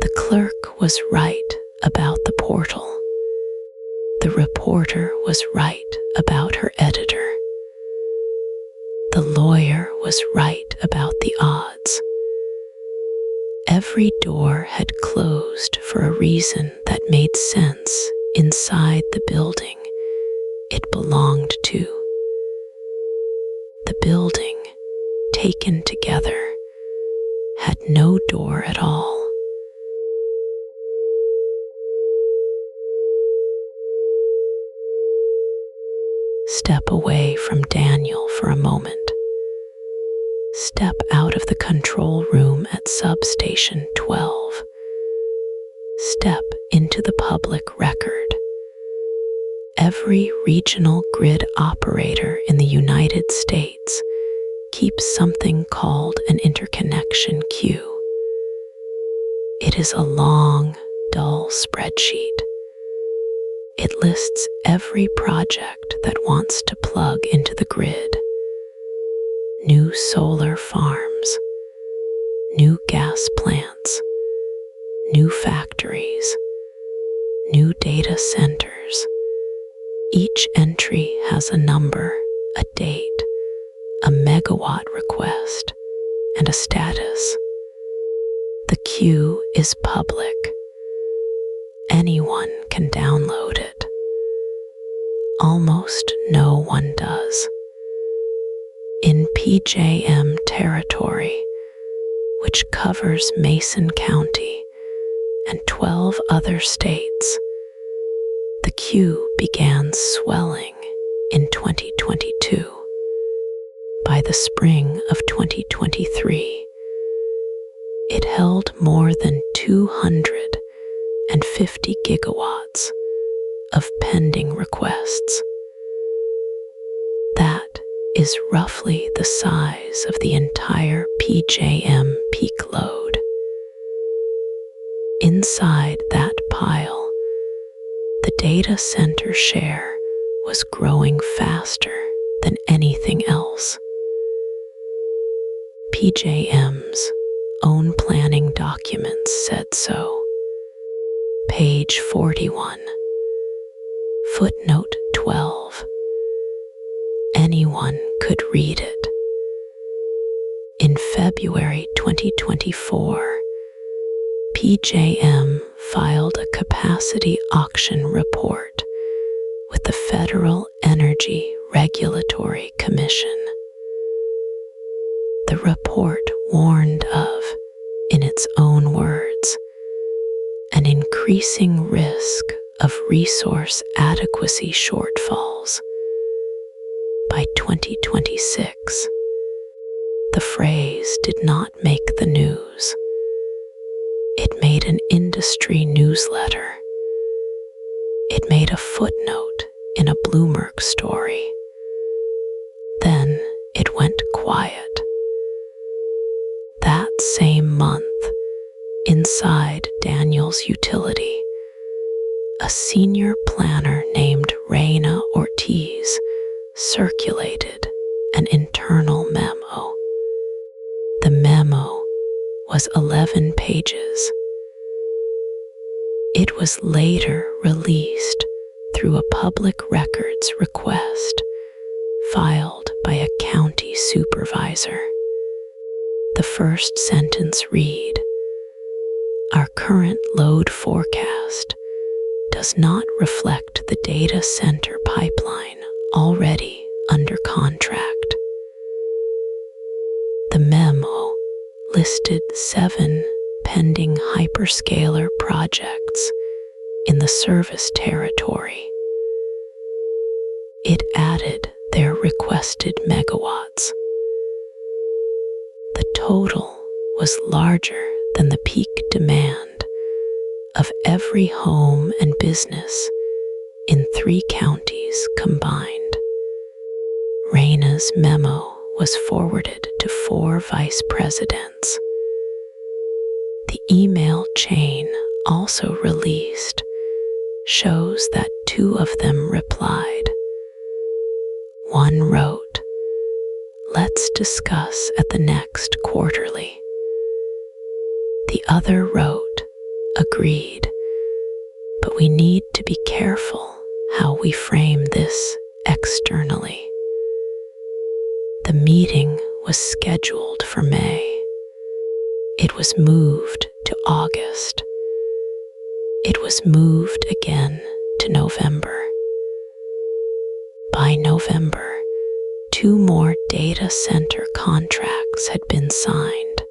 The clerk was right about the portal. The reporter was right about her editor. The lawyer was right about the odds. Every door had closed for a reason that made sense inside the building it belonged to. The building, taken together, had no door at all. Step away from Daniel for a moment. Step out of the control room at Substation 12. Step into the public record. every regional grid operator in the United States keeps something called an interconnection queue. It is a long, dull spreadsheet. It lists every project that wants to plug into the grid. New solar farms, new gas plants, new factories, new data centers. Each entry has a number, a date, a megawatt request, and a status. The queue is public. Anyone can download it. Almost no one does. In PJM territory, which covers Mason County and 12 other states, the queue began swelling in 2022. By the spring of 2023, it held more than 250 gigawatts of pending requests. That is roughly the size of the entire PJM peak load. Inside that pile, the data center share was growing faster than anything else. PJM's own planning documents said so. Page 41, footnote 12. Anyone could read it. In February 2024, PJM filed a capacity auction report with the Federal Energy Regulatory Commission. The report warned of, in its own words, an increasing risk of resource adequacy shortfalls. By 2026, the phrase did not make the news. It made an industry newsletter. It made a footnote in a Bloomberg story. Then it went quiet. That same month, inside Daniel's utility, a senior planner named Reina Ortiz circulated an internal memo. The memo was 11 pages. It was later released through a public records request filed by a county supervisor. The first sentence read, "Our current load forecast does not reflect the data center pipeline already under contract." The memo listed 7 pending hyperscaler projects in the service territory. It added their requested megawatts. The total was larger than the peak demand of every home and business in 3 counties combined. Reina's memo was forwarded to 4 vice presidents. The email chain also released shows that 2 of them replied. One wrote, "Let's discuss at the next quarterly." The other wrote, "Agreed, but we need to be careful how we frame this externally." The meeting was scheduled for May. It was moved to August. It was moved again to November. By November, 2 more data center contracts had been signed.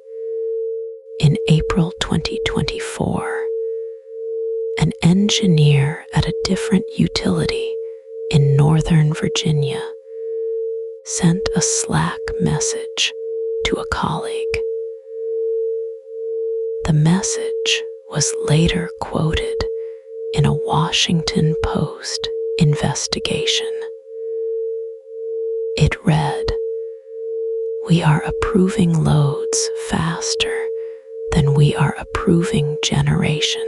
In April 2024, an engineer at a different utility in Northern Virginia sent a Slack message to a colleague. The message was later quoted in a Washington Post investigation. It read, "We are approving loads faster than we are approving generation.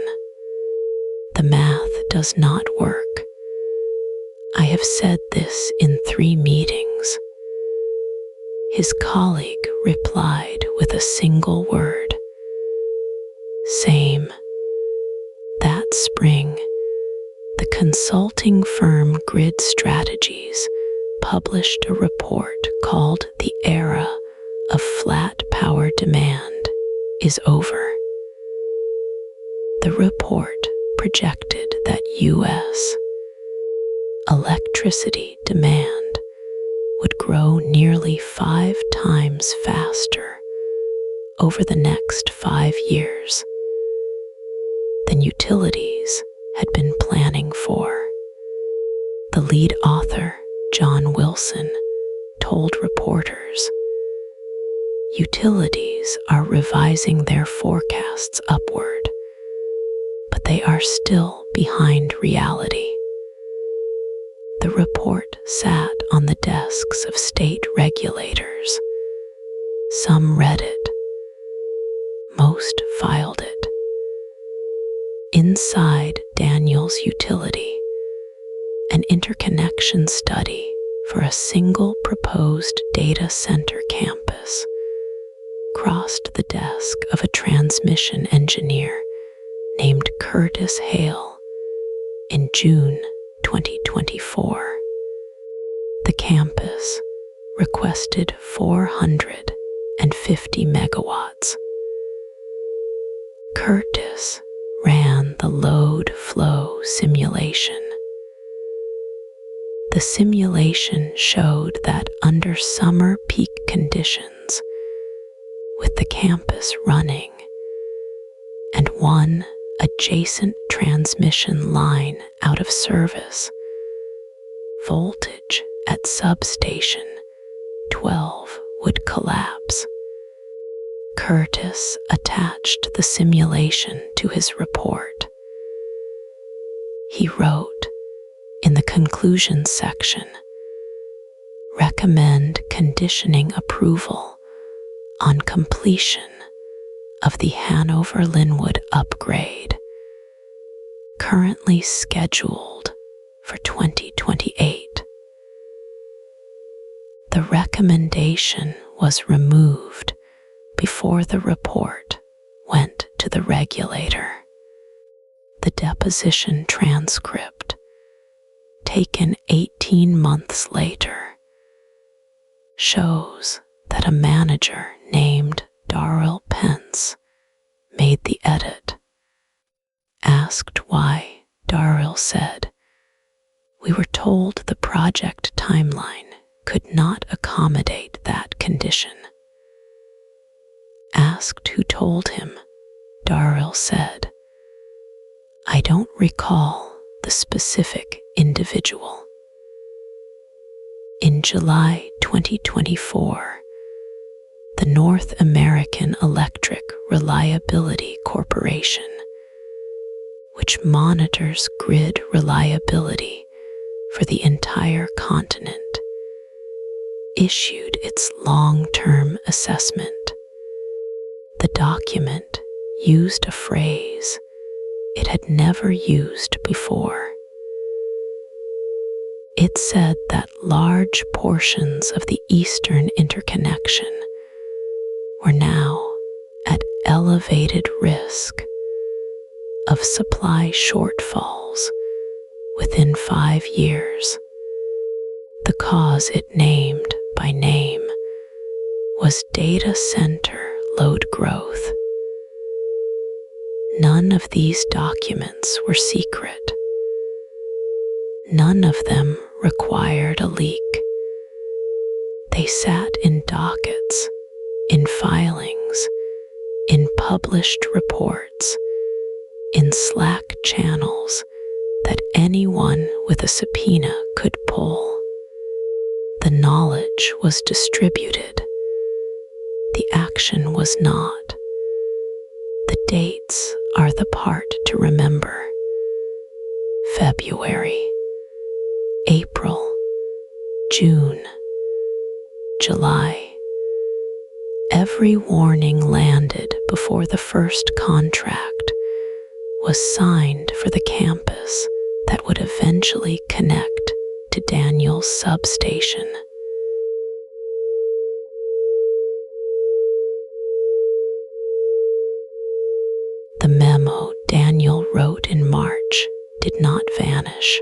The math does not work. I have said this in 3 meetings." His colleague replied with a single word, "Same." That spring, the consulting firm Grid Strategies published a report called "The Era of Flat Power Demand is Over." The report projected that U.S. electricity demand would grow nearly 5 times faster over the next 5 years than utilities had been planning for. The lead author, John Wilson, told reporters, "Utilities are revising their forecasts upward, but they are still behind reality." The report sat on the desks of state regulators. Some read it. Most filed it. Inside Daniel's utility, an interconnection study for a single proposed data center campus crossed the desk of a transmission engineer named Curtis Hale in June 2024. The campus requested 450 megawatts. Curtis ran the load flow simulation. The simulation showed that under summer peak conditions, with the campus running and one adjacent transmission line out of service, voltage at Substation 12 would collapse. Curtis attached the simulation to his report. He wrote in the conclusion section, "Recommend conditioning approval on completion of the Hanover-Linwood upgrade, currently scheduled for 2028. The recommendation was removed before the report went to the regulator. The deposition transcript, taken 18 months later, shows that a manager named Darrell Pence made the edit. Asked why, Darrell said, "We were told the project timeline could not accommodate that condition." Asked who told him, Darrell said, "I don't recall the specific individual." In July 2024, the North American Electric Reliability Corporation, which monitors grid reliability for the entire continent, issued its long-term assessment. The document used a phrase it had never used before. It said that large portions of the Eastern Interconnection were now at elevated risk of supply shortfalls within 5 years. The cause it named by name was data center load growth. None of these documents were secret. None of them required a leak. They sat in dockets, in filings, in published reports, in Slack channels that anyone with a subpoena could pull. The knowledge was distributed. The action was not. The dates are the part to remember. February April, June, July. Every warning landed before the first contract was signed for the campus that would eventually connect to Daniel's substation. The memo Daniel wrote in March did not vanish.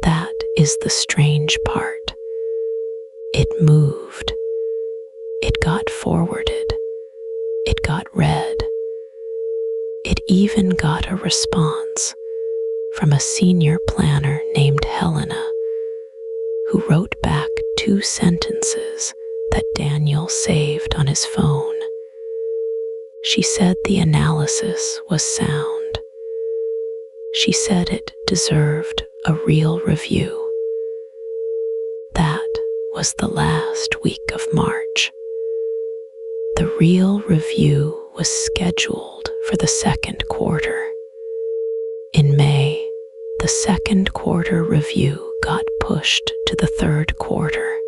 That is the strange part. It moved. It got forwarded. It got read. It even got a response from a senior planner named Helena, who wrote back 2 sentences that Daniel saved on his phone. She said the analysis was sound. She said it deserved a real review. That was the last week of March. The real review was scheduled for the second quarter. In May, the second quarter review got pushed to the third quarter.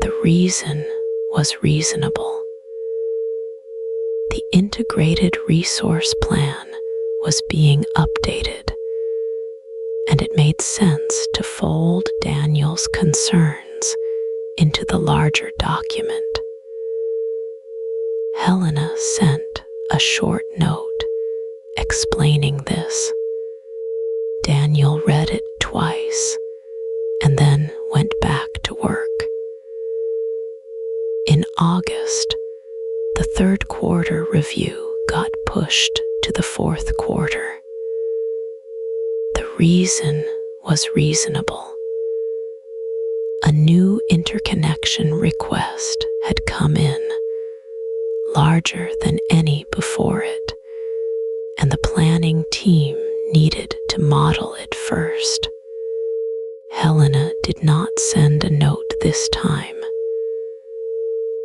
The reason was reasonable. The integrated resource plan was being updated, and it made sense to fold Daniel's concerns into the larger document. Helena sent a short note explaining this. Daniel read it twice and then went back to work. In August, the third quarter review got pushed to the fourth quarter. The reason was reasonable. A new interconnection request had come in, larger than any before it, and the planning team needed to model it first. Helena did not send a note this time.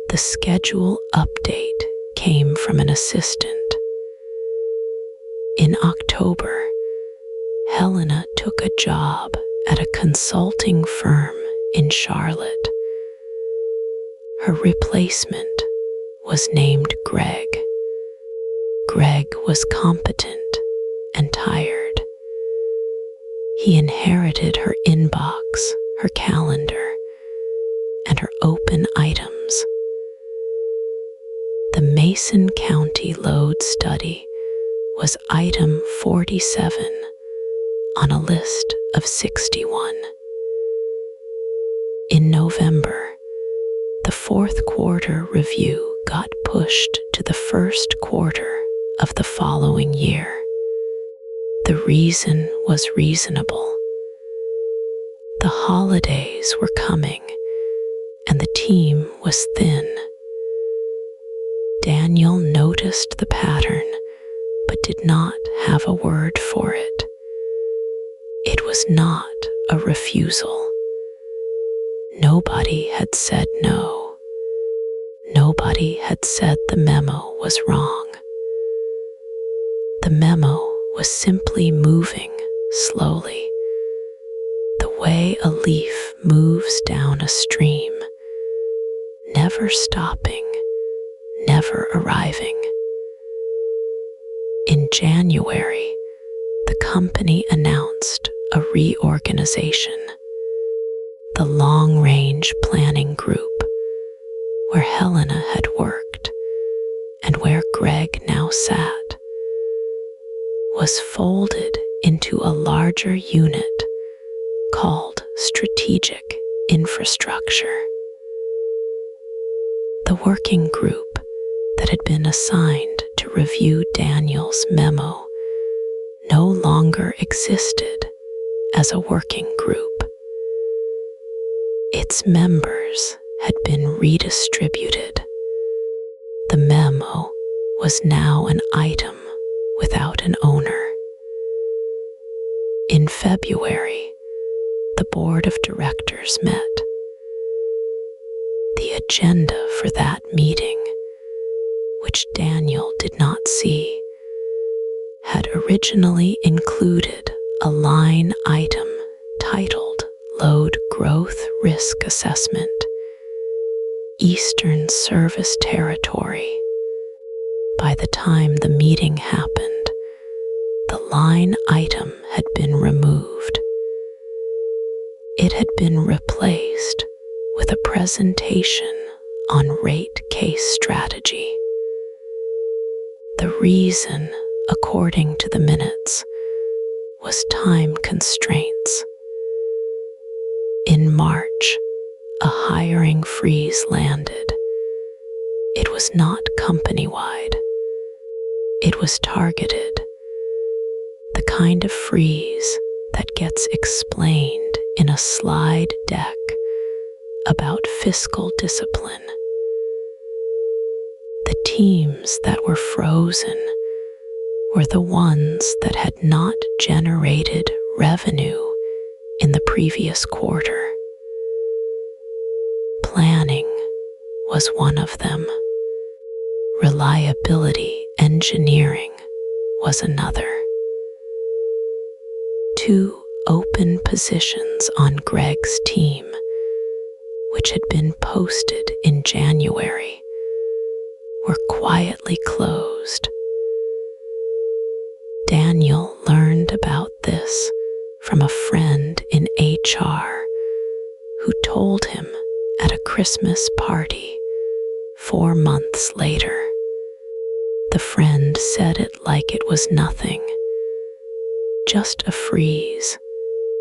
The schedule update came from an assistant. In October, Helena took a job at a consulting firm in Charlotte. Her replacement was named Greg. Greg was competent and tired. He inherited her inbox, her calendar, and her open items. The Mason County load study was item 47 on a list of 61. In November, the fourth quarter review got pushed to the first quarter of the following year. The reason was reasonable. The holidays were coming, and the team was thin. Daniel noticed the pattern, but did not have a word for it. It was not a refusal. Nobody had said no. Nobody had said the memo was wrong. The memo was simply moving slowly, the way a leaf moves down a stream, never stopping, never arriving. In January, the company announced a reorganization. The long-range planning group, where Helena had worked and where Greg now sat, was folded into a larger unit called Strategic Infrastructure. The working group that had been assigned to review Daniel's memo no longer existed as a working group. Its members had been redistributed. The memo was now an item without an owner. In February, the board of directors met. The agenda for that meeting, which Daniel did not see, had originally included a line item titled Load Growth Risk Assessment, Eastern Service Territory. By the time the meeting happened, the line item had been removed. It had been replaced with a presentation on rate case strategy. The reason, according to the minutes, was time constraints. In March, a hiring freeze landed. It was not company-wide. It was targeted. The kind of freeze that gets explained in a slide deck about fiscal discipline. The teams that were frozen were the ones that had not generated revenue in the previous quarter. Planning was one of them. Reliability engineering was another. 2 open positions on Greg's team, which had been posted in January, were quietly closed. Daniel learned about this from a friend in HR who told him at a Christmas party 4 months later. The friend said it like it was nothing. Just a freeze.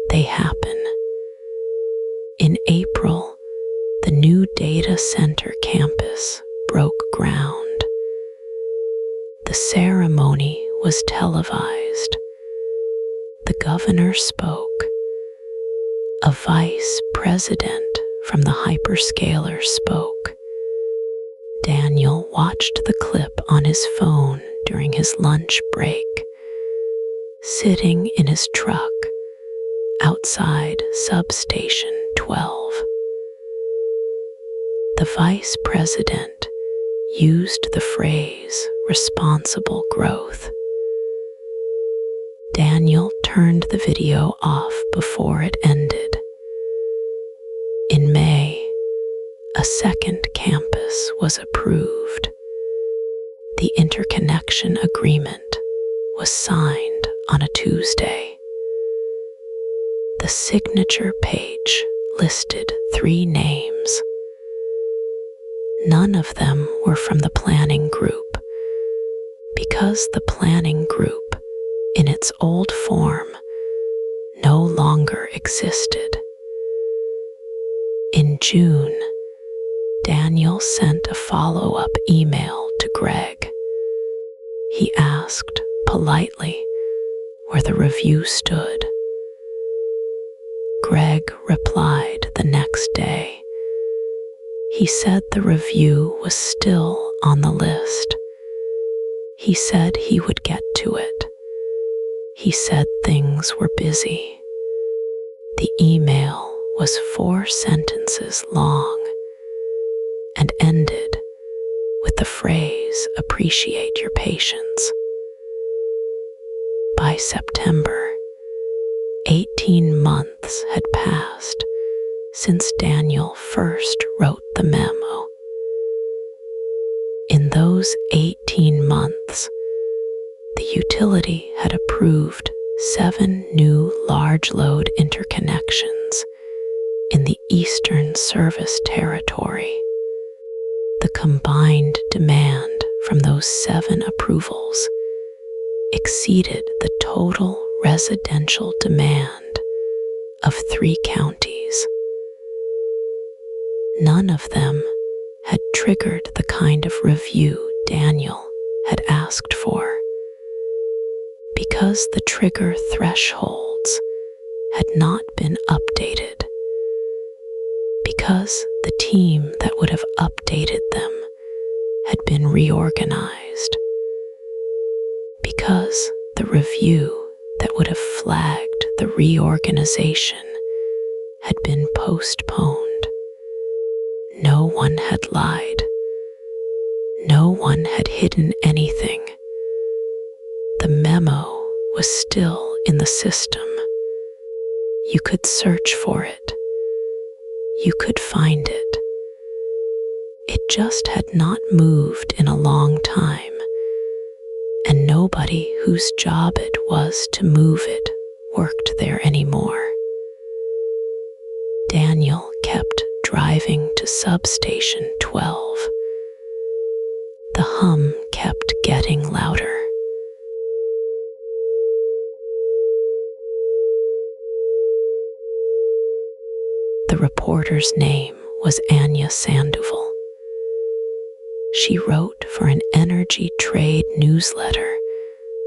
They happen. In April, the new data center campus broke ground. The ceremony was televised. The governor spoke. A vice president from the Hyperscaler spoke. Daniel watched the clip on his phone during his lunch break, sitting in his truck outside Substation 12. The vice president used the phrase responsible growth. Daniel turned the video off before it ended. In May, a second campus was approved. The interconnection agreement was signed on a Tuesday. The signature page listed 3 names. None of them were from the planning group, because the planning group, in its old form, no longer existed. In June, Daniel sent a follow-up email to Greg. He asked politely where the review stood. Greg replied the next day. He said the review was still on the list. He said he would get to it. He said things were busy. The email was 4 sentences long and ended with the phrase, "Appreciate your patience." By September, 18 months had passed since Daniel first wrote the memo. In those 18 months, the utility had approved 7 new large load interconnections in the Eastern Service Territory. The combined demand from those 7 approvals exceeded the total residential demand of 3 counties. None of them had triggered the kind of review Daniel had asked for, because the trigger thresholds had not been updated, because the team that would have updated them had been reorganized, because the review that would have flagged the reorganization had been postponed. No one had lied. No one had hidden anything. The memo was still in the system. You could search for it. You could find it. It just had not moved in a long time, and nobody whose job it was to move it worked there anymore. Daniel kept driving to Substation 12. The hum kept getting louder. The reporter's name was Anya Sandoval. She wrote for an energy trade newsletter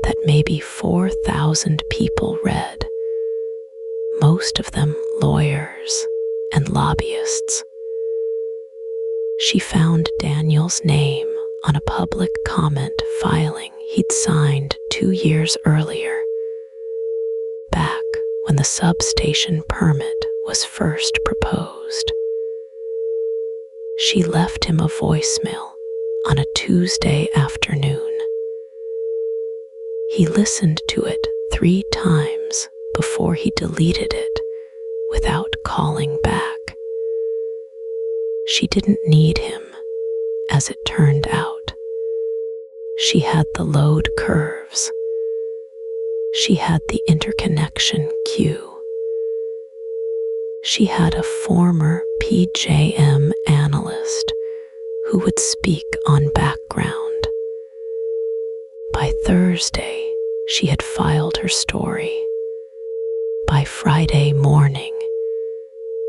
that maybe 4,000 people read, most of them lawyers and lobbyists. She found Daniel's name on a public comment filing he'd signed 2 years earlier, back when the substation permit was first proposed. She left him a voicemail on a Tuesday afternoon. He listened to it 3 times before he deleted it without calling back. She didn't need him, as it turned out. She had the load curves. She had the interconnection queue. She had a former PJM analyst who would speak on background. By Thursday, she had filed her story. By Friday morning,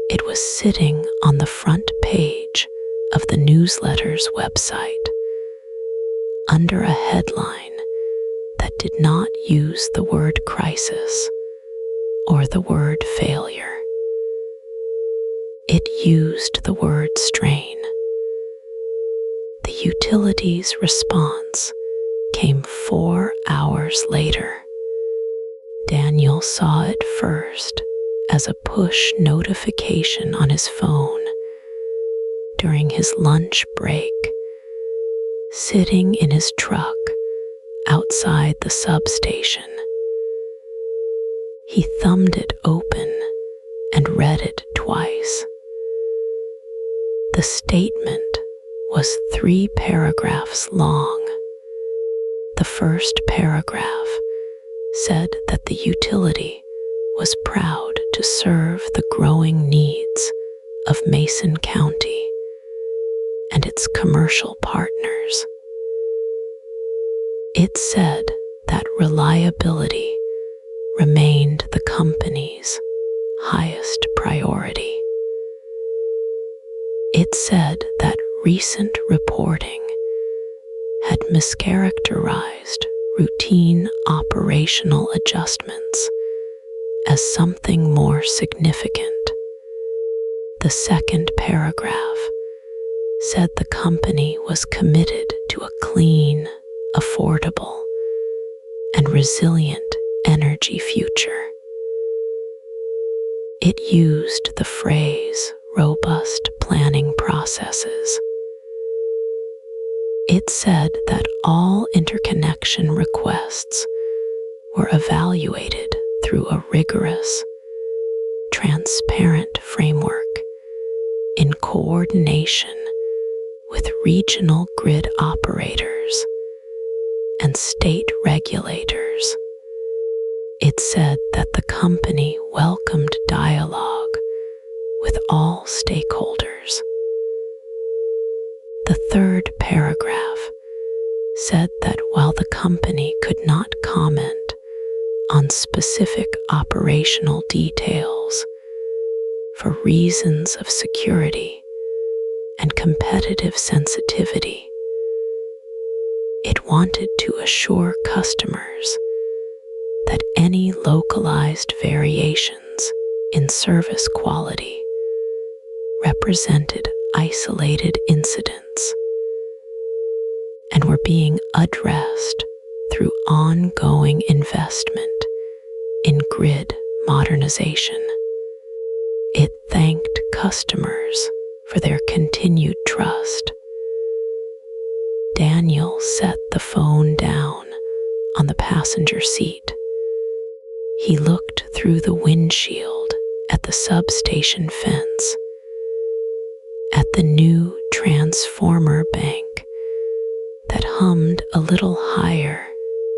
it was sitting on the front page of the newsletter's website, under a headline that did not use the word crisis or the word failure. It used the word strain. The utility's response came 4 hours later. Daniel saw it first as a push notification on his phone during his lunch break, sitting in his truck outside the substation. He thumbed it open and read it twice. The statement was 3 paragraphs long. The first paragraph said that the utility was proud to serve the growing needs of Mason County and its commercial partners. It said that reliability remained the company's highest priority. It said that recent reporting had mischaracterized routine operational adjustments as something more significant. The second paragraph said the company was committed to a clean, affordable, and resilient energy future. It used the phrase robust planning processes. It said that all interconnection requests were evaluated through a rigorous, transparent framework in coordination with regional grid operators and state regulators. It said that the company welcomed dialogue with all stakeholders. The third paragraph said that while the company could not comment on specific operational details for reasons of security and competitive sensitivity, it wanted to assure customers that any localized variations in service quality represented isolated incidents and were being addressed through ongoing investment in grid modernization. It thanked customers for their continued trust. Daniel set the phone down on the passenger seat. He looked through the windshield at the substation fence, at the new transformer bank that hummed a little higher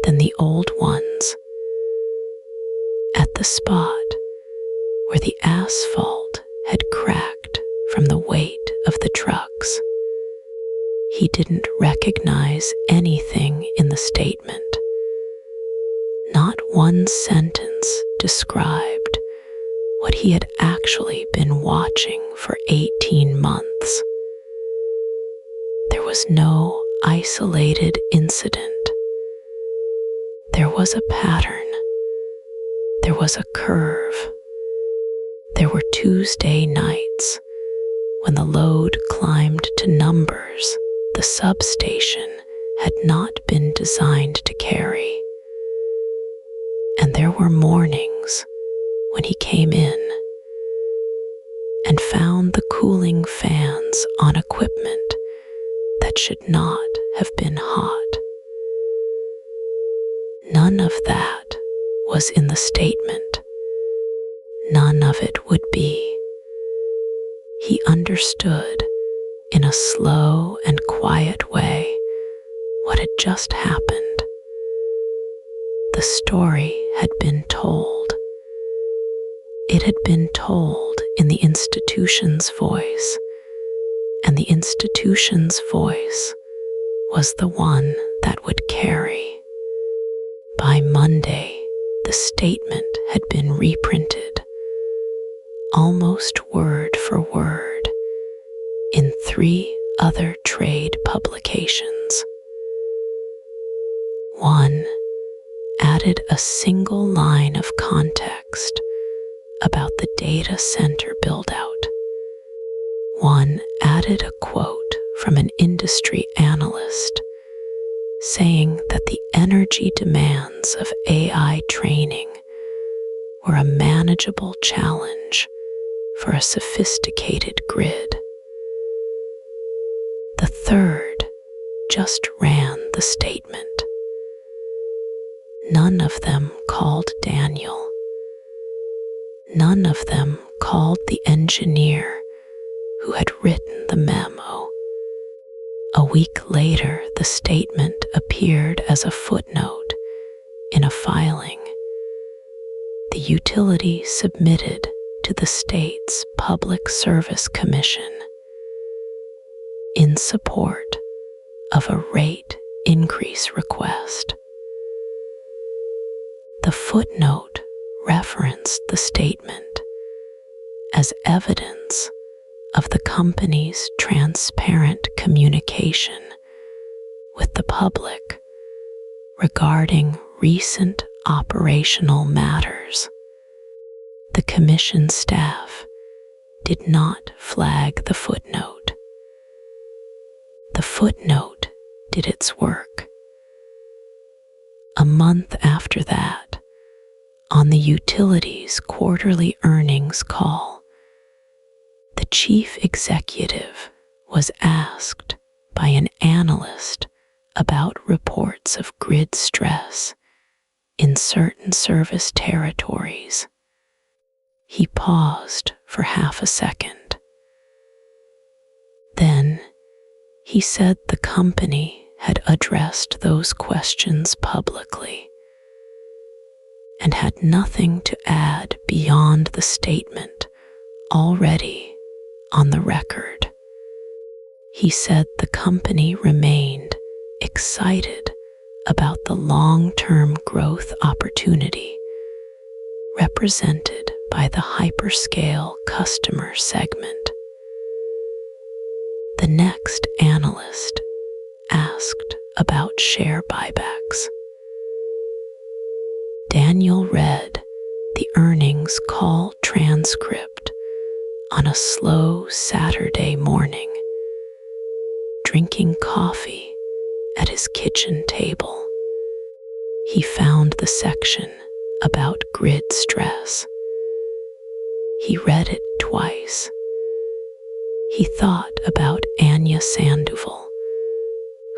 than the old ones, at the spot where the asphalt had cracked from the weight of the trucks. He didn't recognize anything in the statement. Not one sentence described what he had actually been watching for 18 months. There was no isolated incident. There was a pattern. There was a curve. There were Tuesday nights when the load climbed to numbers the substation had not been designed to carry. And there were mornings when he came in and found the cooling fans on equipment that should not have been hot. None of that was in the statement. None of it would be. He understood in a slow and quiet way what had just happened. The story had been told. It had been told in the institution's voice, and the institution's voice was the one that would carry. By Monday, the statement had been reprinted, almost word for word, in 3 other trade publications. One added a single line of context about the data center buildout. One added a quote from an industry analyst saying that the energy demands of AI training were a manageable challenge for a sophisticated grid. The third just ran the statement. None of them called Daniel. None of them called the engineer who had written the memo. A week later, the statement appeared as a footnote in a filing the utility submitted to the state's Public Service Commission in support of a rate increase request. The footnote referenced the statement as evidence of the company's transparent communication with the public regarding recent operational matters. The commission staff did not flag the footnote. The footnote did its work. A month after that, on the utility's quarterly earnings call, the chief executive was asked by an analyst about reports of grid stress in certain service territories. He paused for half a second. Then he said the company had addressed those questions publicly and had nothing to add beyond the statement already on the record. He said the company remained excited about the long-term growth opportunity represented by the hyperscale customer segment. The next analyst asked about share buybacks. Daniel read the earnings call transcript on a slow Saturday morning, drinking coffee at his kitchen table. He found the section about grid stress. He read it twice. He thought about Anya Sandoval,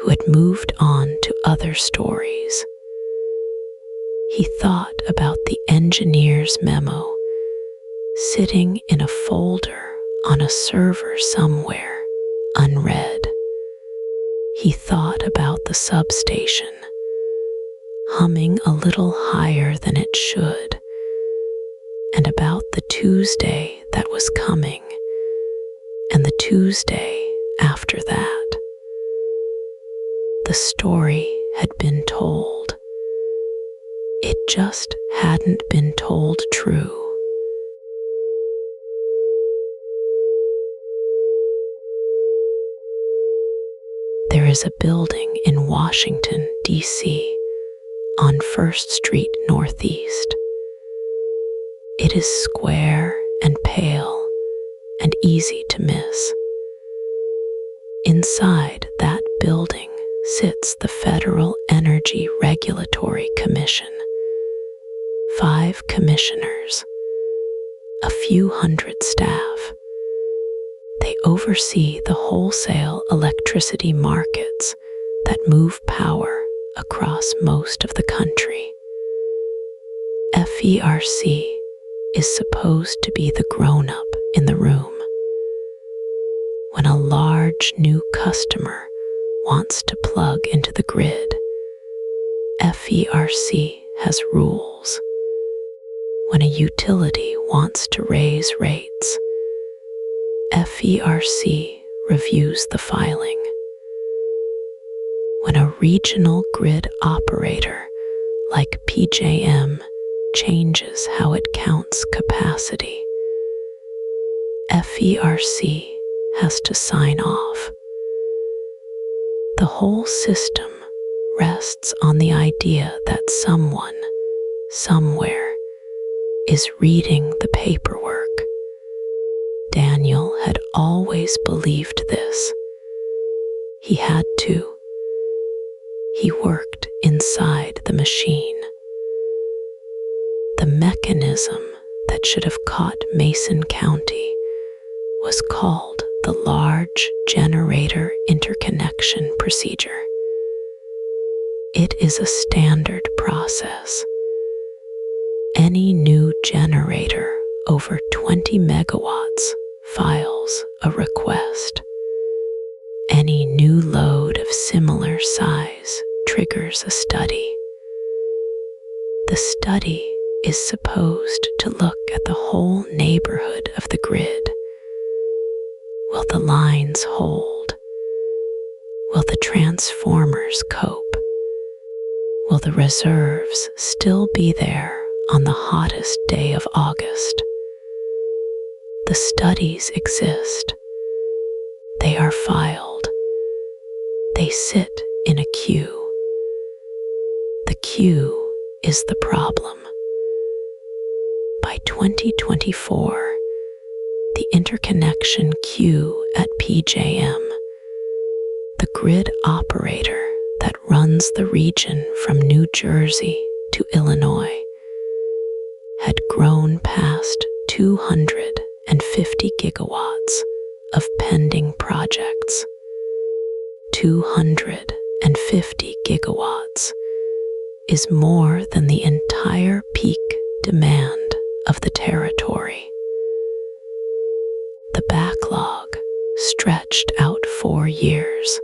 who had moved on to other stories. He thought about the engineer's memo sitting in a folder on a server somewhere, unread. He thought about the substation, humming a little higher than it should, and about the Tuesday that was coming, and the Tuesday after that. The story had been told. It just hadn't been told true. There is a building in Washington, D.C., on 1st Street Northeast. It is square and pale and easy to miss. Inside that building sits the Federal Energy Regulatory Commission. 5 commissioners, a few hundred staff. They oversee the wholesale electricity markets that move power across most of the country. FERC is supposed to be the grown-up in the room. When a large new customer wants to plug into the grid, FERC has rules. When a utility wants to raise rates, FERC reviews the filing. When a regional grid operator like PJM changes how it counts capacity, FERC has to sign off. The whole system rests on the idea that someone, somewhere, is reading the paperwork. Daniel had always believed this. He had to. He worked inside the machine. The mechanism that should have caught Mason County was called the Large Generator Interconnection Procedure. It is a standard process. Any new generator over 20 megawatts files a request. Any new load of similar size triggers a study. The study is supposed to look at the whole neighborhood of the grid. Will the lines hold? Will the transformers cope? Will the reserves still be there on the hottest day of August? The studies exist. They are filed. They sit in a queue. The queue is the problem. By 2024, the interconnection queue at PJM, the grid operator that runs the region from New Jersey to Illinois, had grown past 250 gigawatts of pending projects. 250 gigawatts is more than the entire peak demand of the territory. The backlog stretched out 4 years.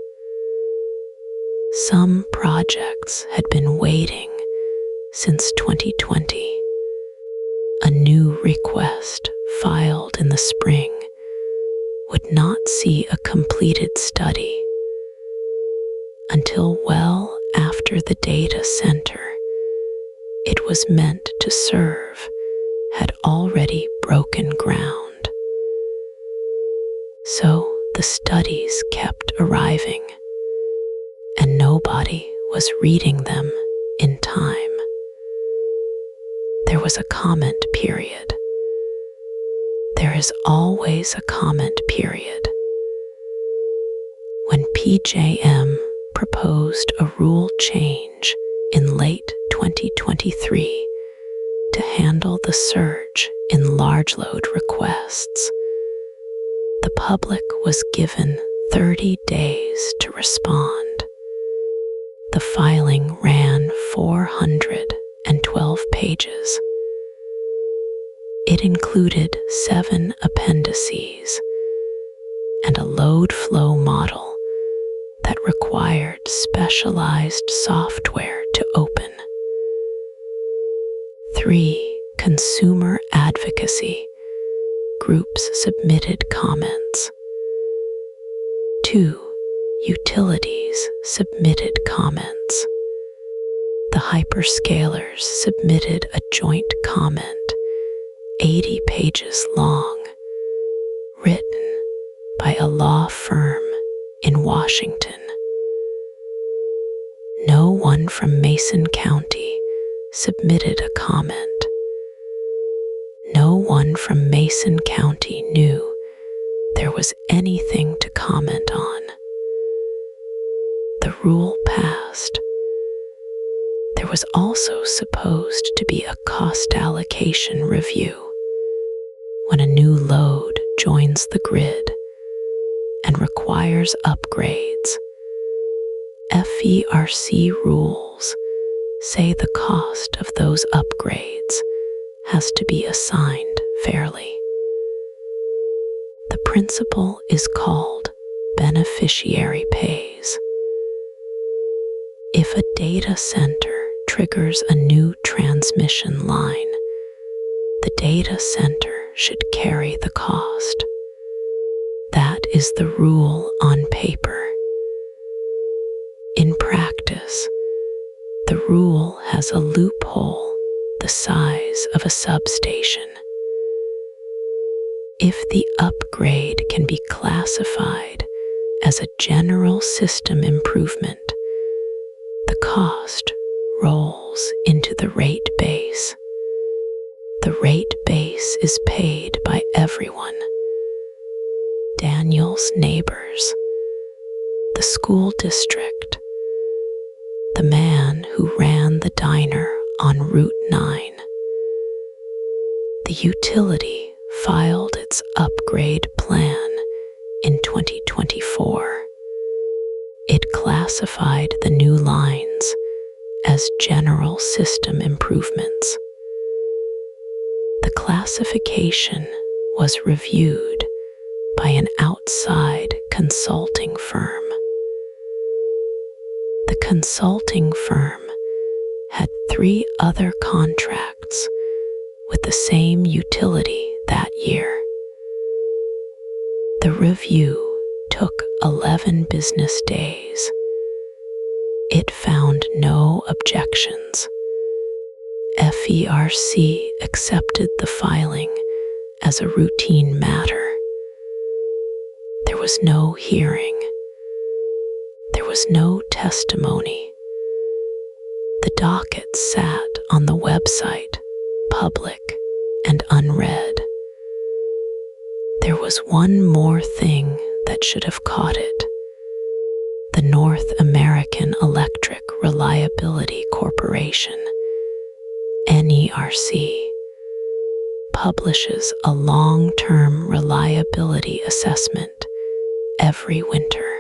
Some projects had been waiting since 2020. A new request filed in the spring would not see a completed study until well after the data center it was meant to serve had already broken ground. So the studies kept arriving, and nobody was reading them in time. There was a comment period. There is always a comment period. When PJM proposed a rule change in late 2023 to handle the surge in large load requests, the public was given 30 days to respond. The filing ran 412 pages. It included 7 appendices and a load flow model that required specialized software to open. 3 consumer advocacy groups submitted comments. 2 utilities submitted comments. The hyperscalers submitted a joint comment, 80 pages long, written by a law firm in Washington. No one from Mason County submitted a comment. No one from Mason County knew there was anything to comment on. The rule passed. There was also supposed to be a cost allocation review when a new load joins the grid and requires upgrades. FERC rules say the cost of those upgrades has to be assigned fairly. The principle is called beneficiary pays. If a data center triggers a new transmission line, the data center should carry the cost. That is the rule on paper. In practice, the rule has a loophole the size of a substation. If the upgrade can be classified as a general system improvement, the cost rolls into the rate base. The rate base is paid by everyone. Daniel's neighbors, the school district, the man who ran the diner on Route 9. The utility filed its upgrade plan in 2024. It classified the new lines as general system improvements. The classification was reviewed by an outside consulting firm. The consulting firm had 3 other contracts with the same utility that year. The review took 11 business days. It found no objections. FERC accepted the filing as a routine matter. There was no hearing. There was no testimony. The docket sat on the website, public and unread. There was one more thing that should have caught it. The North American Electric Reliability Corporation, NERC, publishes a long-term reliability assessment every winter.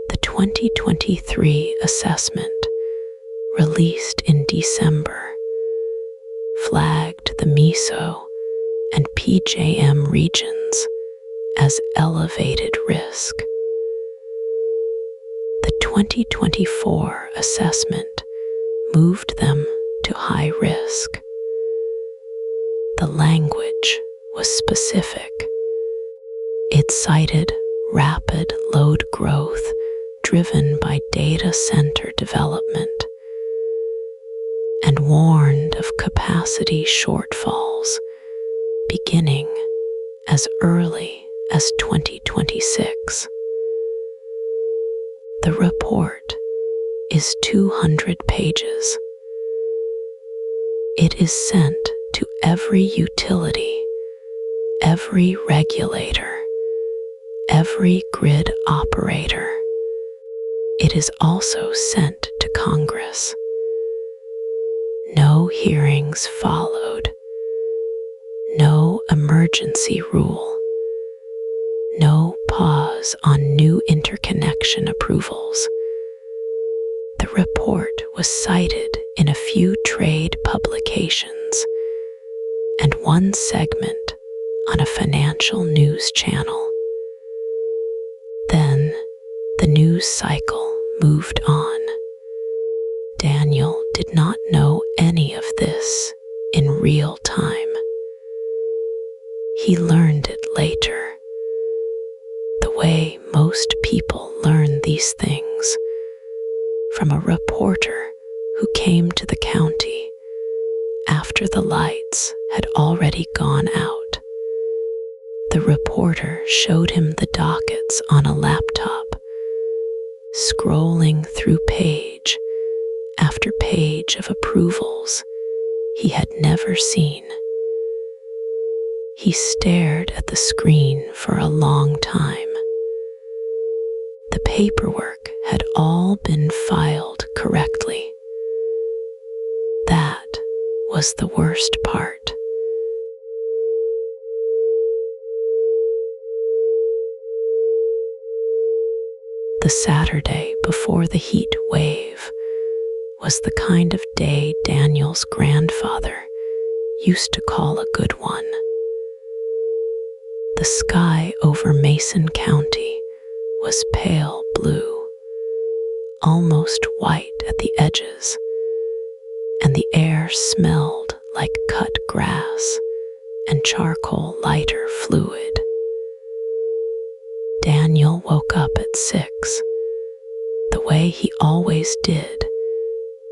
The 2023 assessment, released in December, flagged the MESO and PJM regions as elevated risk. The 2024 assessment moved them to high risk. The language was specific. It cited rapid load growth driven by data center development and warned of capacity shortfalls beginning as early as 2026. The report is 200 pages. It is sent to every utility, every regulator, every grid operator. It is also sent to Congress. No hearings followed. No emergency rule. No pause on new interconnection approvals. The report was cited in a few trade publications and one segment on a financial news channel. Then the news cycle moved on. Daniel did not know any of this in real time. He learned it later, the way most people learn these things, from a reporter who came to the county after the lights had already gone out. The reporter showed him the dockets on a laptop, scrolling through page after page of approvals he had never seen. He stared at the screen for a long time. The paperwork had all been filed correctly. That was the worst part. The Saturday before the heat wave was the kind of day Daniel's grandfather used to call a good one. The sky over Mason County was pale blue, almost white at the edges, and the air smelled like cut grass and charcoal lighter fluid. Daniel woke up at 6, the way he always did,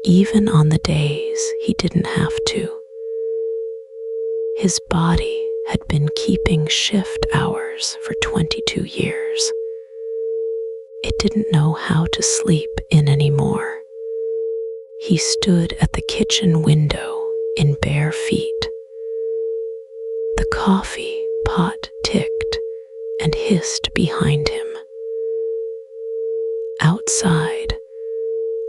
even on the days he didn't have to. His body had been keeping shift hours for 22 years. It didn't know how to sleep in anymore. He stood at the kitchen window in bare feet. The coffee pot ticked and hissed behind him. Outside,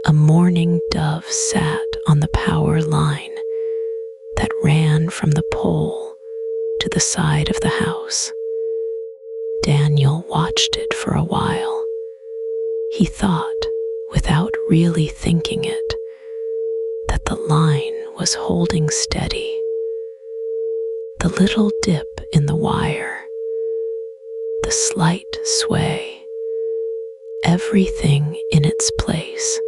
a mourning dove sat on the power line that ran from the pole to the side of the house. Daniel watched it for a while. He thought, without really thinking it, that the line was holding steady. The little dip in the wire, the slight sway, everything in its place.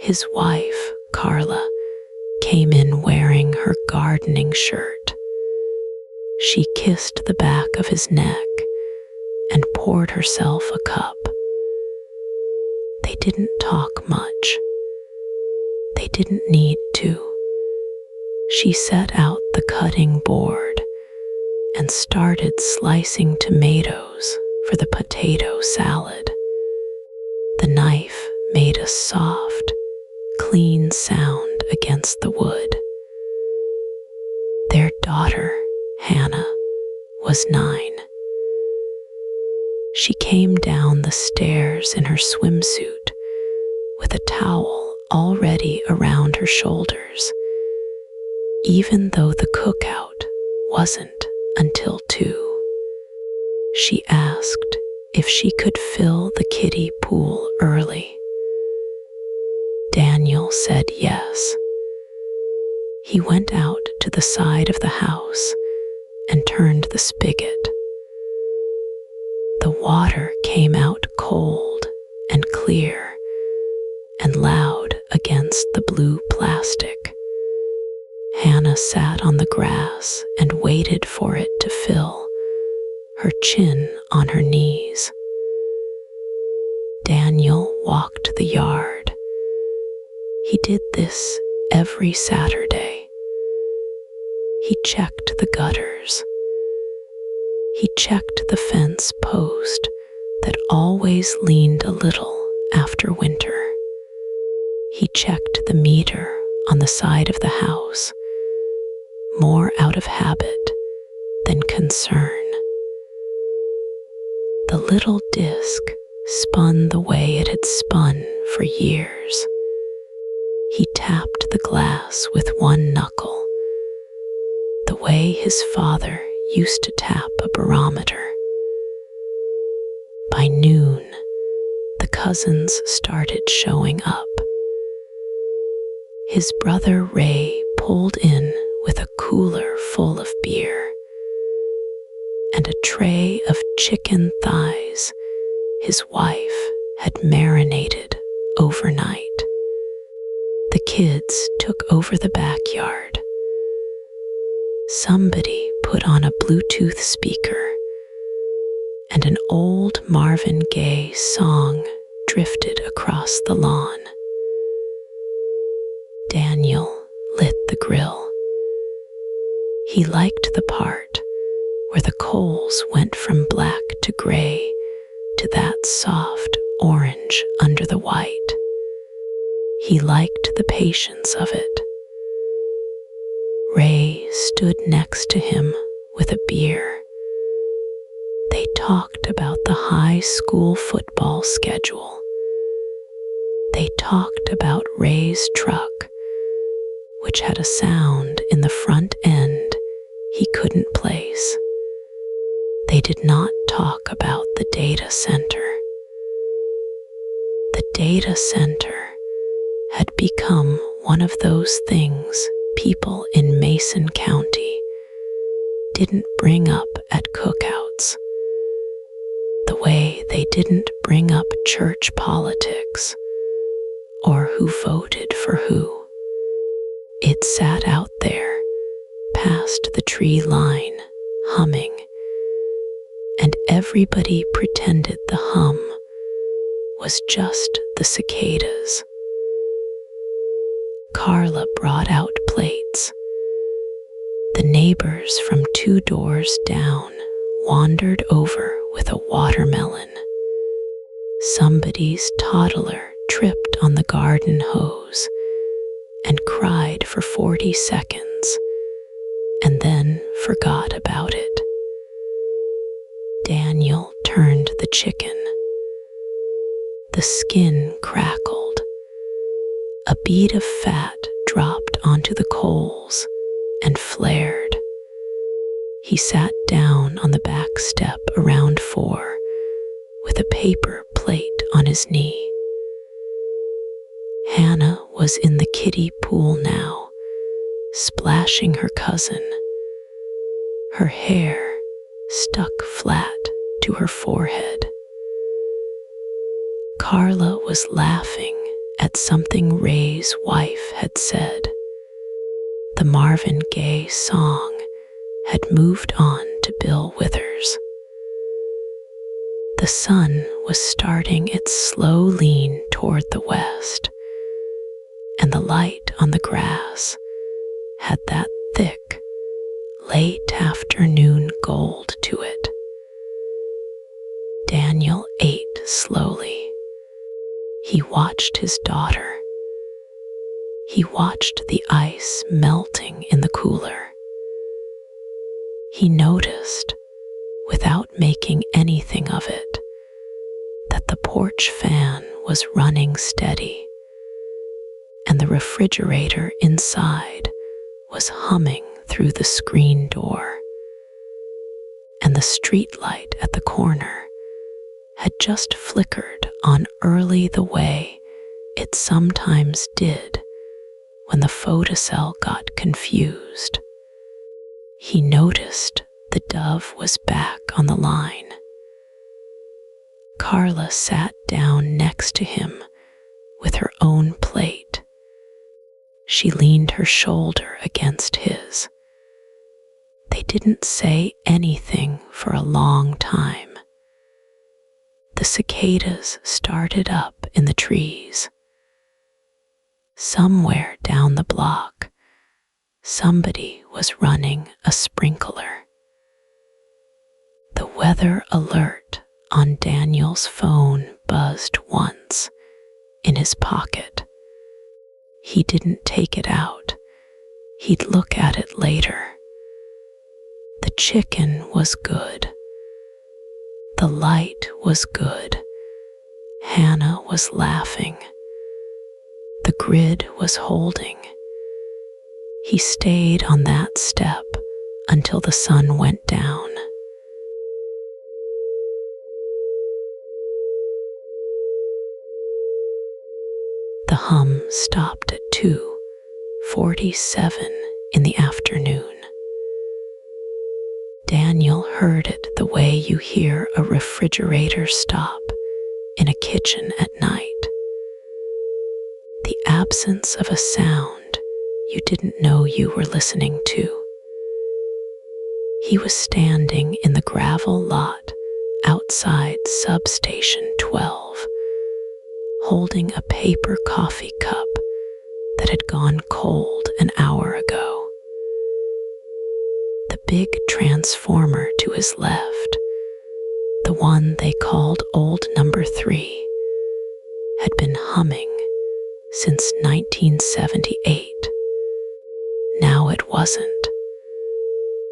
His wife, Carla, came in wearing her gardening shirt. She kissed the back of his neck and poured herself a cup. They didn't talk much. They didn't need to. She set out the cutting board and started slicing tomatoes for the potato salad. The knife made a soft, clean sound against the wood. Their daughter, Hannah, was 9. She came down the stairs in her swimsuit with a towel already around her shoulders, even though the cookout wasn't until 2. She asked if she could fill the kiddie pool early. Daniel said yes. He went out to the side of the house and turned the spigot. The water came out cold and clear and loud against the blue plastic. Hannah sat on the grass and waited for it to fill, her chin on her knees. Daniel walked the yard. He did this every Saturday. He checked the gutters. He checked the fence post that always leaned a little after winter. He checked the meter on the side of the house, more out of habit than concern. The little disc spun the way it had spun for years. He tapped the glass with one knuckle, the way his father used to tap a barometer. By noon, the cousins started showing up. His brother Ray pulled in with a cooler full of beer and a tray of chicken thighs his wife had marinated overnight. The kids took over the backyard. Somebody put on a Bluetooth speaker, and an old Marvin Gaye song drifted across the lawn. Daniel lit the grill. He liked the part where the coals went from black to gray to that soft orange under the white. He liked the patience of it. Ray stood next to him with a beer. They talked about the high school football schedule. They talked about Ray's truck, which had a sound in the front end he couldn't place. They did not talk about the data center. The data center had become one of those things people in Mason County didn't bring up at cookouts, the way they didn't bring up church politics or who voted for who. It sat out there, past the tree line, humming, and everybody pretended the hum was just the cicadas. Carla brought out plates. The neighbors from 2 doors down wandered over with a watermelon. Somebody's toddler tripped on the garden hose and cried for 40 seconds and then forgot about it. Daniel turned the chicken. The skin crackled. A bead of fat dropped onto the coals and flared. He sat down on the back step around 4 with a paper plate on his knee. Hannah was in the kiddie pool now, splashing her cousin. Her hair stuck flat to her forehead. Carla was laughing at something Ray's wife had said. The Marvin Gaye song had moved on to Bill Withers. The sun was starting its slow lean toward the west, and the light on the grass had that thick, late afternoon gold to it. Daniel ate slowly. He watched his daughter. He watched the ice melting in the cooler. He noticed, without making anything of it, that the porch fan was running steady, and the refrigerator inside was humming through the screen door, and the street light at the corner had just flickered on early the way it sometimes did when the photocell got confused. He noticed the dove was back on the line. Carla sat down next to him with her own plate. She leaned her shoulder against his. They didn't say anything for a long time. The cicadas started up in the trees. Somewhere down the block, somebody was running a sprinkler. The weather alert on Daniel's phone buzzed once in his pocket. He didn't take it out. He'd look at it later. The chicken was good. The light was good. Hannah was laughing. The grid was holding. He stayed on that step until the sun went down. The hum stopped at 2, 2:47 in the afternoon. Daniel heard it the way you hear a refrigerator stop in a kitchen at night. The absence of a sound you didn't know you were listening to. He was standing in the gravel lot outside Substation 12, holding a paper coffee cup that had gone cold an hour ago. The big transformer to his left, the one they called Old Number 3, had been humming since 1978. Now it wasn't.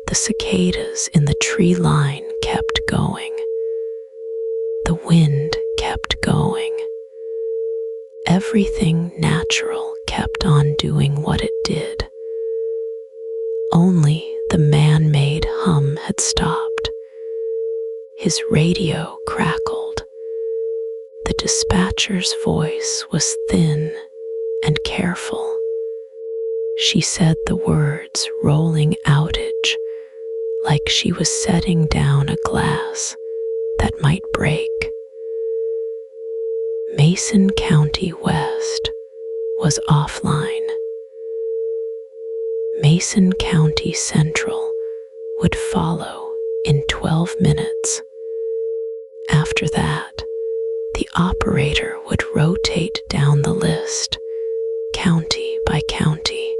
The cicadas in the tree line kept going. The wind kept going. Everything natural kept on doing what it did. Only the man-made hum had stopped. His radio crackled. The dispatcher's voice was thin and careful. She said the words rolling outage like she was setting down a glass that might break. Mason County West was offline. Mason County Central would follow in 12 minutes. After that, the operator would rotate down the list, county by county,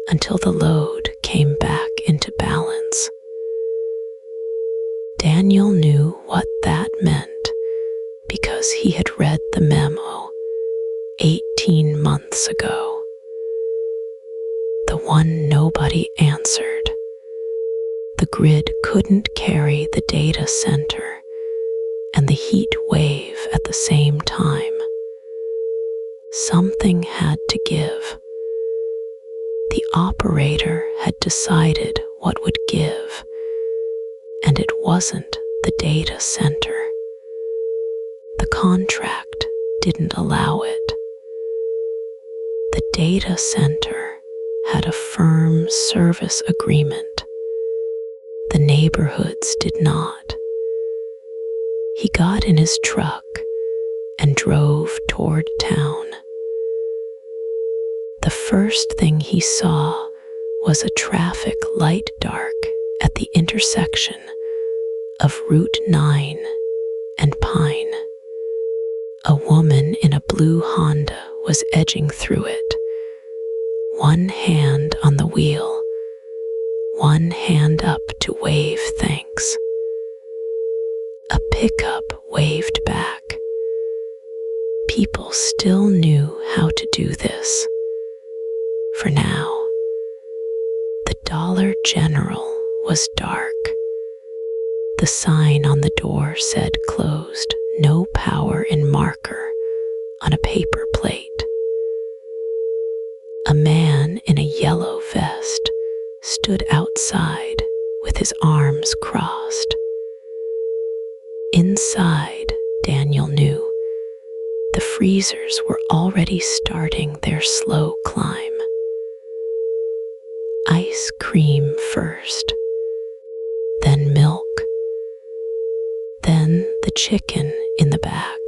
until the load came back into balance. Daniel knew what that meant because he had read the memo 18 months ago. The one nobody answered. The grid couldn't carry the data center and the heat wave at the same time. Something had to give. The operator had decided what would give, and it wasn't the data center. The contract didn't allow it. The data center had a firm service agreement. The neighborhoods did not. He got in his truck and drove toward town. The first thing he saw was a traffic light dark at the intersection of Route 9 and Pine. A woman in a blue Honda was edging through it, one hand on the wheel, one hand up to wave thanks. A pickup waved back. People still knew how to do this. For now, the Dollar General was dark. The sign on the door said closed, no power in marker on a paper plate. A man in a yellow vest stood outside with his arms crossed. Inside, Daniel knew, the freezers were already starting their slow climb. Ice cream first, then milk, then the chicken in the back.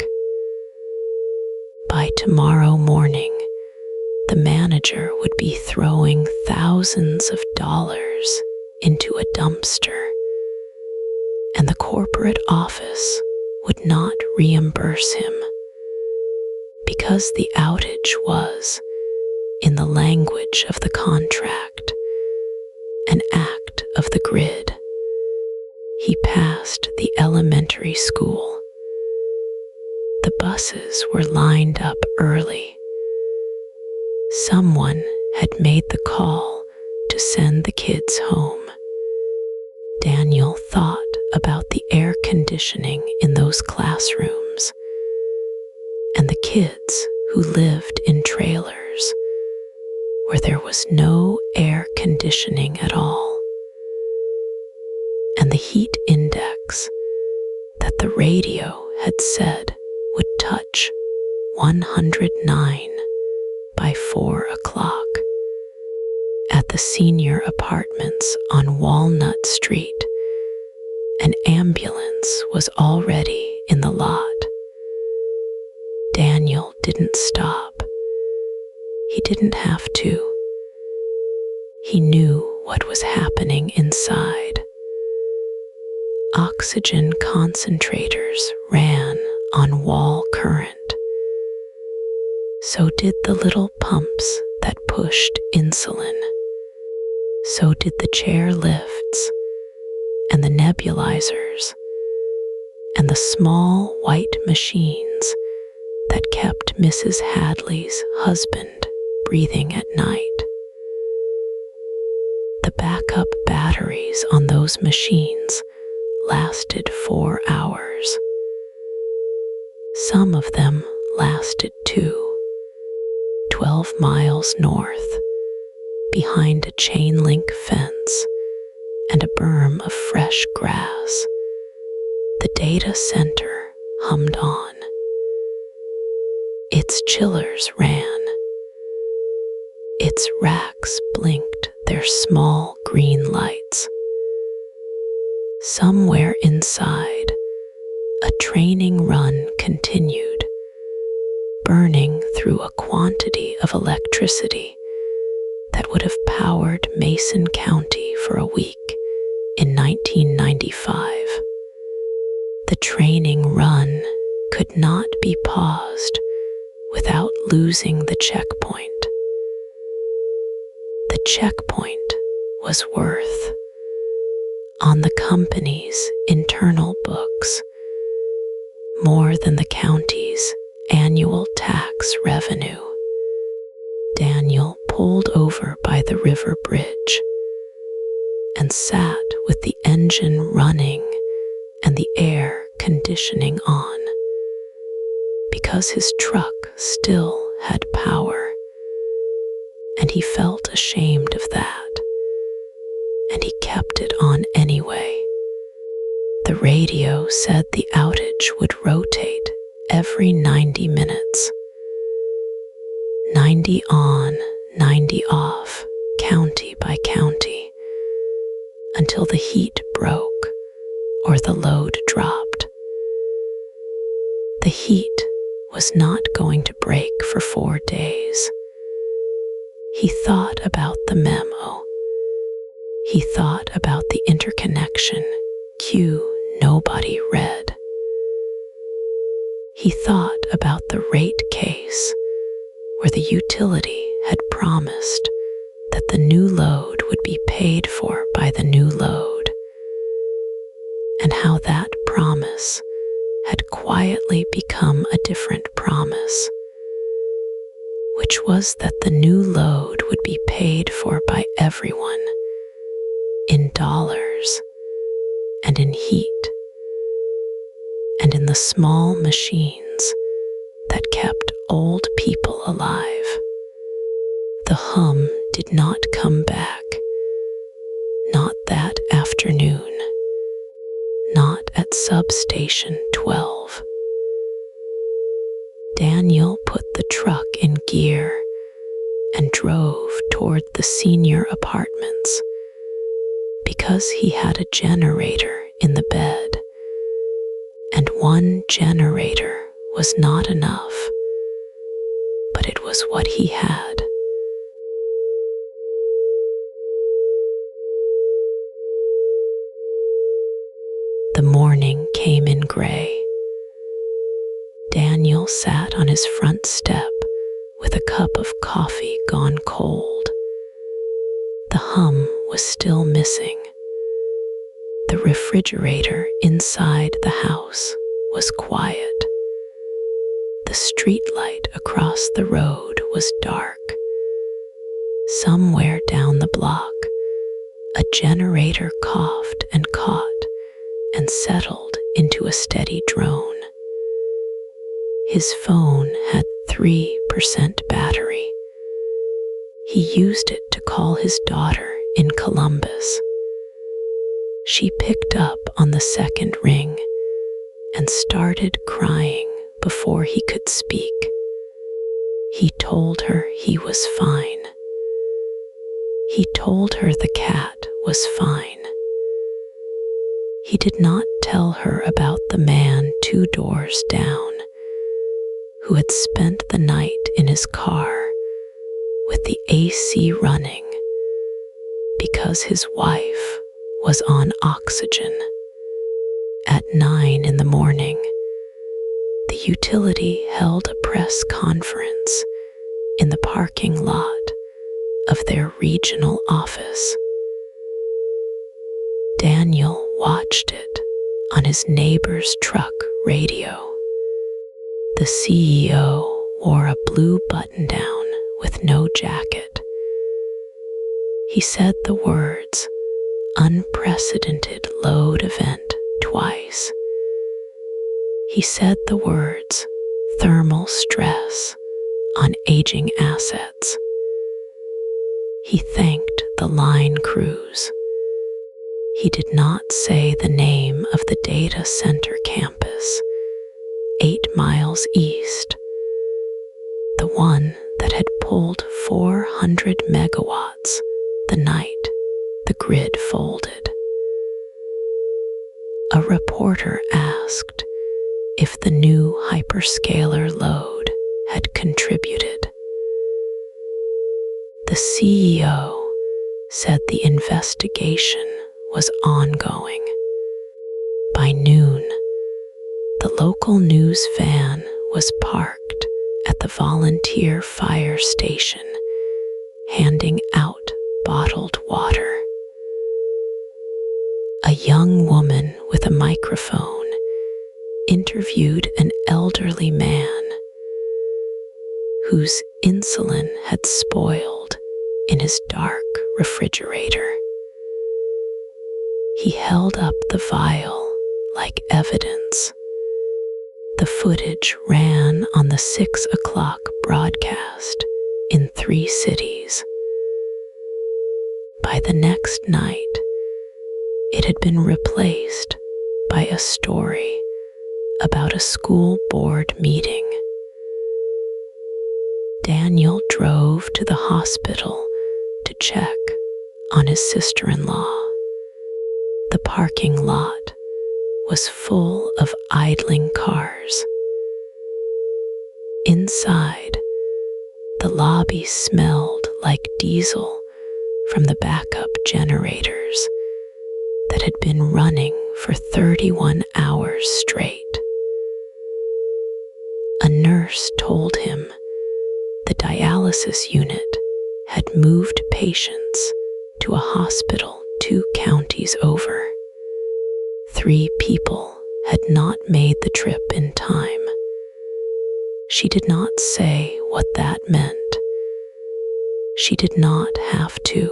By tomorrow morning, the manager would be throwing thousands of dollars into a dumpster, and the corporate office would not reimburse him because the outage was, in the language of the contract, an act of the grid. He passed the elementary school. The buses were lined up early. Someone had made the call to send the kids home. Daniel thought about the air conditioning in those classrooms and the kids who lived in trailers where there was no air conditioning at all, and the heat index that the radio had said would touch 109 by 4 o'clock. the senior apartments on Walnut Street, an ambulance was already in the lot. Daniel didn't stop. He didn't have to. He knew what was happening inside. Oxygen concentrators ran on wall current. So did the little pumps that pushed insulin. So did the chair lifts and the nebulizers and the small white machines that kept Mrs. Hadley's husband breathing at night. The backup batteries on those machines lasted 4 hours. Some of them lasted 12 miles north, behind a chain link fence and a berm of fresh grass. The data center hummed on. Its chillers ran. Its racks blinked their small green lights. Somewhere inside, a training run continued, burning through a quantity of electricity that would have powered Mason County for a week in 1995. The training run could not be paused without losing the checkpoint. The checkpoint was worth, on the company's internal books, more than the county's annual tax revenue. Daniel pulled over by the river bridge and sat with the engine running and the air conditioning on, because his truck still had power, and he felt ashamed of that, and he kept it on anyway. The radio said the outage would rotate every 90 minutes. 90 on, 90 off, county by county, until the heat broke or the load dropped. The heat was not going to break for 4 days. He thought about the memo. He thought about the interconnection cue nobody read. He thought about the rate case where the utility had promised that the new load would be paid for by the new load, and how that promise had quietly become a different promise, which was that the new load would be paid for by everyone in dollars and in heat and in the small machines that kept old people alive. The hum did not come back, not that afternoon, not at Substation 12. Daniel put the truck in gear and drove toward the senior apartments because he had a generator in the bed, and one generator was not enough, but it was what he had. The morning came in gray. Daniel sat on his front step with a cup of coffee gone cold. The hum was still missing. The refrigerator inside the house was quiet. The street light across the road was dark. Somewhere down the block, a generator coughed and caught and settled into a steady drone. His phone had 3% battery. He used it to call his daughter in Columbus. She picked up on the second ring and started crying before he could speak. He told her he was fine. He told her the cat was fine. He did not tell her about the man 2 doors down who had spent the night in his car with the AC running because his wife was on oxygen. At 9 in the morning, the utility held a press conference in the parking lot of their regional office. Daniel watched it on his neighbor's truck radio. The CEO wore a blue button-down with no jacket. He said the words, "unprecedented load event," twice. He said the words, "thermal stress" on aging assets. He thanked the line crews. He did not say the name of the data center campus, 8 miles east, the one that had pulled 400 megawatts the night the grid folded. A reporter asked if the new hyperscaler load had contributed. The CEO said the investigation was ongoing. By noon, the local news van was parked at the volunteer fire station, handing out bottled water. A young woman with a microphone interviewed an elderly man whose insulin had spoiled in his dark refrigerator. He held up the vial like evidence. The footage ran on the 6 o'clock broadcast in 3 cities. By the next night, it had been replaced by a story about a school board meeting. Daniel drove to the hospital to check on his sister-in-law. The parking lot was full of idling cars. Inside, the lobby smelled like diesel from the backup generators that had been running for 31 hours straight. A nurse told him the dialysis unit had moved patients to a hospital 2 counties over. 3 people had not made the trip in time. She did not say what that meant. She did not have to.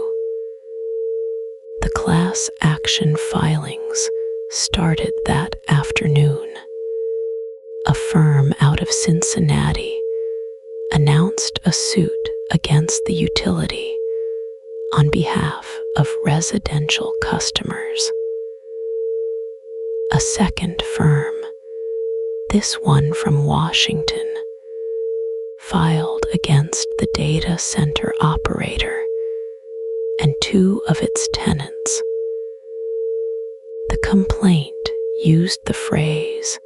The class action filings started that afternoon. A firm out of Cincinnati announced a suit against the utility on behalf of residential customers. A second firm, this one from Washington, filed against the data center operator and 2 of its tenants. The complaint used the phrase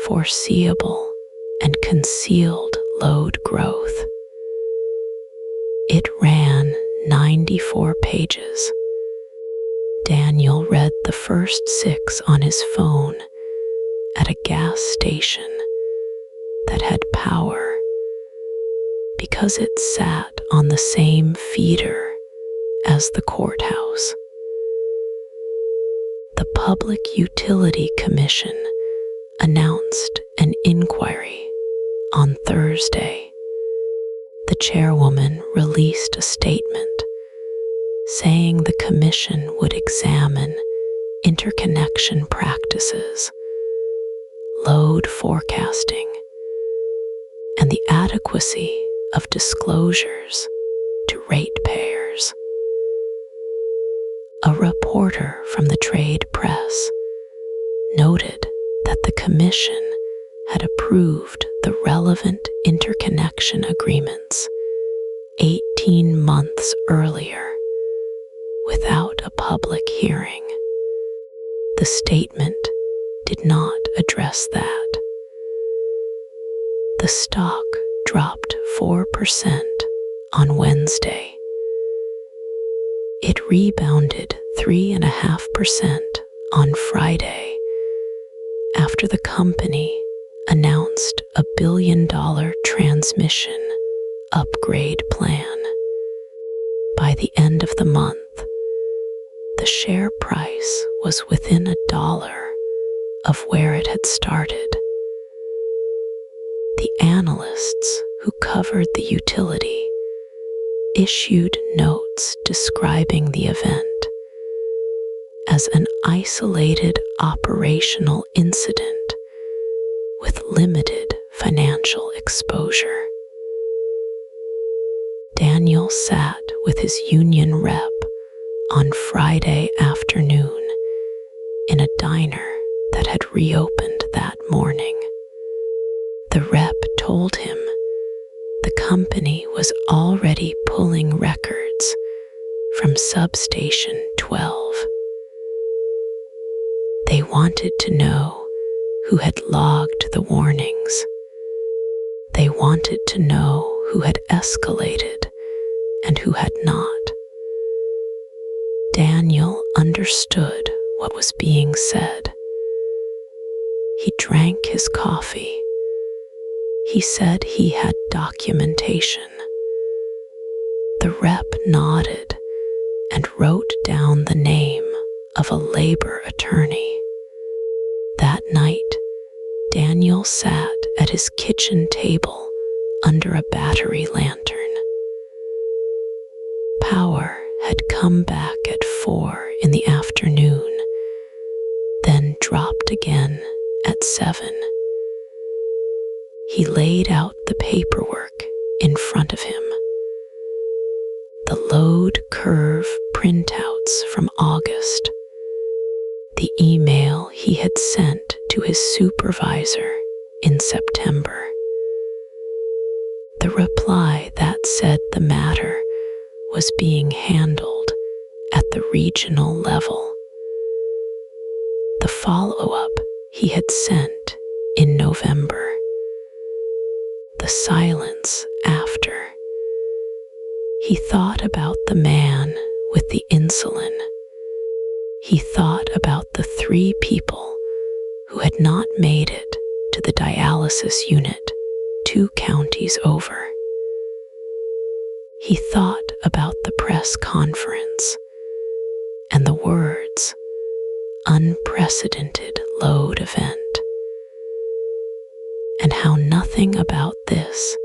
foreseeable and concealed load growth. It ran 94 pages. Daniel read the first 6 on his phone at a gas station that had power because it sat on the same feeder as the courthouse. The Public Utility Commission announced an inquiry on Thursday. The chairwoman released a statement saying the commission would examine interconnection practices, load forecasting, and the adequacy of disclosures to ratepayers. A reporter from the trade press noted that the commission had approved the relevant interconnection agreements 18 months earlier a public hearing. The statement did not address that. The stock dropped 4% on Wednesday. It rebounded 3.5% on Friday after the company announced a $1 billion transmission upgrade plan. By the end of the month, the share price was within $1 of where it had started. The analysts who covered the utility issued notes describing the event as an isolated operational incident with limited financial exposure. Daniel sat with his union rep on Friday afternoon in a diner that had reopened that morning. The rep told him the company was already pulling records from Substation 12. They wanted to know who had logged the warnings. They wanted to know who had escalated and who had not. Daniel understood what was being said. He drank his coffee. He said he had documentation. The rep nodded and wrote down the name of a labor attorney. That night, Daniel sat at his kitchen table under a battery lantern. Power had come back at 4 in the afternoon, then dropped again at 7. He laid out the paperwork in front of him. The load curve printouts from August. The email he had sent to his supervisor in September. The reply that said the matter was being handled at the regional level. The follow-up he had sent in November. The silence after. He thought about the man with the insulin. He thought about the 3 people who had not made it to the dialysis unit 2 counties over. He thought about the press conference and the words, unprecedented load event, and how nothing about this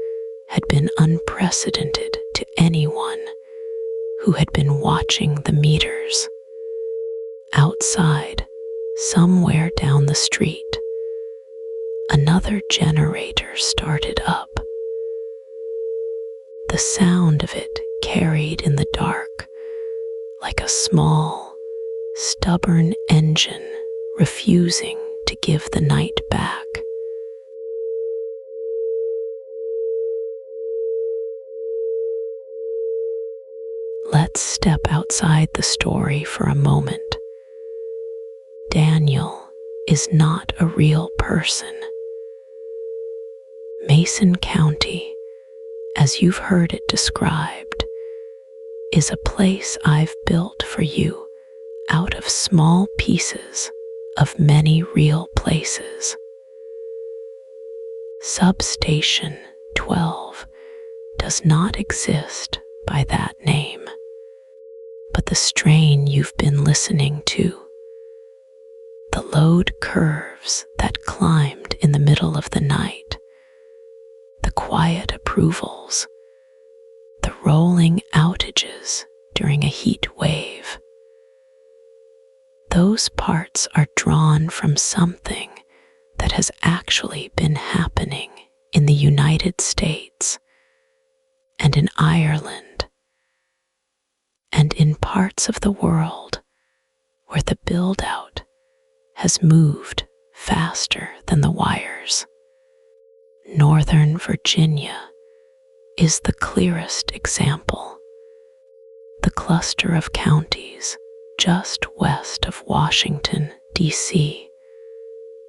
had been unprecedented to anyone who had been watching the meters. Outside, somewhere down the street, another generator started up. The sound of it carried in the dark like a small, stubborn engine refusing to give the night back. Let's step outside the story for a moment. Daniel is not a real person. Mason County, as you've heard it described, is a place I've built for you out of small pieces of many real places. Substation 12 does not exist by that name, but the strain you've been listening to, the load curves that climbed in the middle of the night, the quiet approvals, the rolling outages during a heat wave. Those parts are drawn from something that has actually been happening in the United States and in Ireland and in parts of the world where the buildout has moved faster than the wires. Northern Virginia is the clearest example. The cluster of counties just west of Washington, D.C.,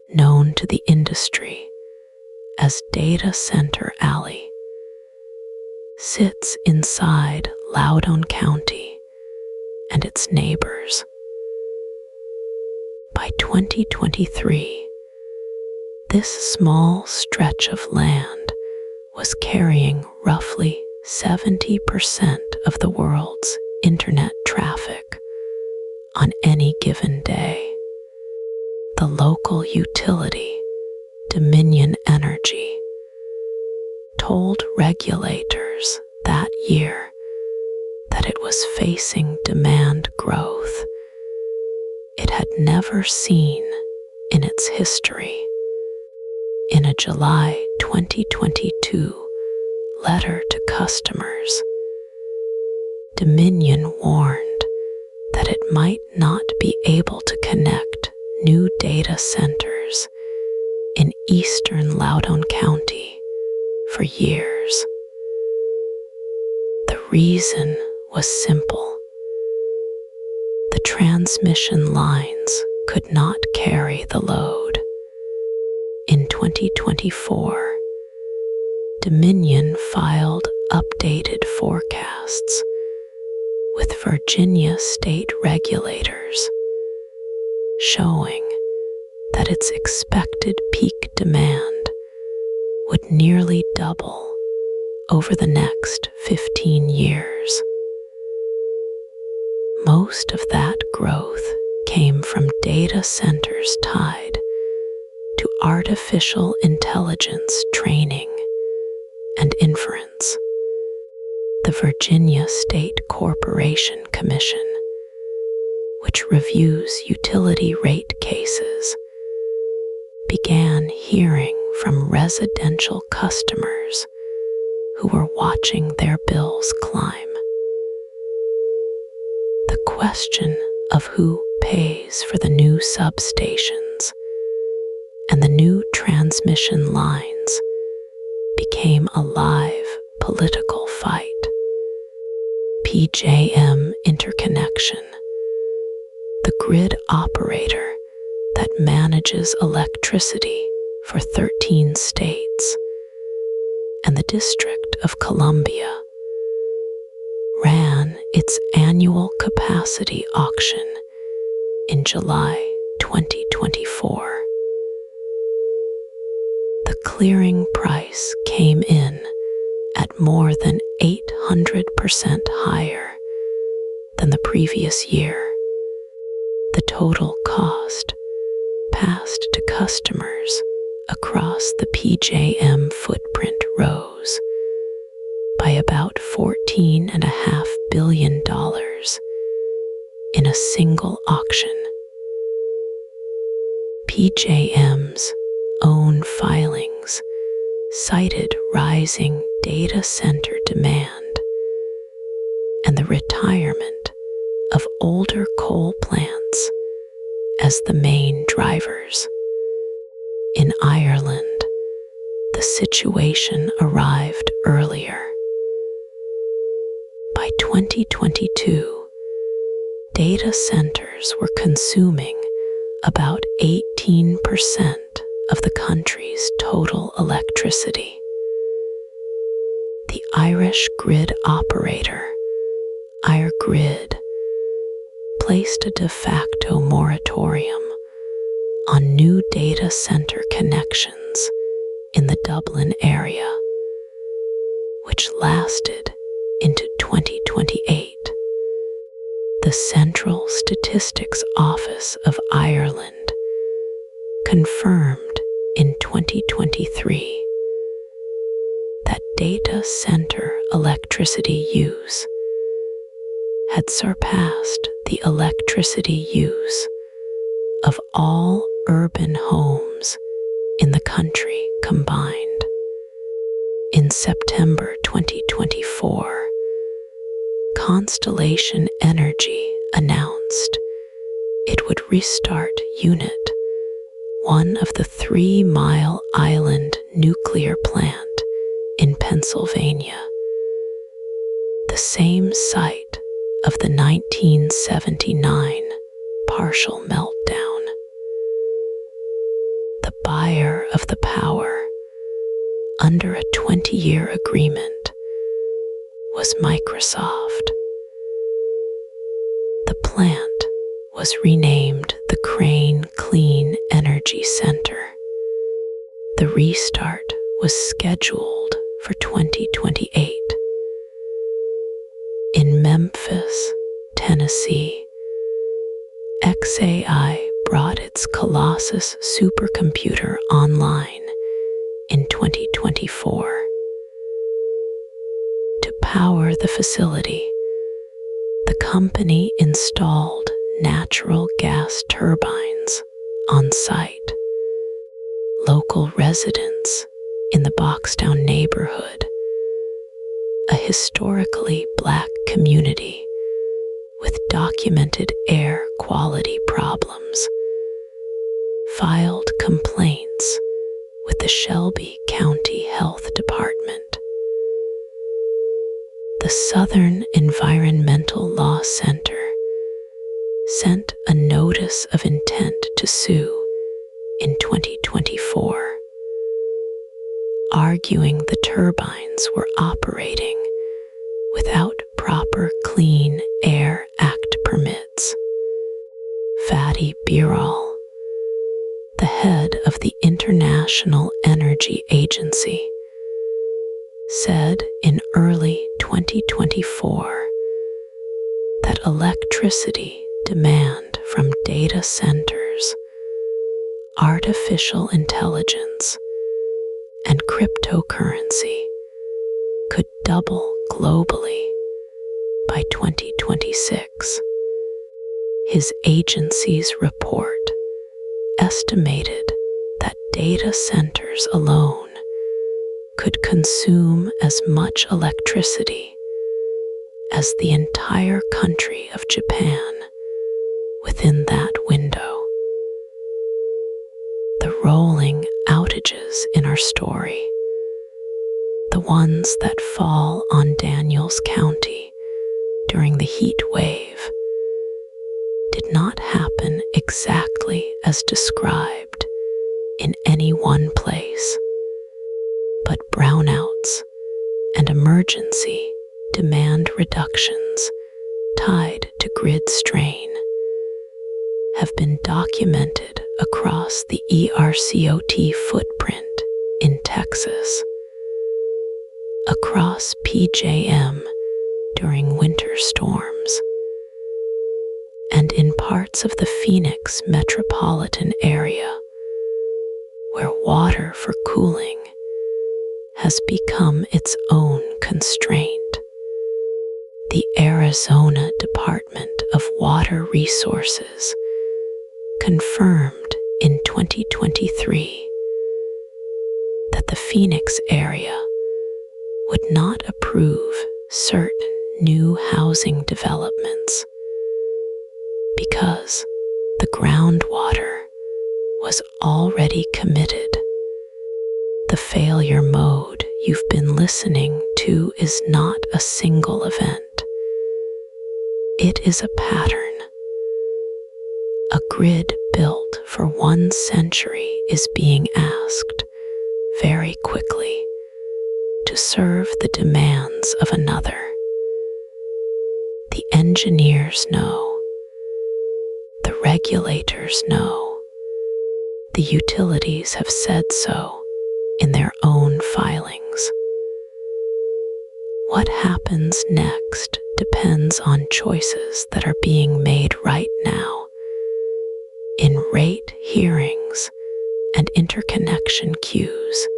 known to the industry as Data Center Alley, sits inside Loudoun County and its neighbors. By 2023, this small stretch of land was carrying roughly 70% of the world's internet traffic on any given day. The local utility, Dominion Energy, told regulators that year that it was facing demand growth it had never seen in its history. In a July 2022 letter to customers, Dominion warned that it might not be able to connect new data centers in eastern Loudoun County for years. The reason was simple. The transmission lines could not carry the load. In 2024, Dominion filed updated forecasts with Virginia state regulators, showing that its expected peak demand would nearly double over the next 15 years. Most of that growth came from data centers tied to artificial intelligence training and inference. The Virginia State Corporation Commission, which reviews utility rate cases, began hearing from residential customers who were watching their bills climb. The question of who pays for the new substations and the new transmission lines became a live political fight. PJM Interconnection, the grid operator that manages electricity for 13 states, and the District of Columbia, ran its annual capacity auction in July 2024. The clearing price came in at more than 800% higher than the previous year. The total cost passed to customers across the PJM footprint rose by about $14.5 billion in a single auction. PJM's own filings cited rising data center demand and the retirement of older coal plants as the main drivers. In Ireland, the situation arrived earlier. By 2022, data centers were consuming about 18% of the country's total electricity. The Irish grid operator, Grid, placed a de facto moratorium on new data center connections in the Dublin area, which lasted into 2028. The Central Statistics Office of Ireland confirmed in 2023 that data center electricity use had surpassed the electricity use of all urban homes in the country combined. In September 2024, Constellation Energy announced it would restart Unit 1 of the 3 Mile Island nuclear plant in Pennsylvania, the same site of the 1979 partial meltdown. The buyer of the power, under a 20-year agreement, was Microsoft. The plant was renamed the Crane Clean Energy Center. The restart was scheduled for 2028. In Memphis, Tennessee, xAI brought its Colossus supercomputer online in 2024. To power the facility, the company installed natural gas turbines on site. Local residents in the Boxtown neighborhood, a historically Black community with documented air quality problems, filed complaints with the Shelby County Health Department. The Southern Environmental Law Center sent a notice of intent to sue in 2024, arguing the turbines were operating without proper Clean Air Act permits. Fatih Birol, the head of the International Energy Agency, said in early 2024 that electricity demand from data centers, artificial intelligence, and cryptocurrency could double globally by 2026. His agency's report estimated that data centers alone could consume as much electricity as the entire country of Japan within that window. The rolling outages in our story, the ones that fall on Daniels County during the heat wave, did not happen exactly as described in any one place, but brownouts and emergency demand reductions tied to grid strain have been documented across the ERCOT footprint in Texas, across PJM during winter storms, and in parts of the Phoenix metropolitan area where water for cooling has become its own constraint. The Arizona Department of Water Resources confirmed in 2023 that the Phoenix area would not approve certain new housing developments because the groundwater was already committed. The failure mode you've been listening to is not a single event. It is a pattern. A grid built for 1 century is being asked very quickly to serve the demands of another. The engineers know. The regulators know. The utilities have said so in their own filings. What happens next depends on choices that are being made right now in rate hearings and interconnection queues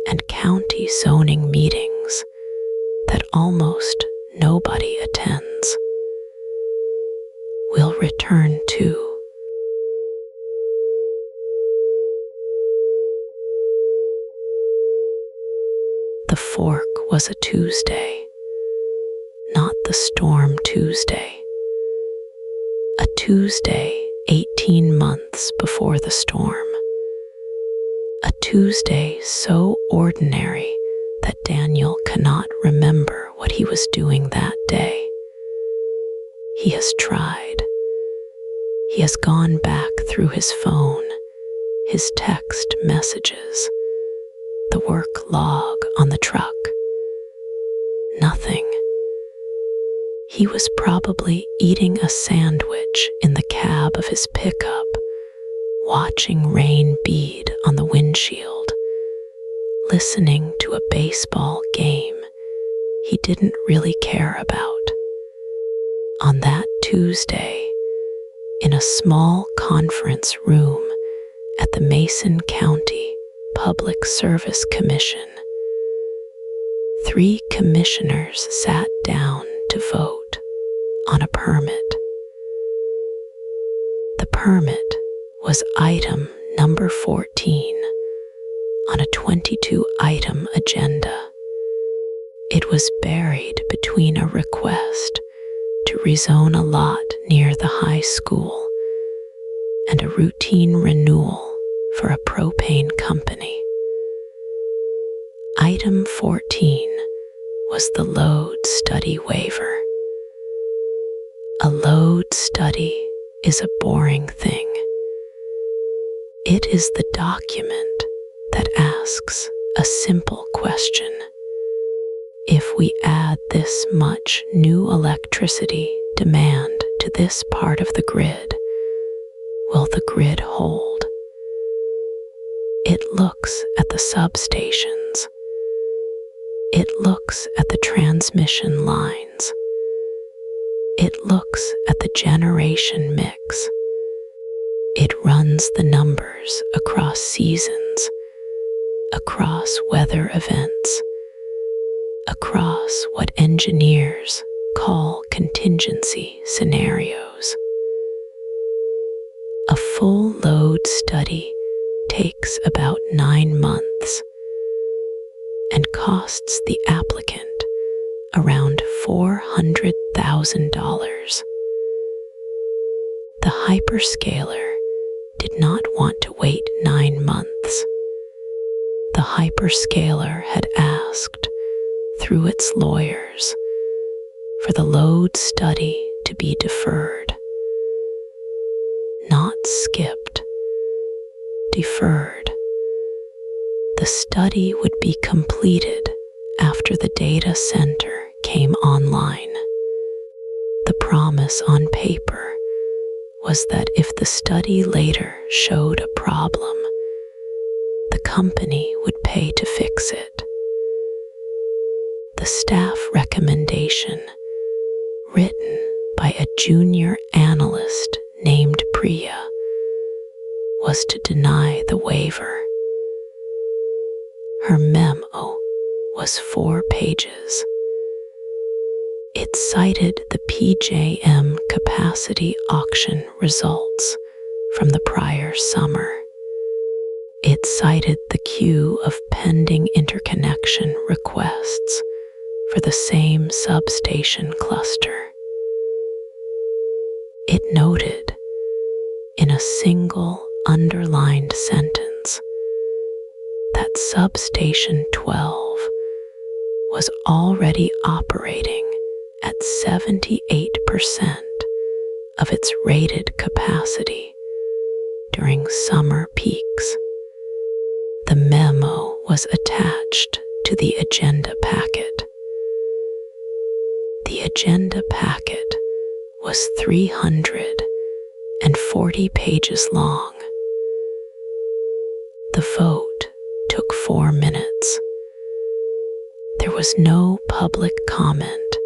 and county zoning meetings that almost nobody attends. We'll return to the fork was a Tuesday, not the storm Tuesday. A Tuesday 18 months before the storm. A Tuesday so ordinary that Daniel cannot remember what he was doing that day. He has tried. He has gone back through his phone, his text messages, the work log on the truck. Nothing. He was probably eating a sandwich in the cab of his pickup, watching rain bead on the windshield, listening to a baseball game he didn't really care about. On that Tuesday, in a small conference room at the Mason County Public Service Commission, 3 commissioners sat down to vote on a permit. The permit was item number 14 on a 22-item agenda. It was buried between a request to rezone a lot near the high school and a routine renewal for a propane company. Item 14 was the load study waiver. A load study is a boring thing. It is the document that asks a simple question. If we add this much new electricity demand to this part of the grid, will the grid hold? It looks at the substations. It looks at the transmission lines. It looks at the generation mix. It runs the numbers across seasons, across weather events, across what engineers call contingency scenarios. A full load study takes about 9 months and costs the applicant around $400,000. The hyperscaler did not want to wait 9 months. The hyperscaler had asked, through its lawyers, for the load study to be deferred. Not skipped, deferred. The study would be completed after the data center came online. The promise on paper was that if the study later showed a problem, the company would pay to fix it. The staff recommendation, written by a junior analyst named Priya, was to deny the waiver. Her memo was 4 pages. It cited the PJM capacity auction results from the prior summer. It cited the queue of pending interconnection requests for the same substation cluster. It noted, in a single underlined sentence, that Substation 12 was already operating at 78% of its rated capacity during summer peaks. The memo was attached to the agenda packet. The agenda packet was 340 pages long. The vote took 4 minutes. There was no public comment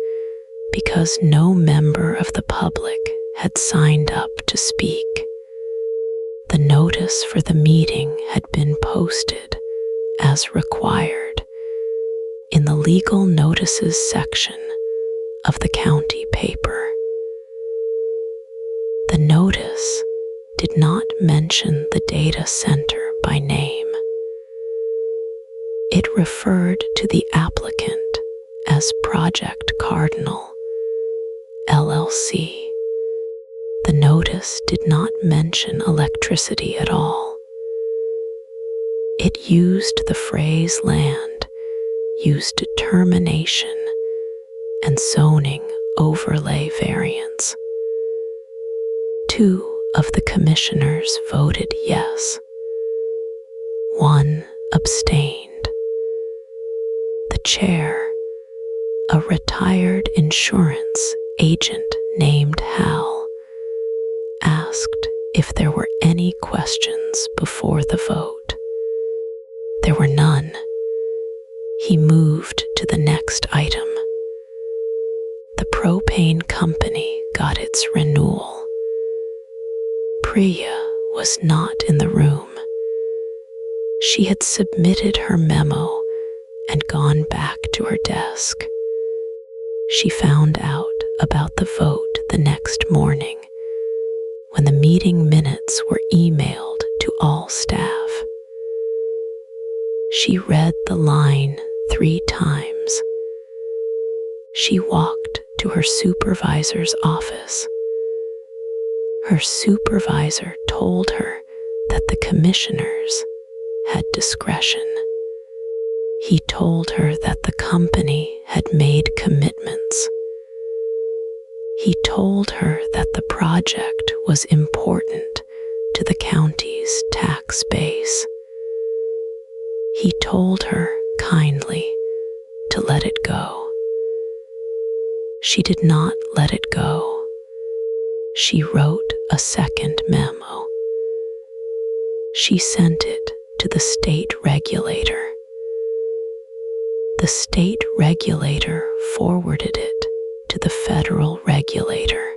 because no member of the public had signed up to speak. The notice for the meeting had been posted as required in the legal notices section of the county paper. The notice did not mention the data center by name. It referred to the applicant as Project Cardinal, LLC. The notice did not mention electricity at all. It used the phrase land, used determination, and zoning overlay variance. 2 of the commissioners voted yes. 1 abstained. The chair, a retired insurance agent named Hal, asked if there were any questions before the vote. There were none. He moved to the next item. The propane company got its renewal. Priya was not in the room. She had submitted her memo and gone back to her desk. She found out about the vote the next morning when the meeting minutes were emailed to all staff. She read the line 3 times. She walked to her supervisor's office. Her supervisor told her that the commissioners had discretion. He told her that the company had made commitments. He told her that the project was important to the county's tax base. He told her kindly to let it go. She did not let it go. She wrote a second memo. She sent it to the state regulator. The state regulator forwarded it to the federal regulator.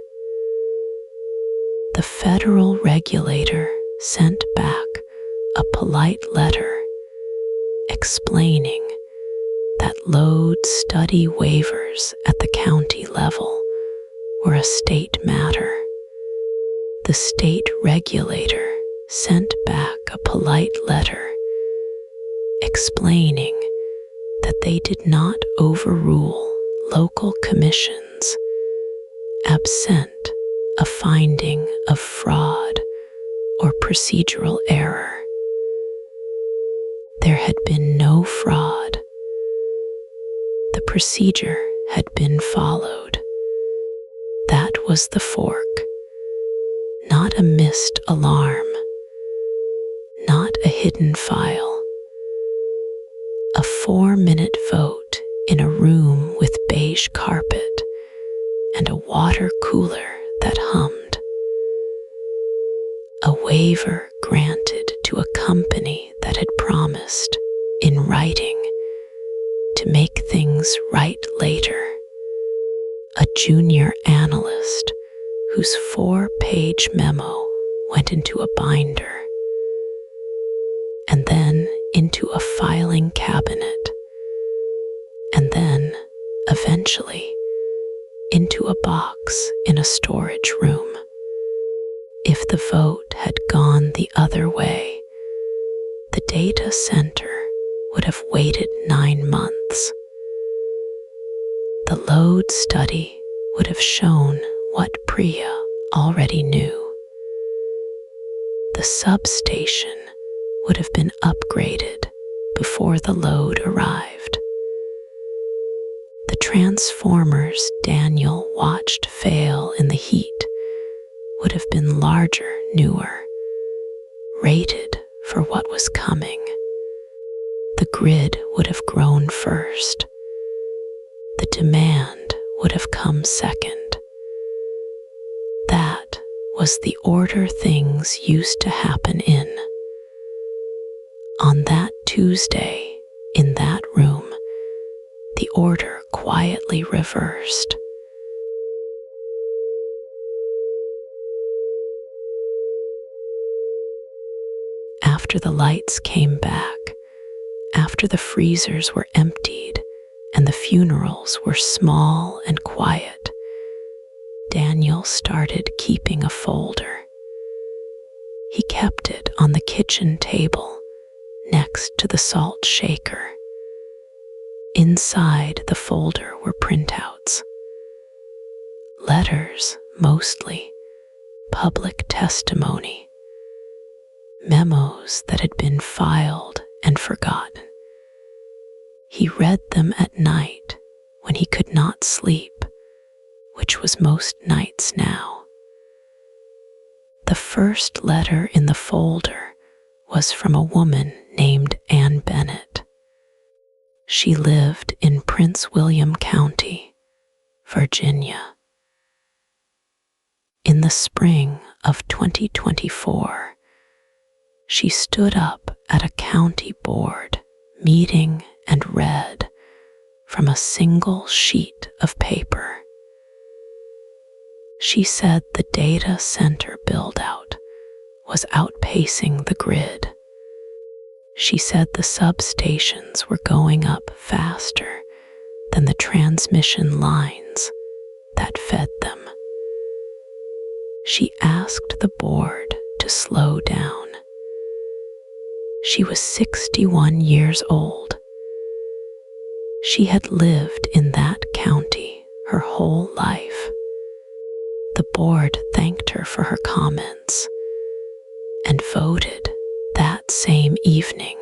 The federal regulator sent back a polite letter explaining that load study waivers at the county level were a state matter. The state regulator sent back a polite letter explaining that they did not overrule local commissions absent a finding of fraud or procedural error. There had been no fraud. The procedure had been followed. That was the fork. Not a missed alarm. Not a hidden file. A 4-minute vote in a room with beige carpet and a water cooler that hummed. A waiver granted to a company that had promised, in writing, to make things right later. A junior analyst whose 4-page memo went into a binder and then into a filing cabinet, and then, eventually, into a box in a storage room. If the vote had gone the other way, the data center would have waited 9 months. The load study would have shown what Priya already knew. The substation would have been upgraded before the load arrived. The transformers Daniel watched fail in the heat would have been larger, newer, rated for what was coming. The grid would have grown first. The demand would have come second. That was the order things used to happen in. On that Tuesday, in that room, the order quietly reversed. After the lights came back, after the freezers were emptied and the funerals were small and quiet, Daniel started keeping a folder. He kept it on the kitchen table next to the salt shaker. Inside the folder were printouts. Letters, mostly, public testimony, memos that had been filed and forgotten. He read them at night when he could not sleep, which was most nights now. first letter in the folder was from a woman named Ann Bennett. She lived in Prince William County, Virginia. In the spring of 2024, she stood up at a county board meeting and read from a single sheet of paper. She said the data center buildout was outpacing the grid. She said the substations were going up faster than the transmission lines that fed them. She asked the board to slow down. She was 61 years old. She had lived in that county her whole life. The board thanked her for her comments and voted that same evening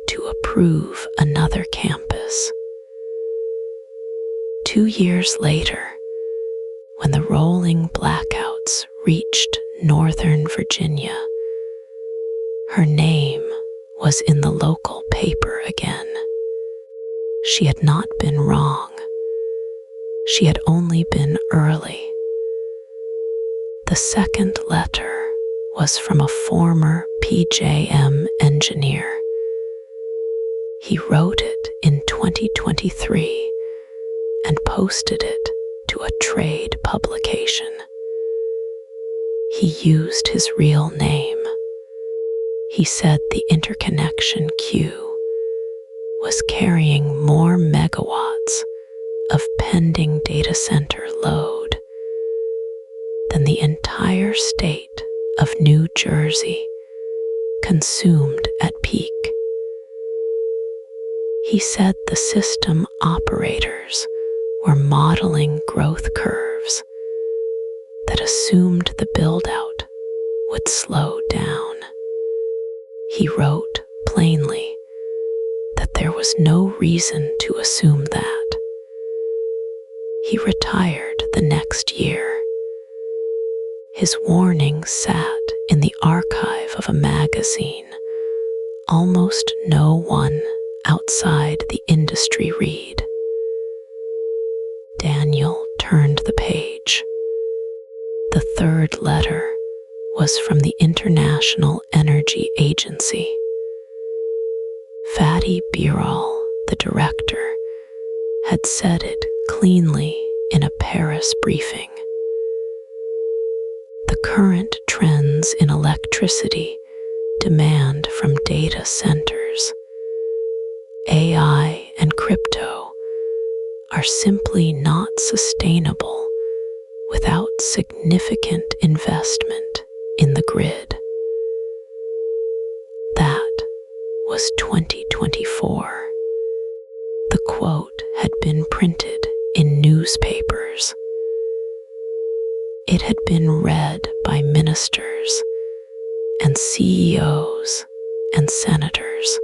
to approve another campus. 2 years later, when the rolling blackouts reached Northern Virginia, her name was in the local paper again. She had not been wrong. She had only been early. The second letter was from a former PJM engineer. He wrote it in 2023 and posted it to a trade publication. He used his real name. He said the interconnection queue was carrying more megawatts of pending data center load than the entire state of New Jersey consumed at peak. He said the system operators were modeling growth curves that assumed the build-out would slow down. He wrote plainly that there was no reason to assume that. He retired the next year. His warning sat in the archive of a magazine almost no one outside the industry read. Daniel turned the page. The third letter was from the International Energy Agency. Fatih Birol, the director, had said it cleanly in a Paris briefing. The current trends in electricity demand from data centers, AI and crypto, are simply not sustainable without significant investment in the grid. That was 2024. The quote had been printed in newspapers. It had been read by ministers and CEOs and senators.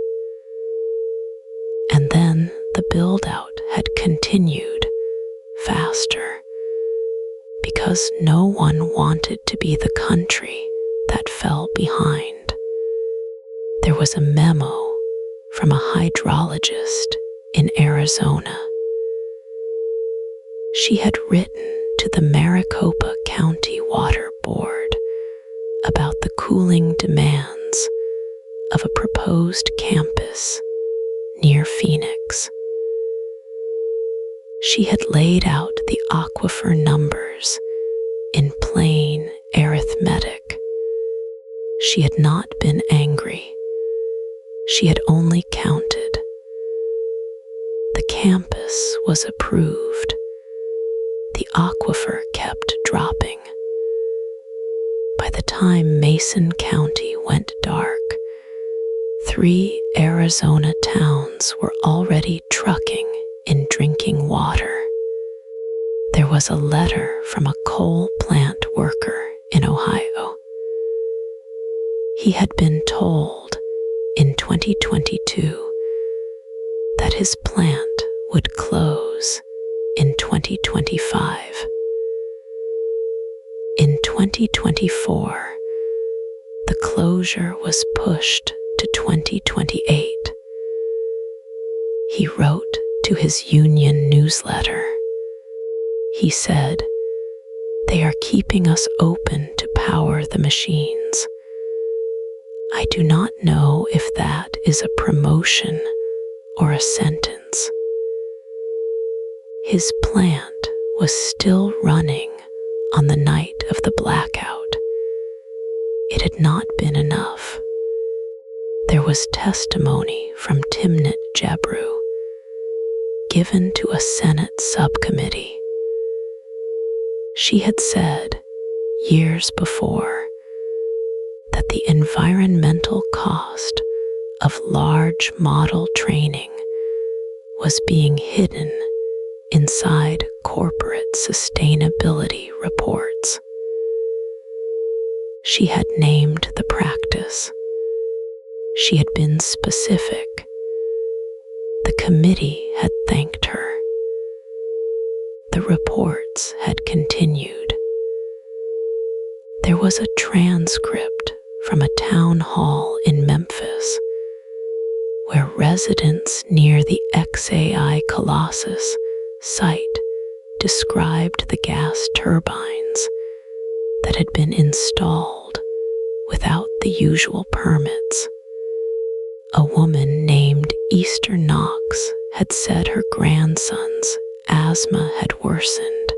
And then the build-out had continued faster because no one wanted to be the country that fell behind. There was a memo from a hydrologist in Arizona. She had written to the Maricopa County Water Board about the cooling demands of a proposed campus near Phoenix. She had laid out the aquifer numbers in plain arithmetic. She had not been angry. She had only counted. The campus was approved. The aquifer kept dropping. By the time Mason County went dark, 3 Arizona towns were already trucking in drinking water. There was a letter from a coal plant worker in Ohio. He had been told in 2022 that his plant would close in 2025. In 2024, The closure was pushed to 2028. He wrote to his union newsletter. He said, "They are keeping us open to power the machines. I do not know if that is a promotion or a sentence." His plant was still running on the night of the blackout. It had not been enough. There was testimony from Timnit Gebru, given to a Senate subcommittee. She had said, years before, that the environmental cost of large model training was being hidden inside corporate sustainability reports. She had named the practice. She had been specific. The committee had thanked her. The reports had continued. There was a transcript from a town hall in Memphis where residents near the XAI Colossus site described the gas turbines that had been installed without the usual permits. A woman named Easter Knox had said her grandson's asthma had worsened.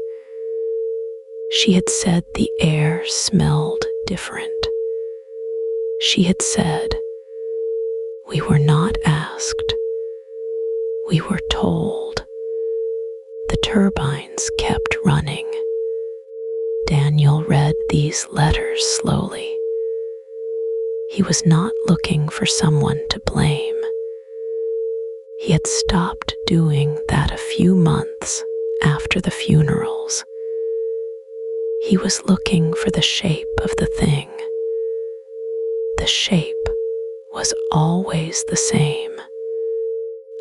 She had said the air smelled different. She had said, "We were not asked. We were told." The turbines kept running. Daniel read these letters slowly. He was not looking for someone to blame. He had stopped doing that a few months after the funerals. He was looking for the shape of the thing. The shape was always the same.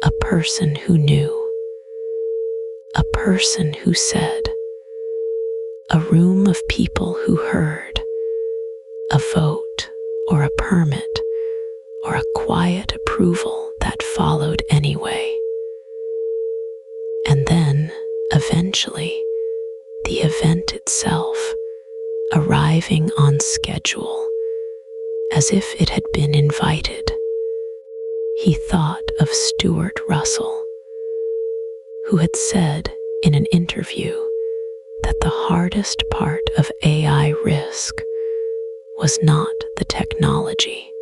A person who knew. A person who said. A room of people who heard. A vote or a permit or a quiet approval that followed anyway. And then, eventually, the event itself, arriving on schedule, as if it had been invited. He thought of Stuart Russell, who had said in an interview that the hardest part of AI risk was not the technology.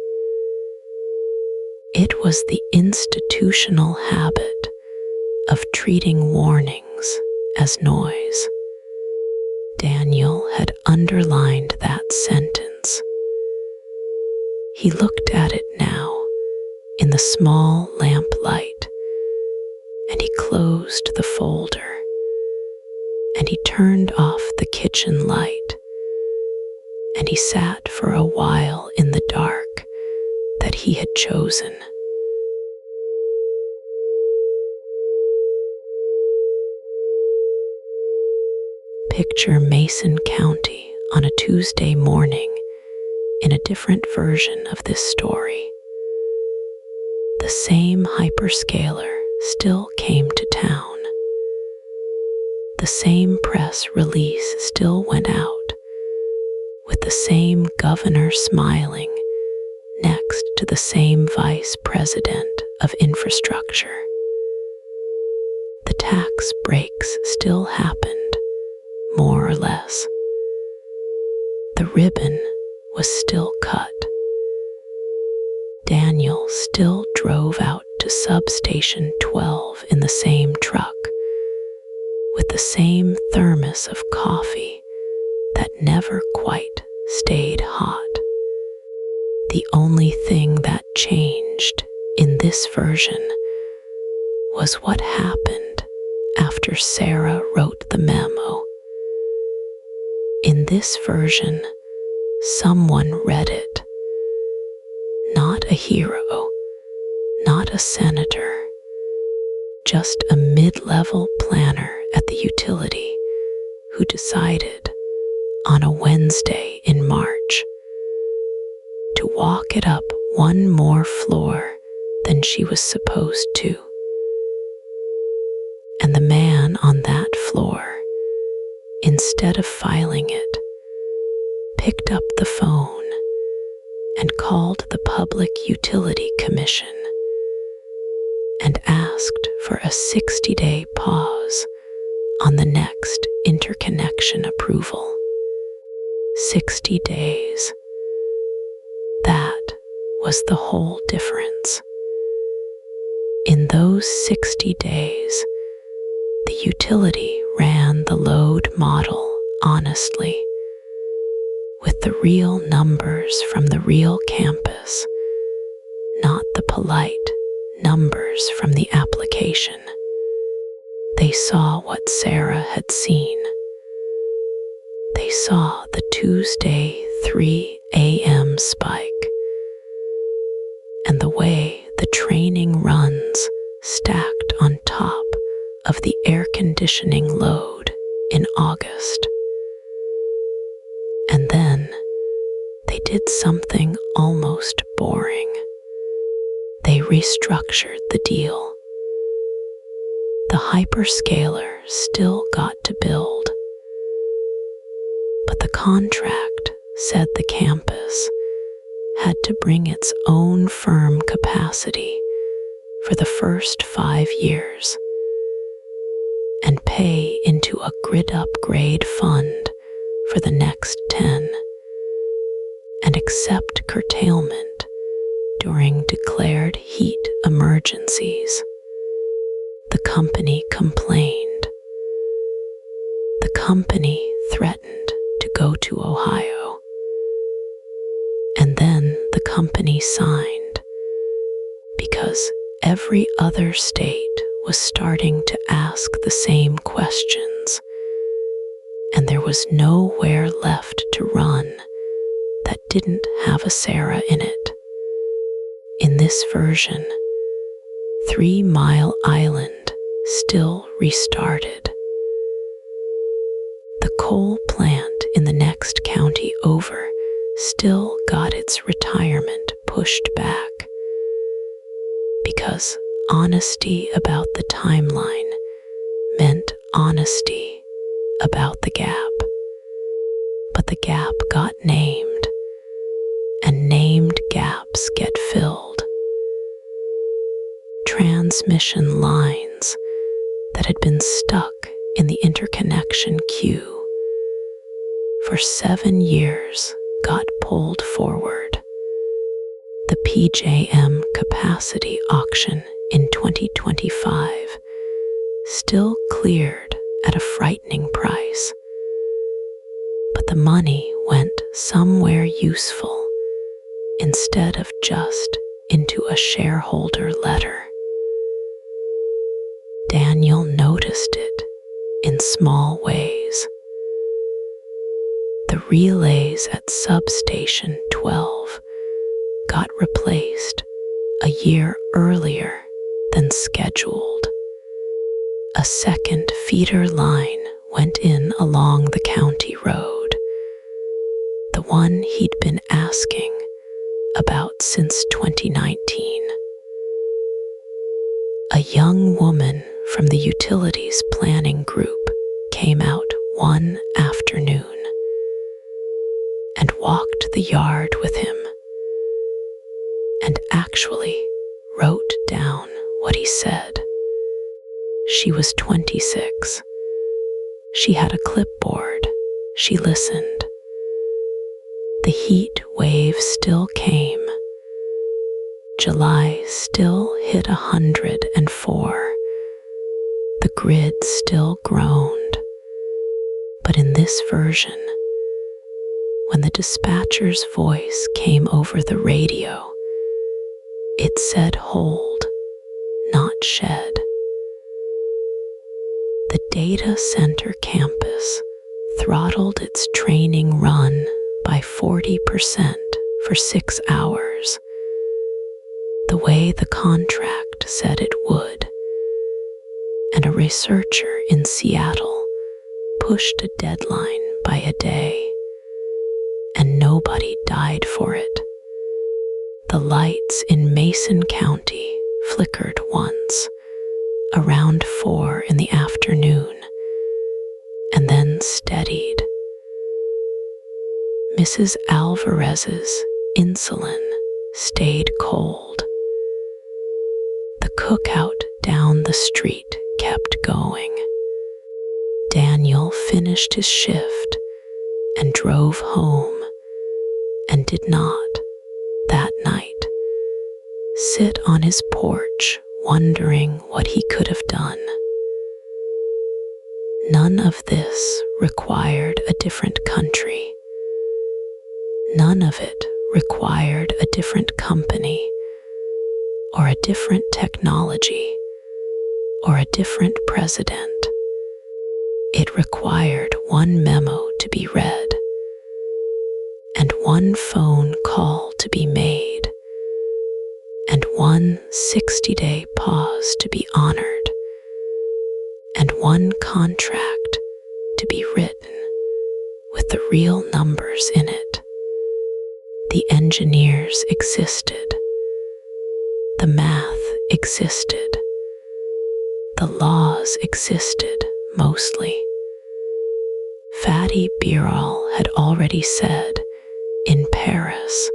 It was the institutional habit of treating warnings as noise. Daniel had underlined that sentence. He looked at it now in the small lamplight, and he closed the folder, and he turned off the kitchen light, and he sat for a while in the dark that he had chosen. Picture Mason County on a Tuesday morning in a different version of this story. The same hyperscaler still came to town. The same press release still went out, with the same governor smiling next to the same vice president of infrastructure. The tax breaks still happened, more or less. The ribbon was still cut. Daniel still drove out to Substation 12 in the same truck, with the same thermos of coffee that never quite stayed hot. The only thing that changed in this version was what happened after Sarah wrote the memo. In this version, someone read it. Not a hero, not a senator, just a mid-level planner at the utility who decided on a Wednesday in March to walk it up one more floor than she was supposed to. And the man on that floor, instead of filing it, picked up the phone and called the Public Utility Commission and asked for a 60-day pause on the next interconnection approval. 60 days. That was the whole difference. In those 60 days, the utility ran the load model honestly, with the real numbers from the real campus, not the polite numbers from the application. They saw what Sarah had seen. They saw the Tuesday 3 a.m. spike, and the way the training runs stacked on top of the air conditioning load in August. And then they did something almost boring. They restructured the deal. The hyperscaler still got to build, but the contract said the campus had to bring its own firm capacity for the first 5 years and pay into a grid upgrade fund for the next 10 and accept curtailment during declared heat emergencies. The company complained. The company threatened to go to Ohio. And then the company signed because every other state was starting to ask the same questions, and there was nowhere left to run that didn't have a Sarah in it. In this version, 3 Mile Island still restarted. The coal plant in the next county over still got its retirement pushed back because honesty about the timeline meant honesty about the gap. But the gap got named, and named gaps get filled. Transmission lines that had been stuck in the interconnection queue for 7 years got pulled forward. The PJM capacity auction in 2025 still cleared at a frightening price, but the money went somewhere useful instead of just into a shareholder letter. Daniel noticed it in small ways. The relays at Substation 12 got replaced a year earlier than scheduled. A second feeder line went in along the county road, the one he'd been asking about since 2019. A young woman from the utilities planning group came out one afternoon and walked the yard with him and actually wrote down what he said. She was 26. She had a clipboard. She listened. The heat wave still came. July still hit 104. The grid still groaned. But in this version, when the dispatcher's voice came over the radio, it said hold, not shed. The data center campus throttled its training run by 40% for 6 hours, the way the contract said it would, and a researcher in Seattle pushed a deadline by a day, and nobody died for it. The lights in Mason County flickered once, around 4 in the afternoon, and then steadied. Mrs. Alvarez's insulin stayed cold. The cookout down the street kept going. Daniel finished his shift and drove home, and did not, that night, sit on his porch wondering what he could have done. None of this required a different country. None of it required a different company, or a different technology, or a different president. It required one memo to be read, and one phone call to be made, and one 60-day pause to be honored, and one contract to be written with the real numbers in it. The engineers existed. The math existed. The laws existed, mostly. Fatih Birol had already said, in Paris,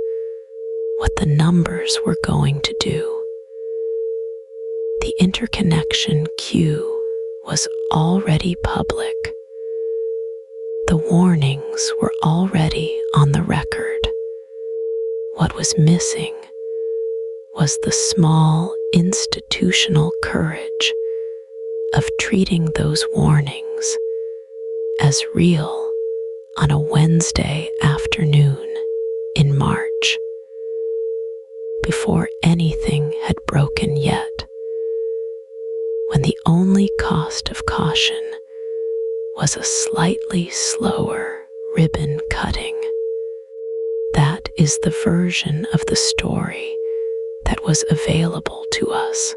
what the numbers were going to do. The interconnection queue was already public. The warnings were already on the record. What was missing was the small institutional courage of treating those warnings as real on a Wednesday afternoon in March, before anything had broken yet, when the only cost of caution was a slightly slower ribbon cutting. That is the version of the story that was available to us.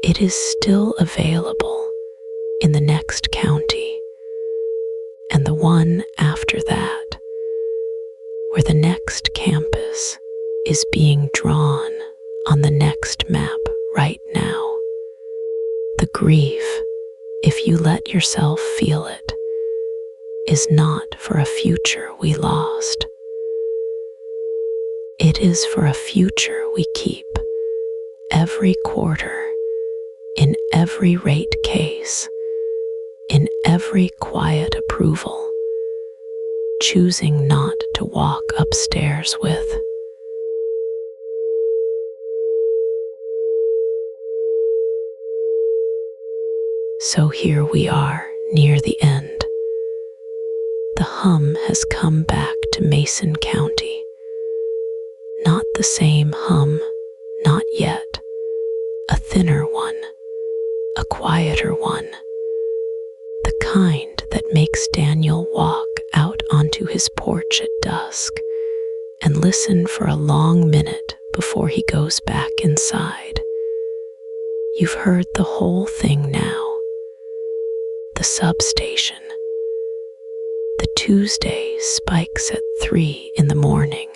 It is still available in the next county, and the one after that, where the next campus is being drawn on the next map right now. The grief, if you let yourself feel it, is not for a future we lost. It is for a future we keep every quarter, in every rate case, in every quiet approval, choosing not to walk upstairs with. So here we are, near the end. The hum has come back to Mason County. Not the same hum, not yet. A thinner one, a quieter one. The kind that makes Daniel walk out onto his porch at dusk and listen for a long minute before he goes back inside. You've heard the whole thing now. The substation. The Tuesday spikes at 3 in the morning.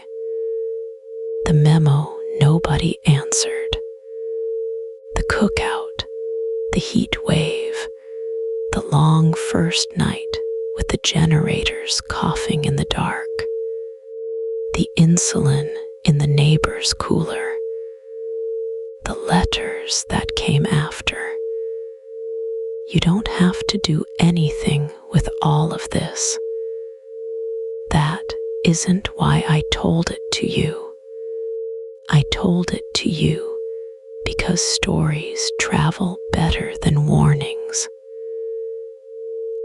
The memo nobody answered. The cookout, the heat wave, the long first night with the generators coughing in the dark, the insulin in the neighbor's cooler, the letters that came after. You don't have to do anything with all of this. That isn't why I told it to you. I told it to you because stories travel better than warnings.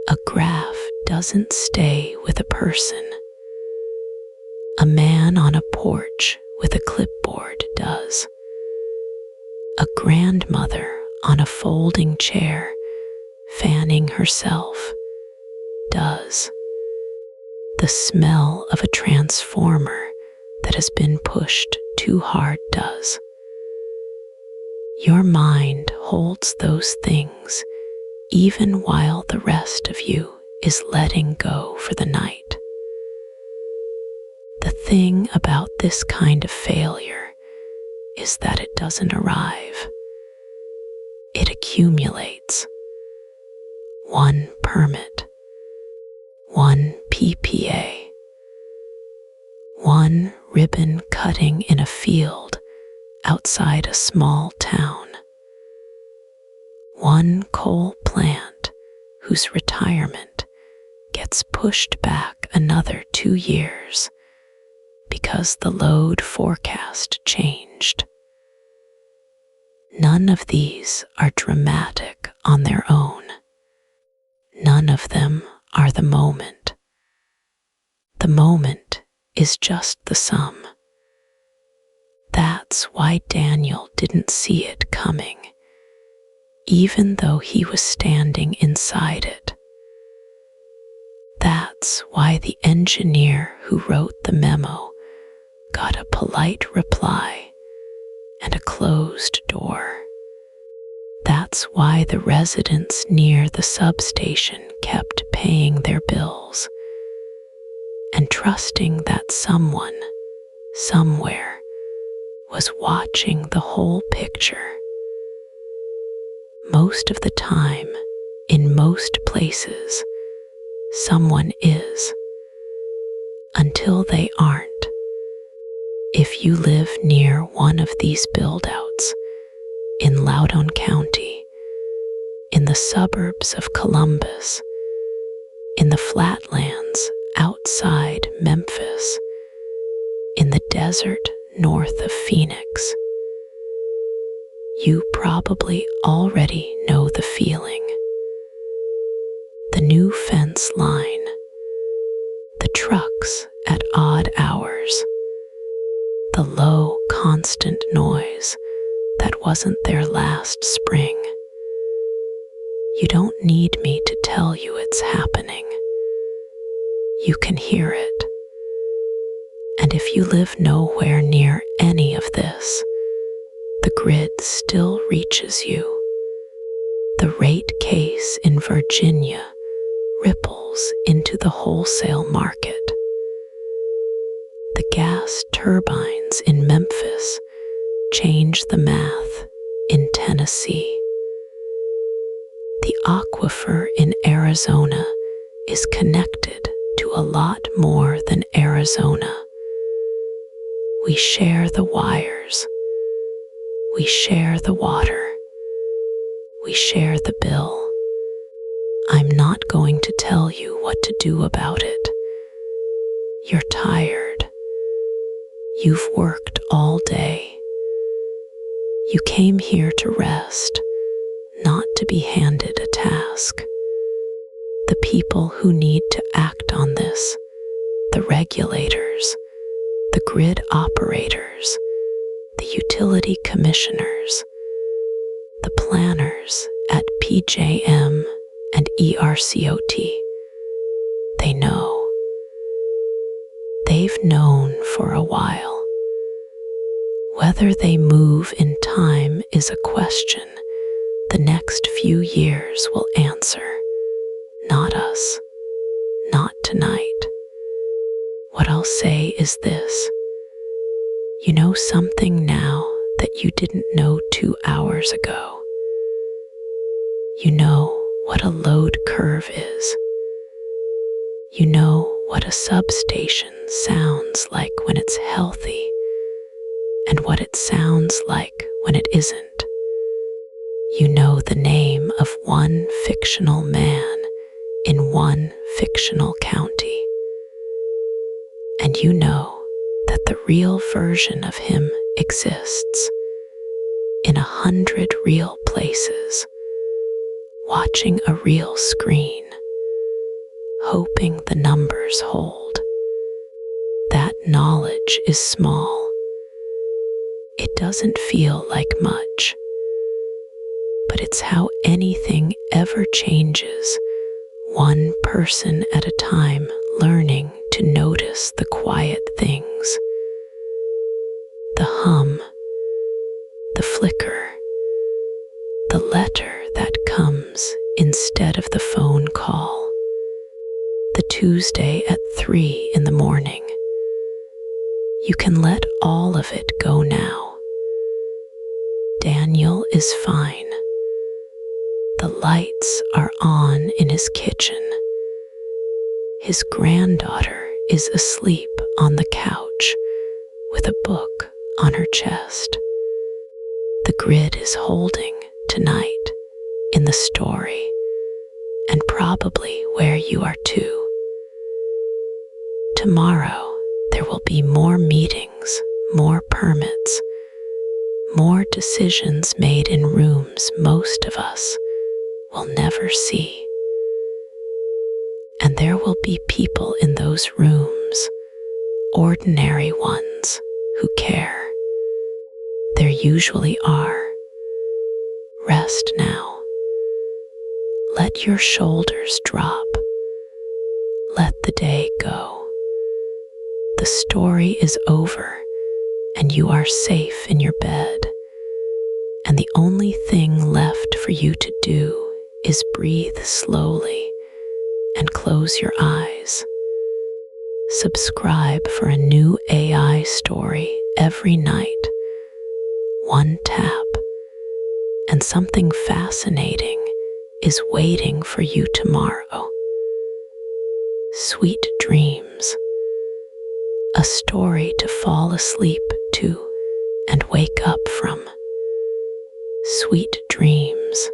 A graph doesn't stay with a person. A man on a porch with a clipboard does. A grandmother on a folding chair fanning herself does. The smell of a transformer that has been pushed too hard does. Your mind holds those things even while the rest of you is letting go for the night. The thing about this kind of failure is that it doesn't arrive. It accumulates. One permit, one PPA, one ribbon cutting in a field outside a small town, one coal plant whose retirement gets pushed back another 2 years because the load forecast changed. None of these are dramatic on their own. None of them are the moment. The moment is just the sum. That's why Daniel didn't see it coming, even though he was standing inside it. That's why the engineer who wrote the memo got a polite reply and a closed door. That's why the residents near the substation kept paying their bills and trusting that someone, somewhere, was watching the whole picture. Most of the time, in most places, someone is, until they aren't. If you live near one of these buildouts in Loudoun County, in the suburbs of Columbus, in the flatlands outside Memphis, in the desert north of Phoenix, you probably already know the feeling. The new fence line, the trucks at odd hours, the low, constant noise that wasn't there last spring. You don't need me to tell you it's happening. You can hear it. And if you live nowhere near any of this, the grid still reaches you. The rate case in Virginia ripples into the wholesale market. The gas turbines in Memphis change the math in Tennessee. The aquifer in Arizona is connected to a lot more than Arizona. We share the wires. We share the water. We share the bill. I'm not going to tell you what to do about it. You're tired. You've worked all day. You came here to rest, not to be handed a task. The people who need to act on this, the regulators, the grid operators, the utility commissioners, the planners at PJM and ERCOT, they know. They've known for a while. Whether they move in time is a question the next few years will answer. Not us. Not tonight. What I'll say is this. You know something now that you didn't know 2 hours ago. You know what a load curve is. You know what a substation sounds like when it's healthy and what it sounds like when it isn't. You know the name of one fictional man in one fictional county. And you know that the real version of him exists in 100 real places, watching a real screen, hoping the numbers hold. That knowledge is small. It doesn't feel like much, but it's how anything ever changes, one person at a time, learning to notice the quiet things. The hum, the flicker, the letter that comes instead of the phone call, the Tuesday at 3 in the morning, You can let all of it go now. Daniel is fine. The lights are on in his kitchen. His granddaughter is asleep on the couch with a book on her chest. The grid is holding tonight in the story, and probably where you are too. Tomorrow there will be more meetings, more permits, more decisions made in rooms most of us will never see. And there will be people in those rooms, ordinary ones who care. There usually are. Rest now. Let your shoulders drop. Let the day go. The story is over, and you are safe in your bed. And the only thing left for you to do is breathe slowly and close your eyes. Subscribe for a new AI story every night. One tap, and something fascinating is waiting for you tomorrow. Sweet dreams. A story to fall asleep to and wake up from. Sweet dreams.